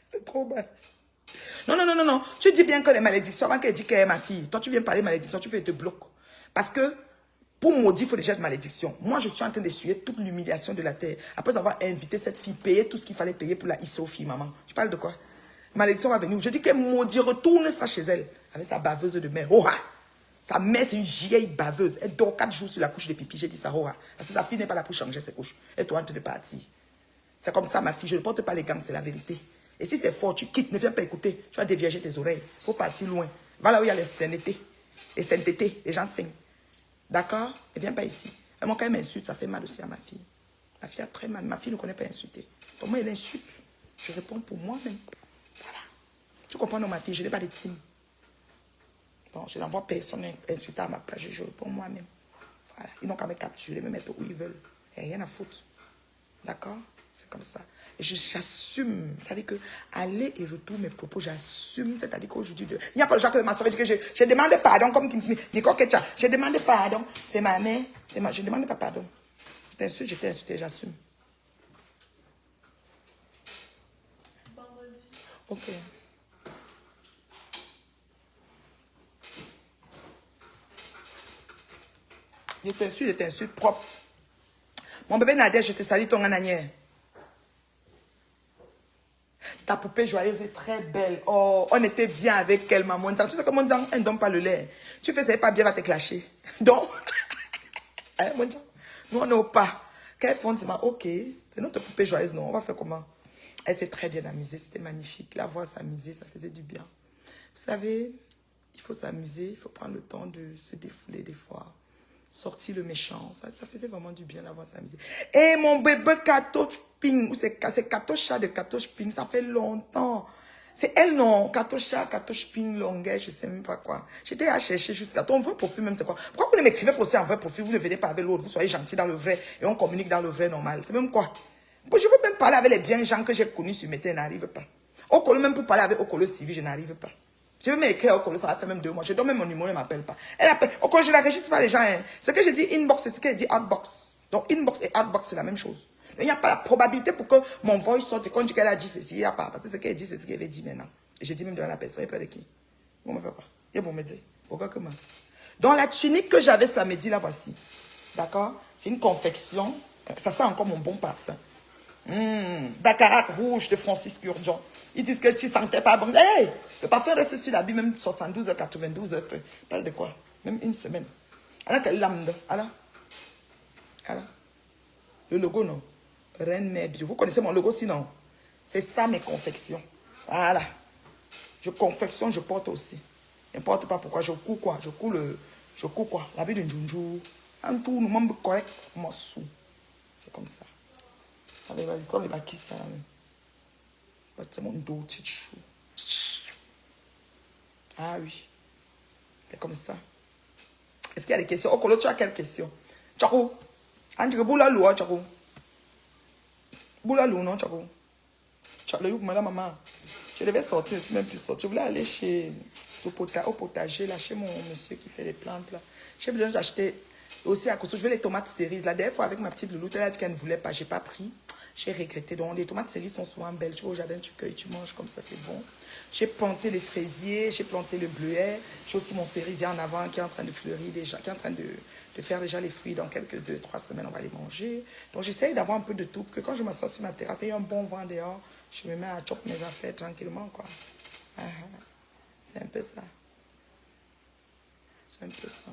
C'est trop bas. Non, non, non, non, non. Tu dis bien que les malédictions, avant qu'elle dise qu'elle est ma fille, toi tu viens parler malédiction, tu fais te bloquer. Parce que pour maudire, il faut déjà être malédiction. Moi, je suis en train d'essuyer toute l'humiliation de la terre. Après avoir invité cette fille, payer tout ce qu'il fallait payer pour la hisser aux filles, maman. Tu parles de quoi? Malédiction va venir. Je dis qu'elle maudit, retourne ça chez elle. Avec sa baveuse de mère. Oh, sa mère, c'est une vieille baveuse. Elle dort 4 jours sur la couche de pipi. J'ai dit ça, oh, parce que sa fille n'est pas là pour changer ses couches. Elle est en train de partir. C'est comme ça, ma fille. Je ne porte pas les gants, c'est la vérité. Et si c'est fort, tu quittes, ne viens pas écouter. Tu vas dévierger tes oreilles. Il faut partir loin. Va là où il y a les saintetés. Les saintetés, les gens saignent. D'accord? Ne viens pas ici. Et moi, quand elle m'insulte, ça fait mal aussi à ma fille. Ma fille a très mal. Ma fille ne connaît pas insulter. Donc moi, elle insulte. Je réponds pour moi-même. Voilà. Tu comprends, non, ma fille, je n'ai pas de team. Donc, je n'envoie personne insulter à ma place. Je réponds moi-même. Voilà. Ils n'ont qu'à me capturer, me mettre où ils veulent. Il n'y a rien à foutre. D'accord? C'est comme ça. Et j'assume. C'est-à-dire que aller et retour mes propos, j'assume. C'est-à-dire qu'aujourd'hui, il n'y a pas le genre que ma soeur dit que je demande pardon comme Nicole Ketcha. Je demande pardon. C'est ma mère. Je ne demande pas pardon. Je t'insulte, je t'ai insulté, j'assume. Ok. Je t'insulte propre. Mon bébé Nadia, je te salue ton ananière. Ta poupée joyeuse est très belle. Oh, on était bien avec elle, maman. Tu sais comment elle ne donne pas le lait. Tu fais ça pas bien, va te clasher. Donc, nous on n'a pas. Quand elle fonde, c'est ma ok. C'est notre poupée joyeuse, non. On va faire comment? Elle s'est très bien amusée, c'était magnifique. La voir s'amuser, ça faisait du bien. Vous savez, il faut s'amuser, il faut prendre le temps de se défouler des fois. Sortir le méchant, ça faisait vraiment du bien d'avoir s'amuser. Et mon bébé Katoche Ping, c'est Katocha de Katoche Ping, ça fait longtemps. C'est elle, non? Katocha, Katoche Ping, Longuet, je sais même pas quoi. J'étais à chercher jusqu'à ton vrai profil, même c'est quoi? Pourquoi vous ne m'écrivez pas aussi en vrai profil? Vous ne venez pas avec l'autre, vous soyez gentil dans le vrai et on communique dans le vrai normal. C'est même quoi? Je veux même parler avec les biens gens que j'ai connus sur Mété, je n'arrive pas. Okolo, même pour parler avec Okolo Civi, je n'arrive pas. Je vais m'écrire Okolo, ça va faire même 2 mois. Je donne même mon numéro, elle ne m'appelle pas. Elle appelle. Okolo, je n'enregistre pas les gens. Hein. Ce que je dis inbox, c'est ce qu'elle dit outbox. Donc inbox et outbox, c'est la même chose. Il n'y a pas la probabilité pour que mon voice sorte et qu'on dit qu'elle a dit ceci, il n'y a pas. Parce que ce qu'elle dit, c'est ce qu'elle avait dit maintenant. Et je dis même devant la personne, il n'y a pas de qui. Bon, me fait pas. Il y a bon me dire. Pourquoi que moi? Donc la tunique que j'avais samedi, là, voici. D'accord? C'est une confection. Ça sent encore mon bon parfum. Baccarat rouge de Francis Kurdian. Ils disent que tu ne sentais pas bon. Hey, le parfum reste sur la bille même 72 heures, 92 heures. Parle de quoi? Même une semaine. Alors, quelle lame? Alors. Le logo, non. Reine Mère Bio. Vous connaissez mon logo sinon? C'est ça mes confections. Voilà. Je confectionne, je porte aussi. N'importe pas pourquoi. Je couds quoi? Je couds quoi? La vie d'une junjou. Un tout, nous membres correct. Moi, sous. C'est comme ça. Allez, vas-y, comme les maquis, ça. C'est mon dos, petit chou. Ah oui. C'est comme ça. Est-ce qu'il y a des questions? Oh, Kolo, tu as quelle question? Tchako. André, boulalou, tchako. Boulalou, non, tchako. Tchako, maman. Je devais sortir, je ne suis même plus sorti. Je voulais aller au potager, là, chez mon monsieur qui fait les plantes, là. J'ai besoin d'acheter aussi à cause je veux les tomates cerises. La dernière fois, avec ma petite loulou, elle a dit qu'elle ne voulait pas. Je n'ai pas pris. J'ai regretté. Donc, les tomates cerises sont souvent belles. Tu vas au jardin, tu cueilles, tu manges comme ça, c'est bon. J'ai planté les fraisiers, j'ai planté le bleuet. J'ai aussi mon cerisier en avant qui est en train de fleurir déjà, qui est en train de faire déjà les fruits. Dans quelques 2-3 semaines, on va les manger. Donc, j'essaye d'avoir un peu de tout. Que quand je m'assois sur ma terrasse, il y a un bon vent dehors, je me mets à choper mes affaires tranquillement, quoi. C'est un peu ça. C'est un peu ça.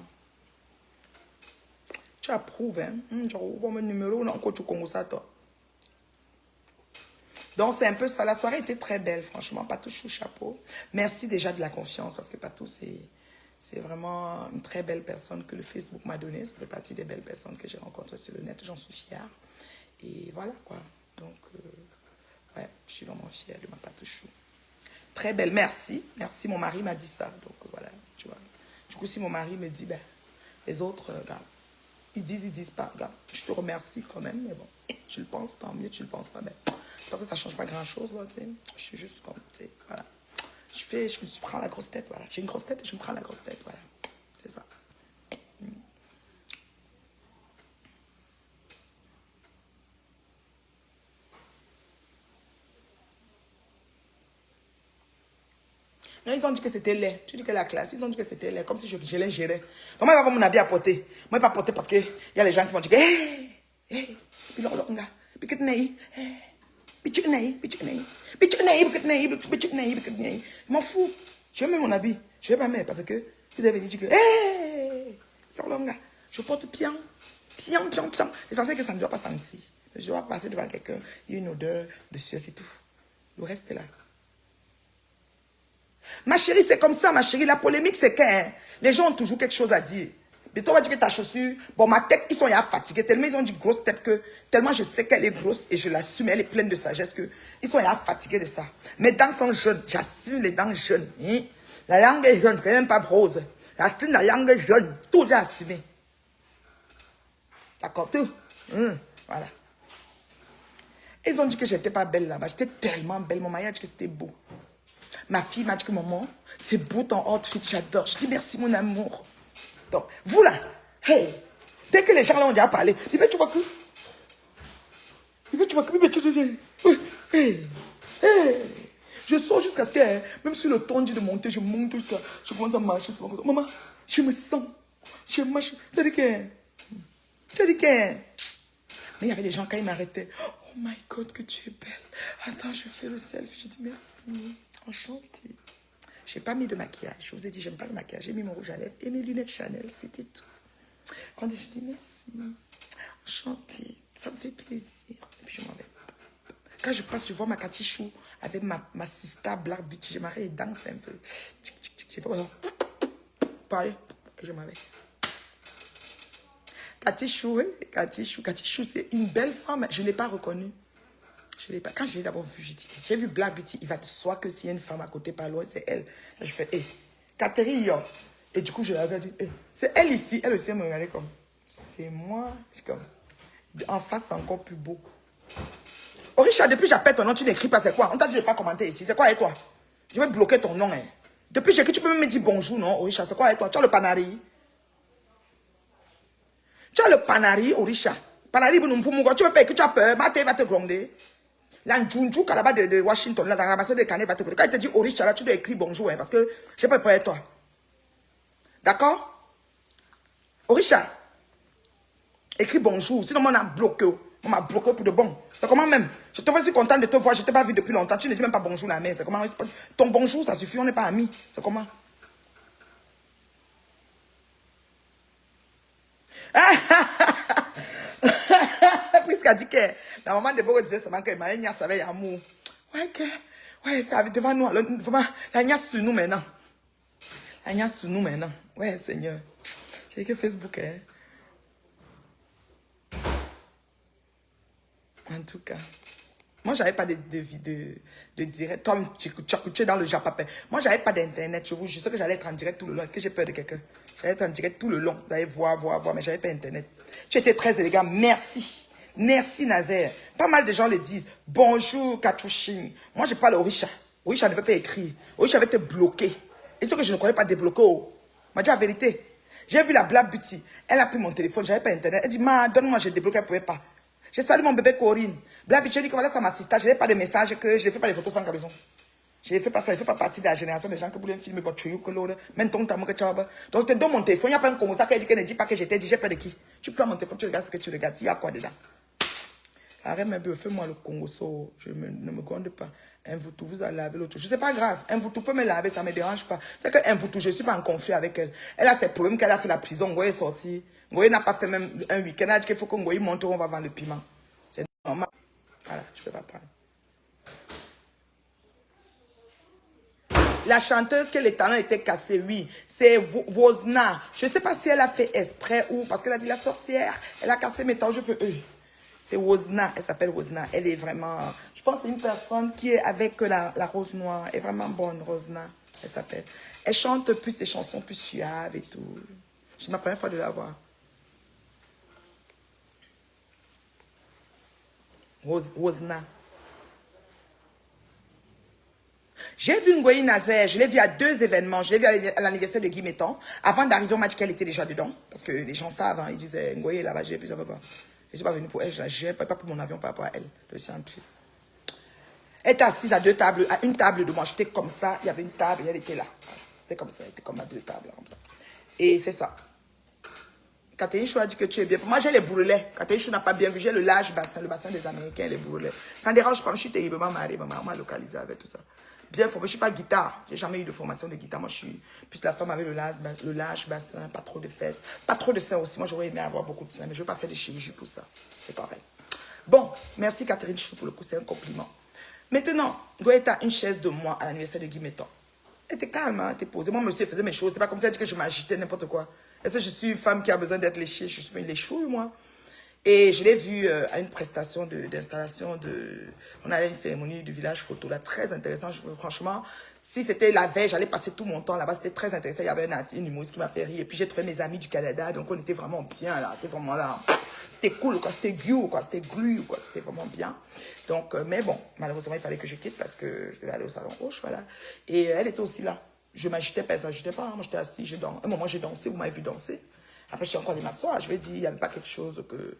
Tu approuves, hein? Mon numéro, non, tu connais ça, toi. Donc, c'est un peu ça. La soirée était très belle, franchement. Patou, chou, chapeau. Merci déjà de la confiance, parce que Patou, C'est vraiment une très belle personne que le Facebook m'a donnée. Ça fait partie des belles personnes que j'ai rencontrées sur le net. J'en suis fière. Et voilà quoi. Donc, ouais, je suis vraiment fière de ma patouchou. Très belle, merci. Merci, mon mari m'a dit ça. Donc voilà, tu vois. Du coup, si mon mari me dit, ben, les autres, regarde, ils disent pas. Regarde, je te remercie quand même, mais bon, tu le penses, tant mieux, tu le penses pas. Mais parce que ça change pas grand-chose, là, tu sais. Je suis juste comme, tu sais, voilà. Je me prends la grosse tête, voilà. J'ai une grosse tête et je me prends la grosse tête, voilà. C'est ça. Non, ils ont dit que c'était laid. Tu dis que la classe, ils ont dit que c'était laid, comme si je les gérais. Comment il va mon habit à porter? Moi, il va pas porter parce qu'il y a les gens qui vont dire que, hey, puis là, on a, puis que tu n'es, je m'en fous. Je vais mettre mon habit. Je vais pas mettre parce que vous avez dit que, hey, je porte bien. Bien. C'est censé que ça ne doit pas sentir. Je dois passer devant quelqu'un, il y a une odeur de sueur, c'est tout. Le reste est là. Ma chérie, c'est comme ça, ma chérie. La polémique, c'est que les gens ont toujours quelque chose à dire. Mais toi, on va dire que ta chaussure, bon, ma tête, ils sont fatigués. Tellement ils ont dit grosse tête que, tellement je sais qu'elle est grosse et je l'assume, elle est pleine de sagesse que, ils sont fatigués de ça. Mes dents sont jeunes, j'assume les dents jeunes. Hein? La langue est jeune, c'est même pas rose. J'assume la langue est jeune, tout j'ai assumé. D'accord, tout. Voilà. Ils ont dit que j'étais pas belle là-bas. J'étais tellement belle. Mon mariage, que c'était beau. Ma fille m'a dit que maman, c'est beau ton outfit, j'adore. Je dis merci mon amour. Donc, vous là, hey, dès que les gens là ont déjà parlé, tu vois que, je sors jusqu'à ce que, même sur le ton dit de monter, je monte jusqu'à, je commence à marcher. Maman, je me sens, je marche. C'est-à-dire que, mais il y avait des gens quand ils m'arrêtaient. Oh my God, que tu es belle. Attends, je fais le selfie. Je dis merci. Enchantée. Je n'ai pas mis de maquillage. Je vous ai dit, j'aime pas le maquillage. J'ai mis mon rouge à lèvres et mes lunettes Chanel. C'était tout. Quand je dis merci. Enchantée. Ça me fait plaisir. Et puis je m'en vais. Quand je passe, je vois ma Cathy Chou avec ma sista Black Beauty. Je m'arrête et danse un peu. J'ai fait parler. Et je m'en vais. Cathy Chou, c'est une belle femme. Je ne l'ai pas reconnue. Je l'ai pas. Quand j'ai d'abord vu, j'ai vu Black Beauty, il va de soi que s'il y a une femme à côté par loin, c'est elle. Je fais, Catherine, et du coup, je l'avais dit, c'est elle ici. Elle aussi, elle me regardait comme, c'est moi. Je suis comme, en face, c'est encore plus beau. Oh, Richard, depuis que j'appelle ton nom, tu n'écris pas, c'est quoi? On t'a dit, je ne vais pas commenter ici. C'est quoi avec toi? Je vais bloquer ton nom. Hein. Depuis que j'écris, tu peux même me dire bonjour, non? Oh, Richard, c'est quoi avec toi? Tu as le panari? Tu as le panari, Orisha. Panari, tu veux pas que tu as peur. Maté va te gronder. La Njunju, là-bas de Washington, là, dans la ramassée de Canet va te gronder. Quand il te dit Orisha, là, tu dois écrire bonjour, hein, parce que je n'ai pas peur de toi. D'accord? Orisha, écris bonjour. Sinon, on m'a bloqué. On m'a bloqué pour de bon. C'est comment même? Je te suis content de te voir. Je ne t'ai pas vu depuis longtemps. Tu ne dis même pas bonjour, la mère. C'est comment? Ton bonjour, ça suffit. On n'est pas amis. C'est comment? Puisqu'elle dit que la maman de Bogo disait seulement que ma nièce avait amour. Ouais, ça avait devant nous. Vraiment, la nièce sur nous maintenant. La nièce sur nous maintenant. Ouais, Seigneur. J'ai que Facebook, hein. En tout cas. Moi, j'avais pas de direct. Toi, tu es dans le Japapé. Moi, j'avais pas d'internet. Je sais que j'allais être en direct tout le long. Est-ce que j'ai peur de quelqu'un? J'allais être en direct tout le long. Vous allez voir, mais j'avais pas internet. Tu étais très élégant. Merci. Merci, Nazaire. Pas mal de gens le disent. Bonjour, Katouchine. Moi, je parle au Orisha. Orisha ne veut pas écrire. Orisha va te bloquer. Et ce que je ne connais pas débloquer. M'a dit la vérité. J'ai vu la Black Beauty. Elle a pris mon téléphone. J'avais pas internet. Elle dit, ma, donne-moi, je débloque. Elle ne pouvait pas. J'ai salué mon bébé Corinne. Black Beauty dit que voilà, ça m'assiste. Je n'ai pas de message que je ne fais pas les photos sans raison. Je ne fais pas ça. Je ne fais pas partie de la génération des gens qui voulaient filmer votre tuyau que l'autre. Même ton tamu que tu as. Donc, je te donne mon téléphone. Il n'y a pas un comme ça qui dit qu'elle ne dit pas que j'étais dit. J'ai peur de qui? Tu prends mon téléphone, tu regardes ce que tu regardes. Il y a quoi dedans? Arrête, mes bébés, fais-moi le Congo. Ne me gonde pas. Un vous vous a lavé l'autre. Je sais pas grave. Un vous peut me laver, ça ne me dérange pas. C'est que un vous je ne suis pas en conflit avec elle. Elle a ses problèmes qu'elle a fait la prison. Ngoye est sorti. Ngoye n'a pas fait même un week-end. Elle a dit qu'il faut que Ngoye monte, on va vendre le piment. C'est normal. Voilà, je ne peux pas parler. La chanteuse que les talons étaient cassés, oui. C'est Wozna. Je ne sais pas si elle a fait exprès ou parce qu'elle a dit la sorcière. Elle a cassé mes talons. Je fais C'est Wozna. Elle s'appelle Wozna. Elle est vraiment... Je pense que c'est une personne qui est avec la rose noire. Elle est vraiment bonne, Wozna. Elle s'appelle. Elle chante plus des chansons plus suaves et tout. C'est ma première fois de la voir. Wozna. J'ai vu Ngoï Nazaire, je l'ai vu à 2 événements. Je l'ai vu à l'anniversaire de Guy Mettan. Avant d'arriver au match, qu'elle était déjà dedans. Parce que les gens savent, hein, ils disaient Ngoï est là-bas, j'ai plusieurs fois. Je ne suis pas venue pour elle, je la gère, pas pour mon avion par rapport à elle. Elle était assise à 2 tables, à une table de moi. J'étais comme ça, il y avait une table et elle était là. Voilà. C'était comme ça, elle était comme à 2 tables. Comme ça. Et c'est ça. Catherine Chou a dit que tu es bien. Pour moi, j'ai les bourrelets. Catherine Chou n'a pas bien vu. J'ai le large bassin, le bassin des Américains, les bourrelets. Ça ne dérange pas. Je suis terriblement mariée. Maman m'a localisé avec tout ça. Bien formée. Je ne suis pas guitare. Je n'ai jamais eu de formation de guitare. Moi, je suis plus la femme avec le large bassin, pas trop de fesses, pas trop de seins aussi. Moi, j'aurais aimé avoir beaucoup de seins, mais je ne veux pas faire de chirurgie pour ça. C'est pareil. Bon, merci Catherine Chou pour le coup. C'est un compliment. Maintenant, Goëta a une chaise de moi à l'anniversaire de Guy Mettan. Elle était calme, hein, elle était posée. Moi, monsieur faisait mes choses. C'est pas comme ça que je m'agitais n'importe quoi. Est-ce que je suis une femme qui a besoin d'être léchée? Je suis une léchouille, moi. Et je l'ai vue à une prestation d'installation de... On avait une cérémonie du village photo, là, très intéressant. Franchement, si c'était la veille, j'allais passer tout mon temps là-bas. C'était très intéressant. Il y avait une humoriste qui m'a fait rire. Et puis, j'ai trouvé mes amis du Canada. Donc, on était vraiment bien, là. C'est vraiment là. C'était cool, quoi. C'était glue, quoi. C'était glue, quoi. C'était vraiment bien. Donc, mais bon, malheureusement, il fallait que je quitte parce que je devais aller au salon rouge, voilà. Et elle était aussi là. Je m'agitais pas, ça n'agitait pas. Moi, j'étais assise, à un moment, j'ai dansé, vous m'avez vu danser. Après, je suis encore allée m'asseoir. Je vais dire, il n'y avait pas quelque chose que...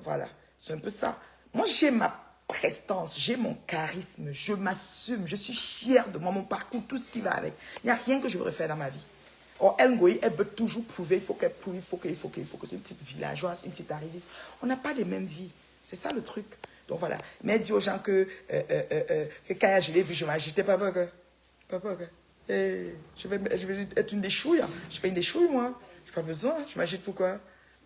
voilà, c'est un peu ça. Moi, j'ai ma prestance, j'ai mon charisme, je m'assume, je suis fière de moi, mon parcours, tout ce qui va avec. Il n'y a rien que je veux refaire dans ma vie. Or, elle, Ngoï, elle veut toujours prouver, il faut qu'elle prouve, il faut que c'est une petite villageoise, une petite arriviste. On n'a pas les mêmes vies. C'est ça le truc. Donc voilà. Mais elle dit aux gens que quand je l'ai vu, je m'agitais, papa, je vais être une déchouille. Je ne suis pas une déchouille, moi. Je n'ai pas besoin. Je m'agite pourquoi?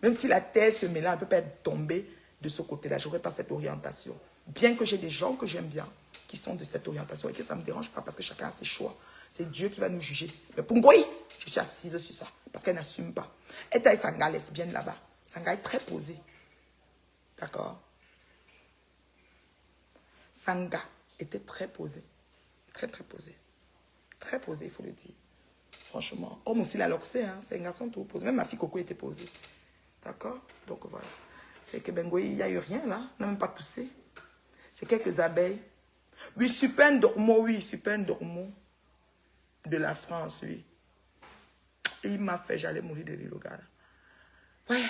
Même si la terre se met là, elle ne peut pas être tombée de ce côté-là. Je n'aurai pas cette orientation. Bien que j'ai des gens que j'aime bien, qui sont de cette orientation et que ça ne me dérange pas parce que chacun a ses choix. C'est Dieu qui va nous juger. Mais pour Ngoï, je suis assise sur ça parce qu'elle n'assume pas. Elle taille Sanga lesbienne là-bas. Sanga est très posée. D'accord? Sanga était très posée. Très, très posée. Très posée, il faut le dire. Franchement. Comme aussi la Loxé, hein, c'est un garçon tout posé. Même ma fille Coco était posée. D'accord? Donc voilà. Fait que Bengoï, il n'y a eu rien là. On n'a même pas toussé. C'est quelques abeilles. Oui, Super Dormo, oui. Super Dormo. De la France, oui. Et il m'a fait, j'allais mourir de rire, le gars là. Ouais.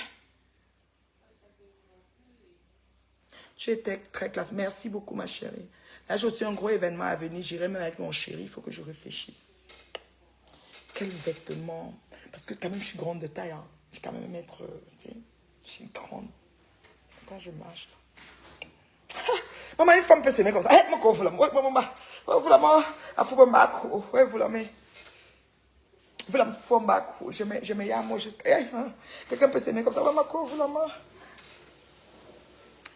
Tu étais très classe. Merci beaucoup, ma chérie. Là, j'ai aussi un gros événement à venir. J'irai même avec mon chéri. Il faut que je réfléchisse. Quel vêtement? Parce que quand même, je suis grande de taille. Hein. Je suis quand même être... tu sais, je suis grande. Quand je marche. Maman, une femme peut s'aimer comme ça. Eh, mon corps, vous l'aimez. Vous l'aimez. À fou, vous l'aimez. Vous l'aimez, je me y'a moi jusqu'à... Quelqu'un peut s'aimer comme ça. Maman, vous l'aimez.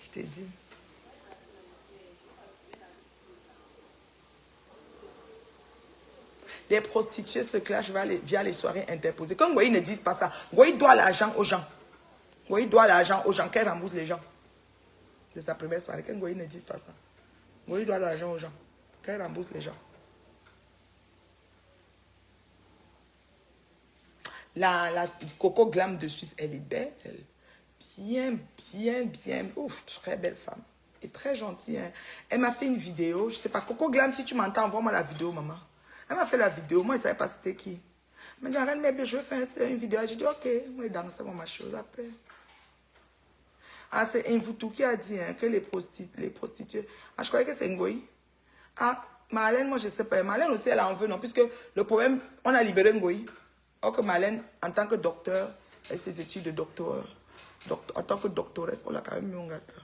Je t'ai dit. Les prostituées se clashent via les soirées interposées. Quand Ngoï ne disent pas ça, Ngoï doit l'argent aux gens. Ngoï doit l'argent aux gens, qu'elle rembourse les gens. C'est sa première soirée. Quand Ngoï ne disent pas ça, Ngoï doit l'argent aux gens, qu'elle rembourse les gens. La Coco Glam de Suisse, elle est belle. Bien. Ouf, très belle femme. Et très gentille. Hein. Elle m'a fait une vidéo. Je sais pas, Coco Glam, si tu m'entends, envoie-moi la vidéo, maman. Elle m'a fait la vidéo. Moi, je ne savais pas c'était qui. Elle m'a dit, arrête, mais je vais faire une vidéo. J'ai dit, ok, moi, je danse ma chose après. Ah, c'est Invoutou qui a dit hein, que les prostituées. Ah, je croyais que c'est Ngoï. Ah, Marlène, moi, je ne sais pas. Marlène aussi, elle en veut, non? Puisque le problème, on a libéré Ngoï. Or que Marlène, en tant que docteur, elle a ses études de docteur. En tant que doctoresse, on l'a quand même mis en gâteau.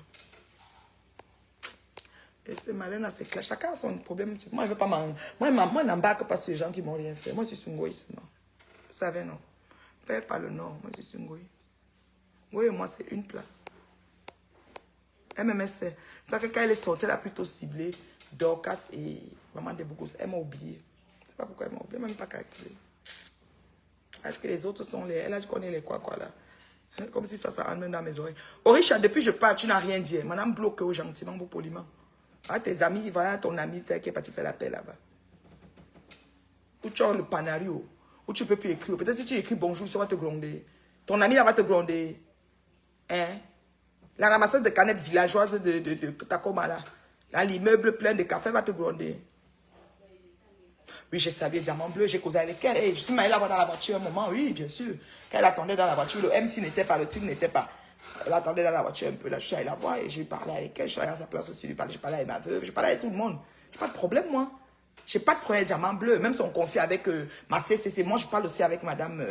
Et c'est Marlène à ses clashs. Chacun a son problème. Moi, je veux pas moi, n'embarque pas sur les gens qui m'ont rien fait. Moi, je suis Ngoï seulement. Vous savez, non? Faites pas le nom. Moi, je suis Ngoï. Ngoï et moi, c'est une place. MMS, c'est ça que quand elle est sortie, elle a plutôt ciblé Dorcas et Maman de Bougous. Elle m'a oublié. sais pas pourquoi elle m'a oublié, même pas calculé. Elle a dit que les autres sont les... Elle a dit qu'on est les quoi là. Comme si ça rentre dans mes oreilles. Orisha, depuis que je parle, tu n'as rien dit. Madame bloque gentiment, pour poliment. Ah, tes amis, voilà ton ami qui est parti faire l'appel là-bas. Où tu as le panario. Où tu ne peux plus écrire. Peut-être si tu écris bonjour, ça va te gronder. Ton ami là va te gronder. Hein? La ramasseuse de canettes villageoises de Takoma là. Là, l'immeuble plein de café va te gronder. Oui, j'ai salué Diamant Bleu, j'ai causé avec elle. Hey, je suis allée là-bas dans la voiture un moment, oui, bien sûr. Quand elle attendait dans la voiture, le MC n'était pas, le truc n'était pas. Elle attendait dans la voiture un peu, là, je suis allée la voir et j'ai parlé avec elle. Je suis allée à sa place aussi, j'ai parlé avec ma veuve, j'ai parlé avec tout le monde. J'ai pas de problème, moi. J'ai pas de problème Diamant Bleu, même si on confie avec ma CCC. Moi, je parle aussi avec madame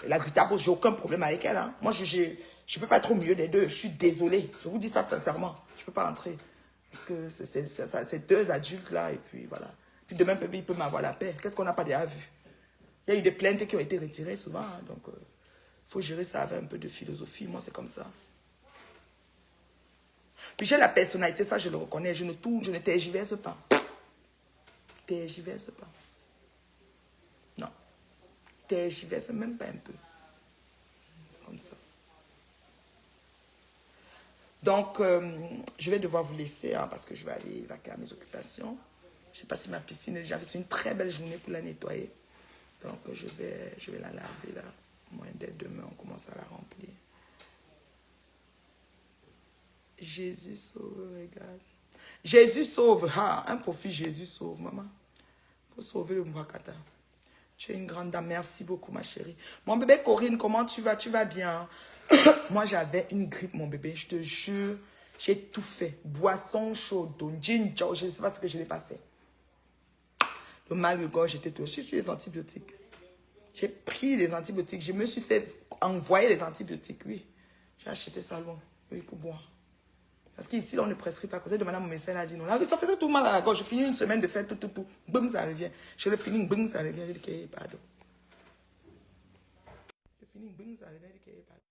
la Gutabo, j'ai aucun problème avec elle. Hein. Moi, je peux pas être au milieu des deux, je suis désolée. Je vous dis ça sincèrement, je peux pas entrer. Parce que c'est deux adultes là, et puis voilà. Puis demain, il peut m'avoir la paix. Qu'est-ce qu'on n'a pas déjà vu? Il y a eu des plaintes qui ont été retirées souvent. Hein, donc, il faut gérer ça avec un peu de philosophie. Moi, c'est comme ça. Puis j'ai la personnalité, ça, je le reconnais. Je ne tourne, je ne tergiverse pas. Tergiverse pas. Non. Tergiverse même pas un peu. C'est comme ça. Donc, je vais devoir vous laisser hein, parce que je vais aller vaquer à mes occupations. Je ne sais pas si ma piscine est déjà... C'est une très belle journée pour la nettoyer. Donc, je vais la laver là. Moins dès demain, on commence à la remplir. Jésus sauve, regarde. Jésus sauve. Ah, un profit, Jésus sauve, maman. Il faut sauver le Mwakata. Tu es une grande dame. Merci beaucoup, ma chérie. Mon bébé Corinne, comment tu vas? Tu vas bien? Moi, j'avais une grippe, mon bébé. Je te jure, j'ai tout fait. Boisson chaude, ginger, je ne sais pas ce que je n'ai pas fait. Le mal de gorge, j'étais tout. Je suis sur les antibiotiques. J'ai pris les antibiotiques. Je me suis fait envoyer les antibiotiques, oui. J'ai acheté ça loin, oui, pour boire. Parce qu'ici, on ne prescrit pas. Quand j'ai demandé à mon médecin, il a dit non. Ça faisait tout mal à la gorge. Je finis une semaine de faire tout. Boum, ça revient. Je le finis, boum, ça revient. Je dis, pardon. Je finis, boum, ça revient. Je dis, pardon.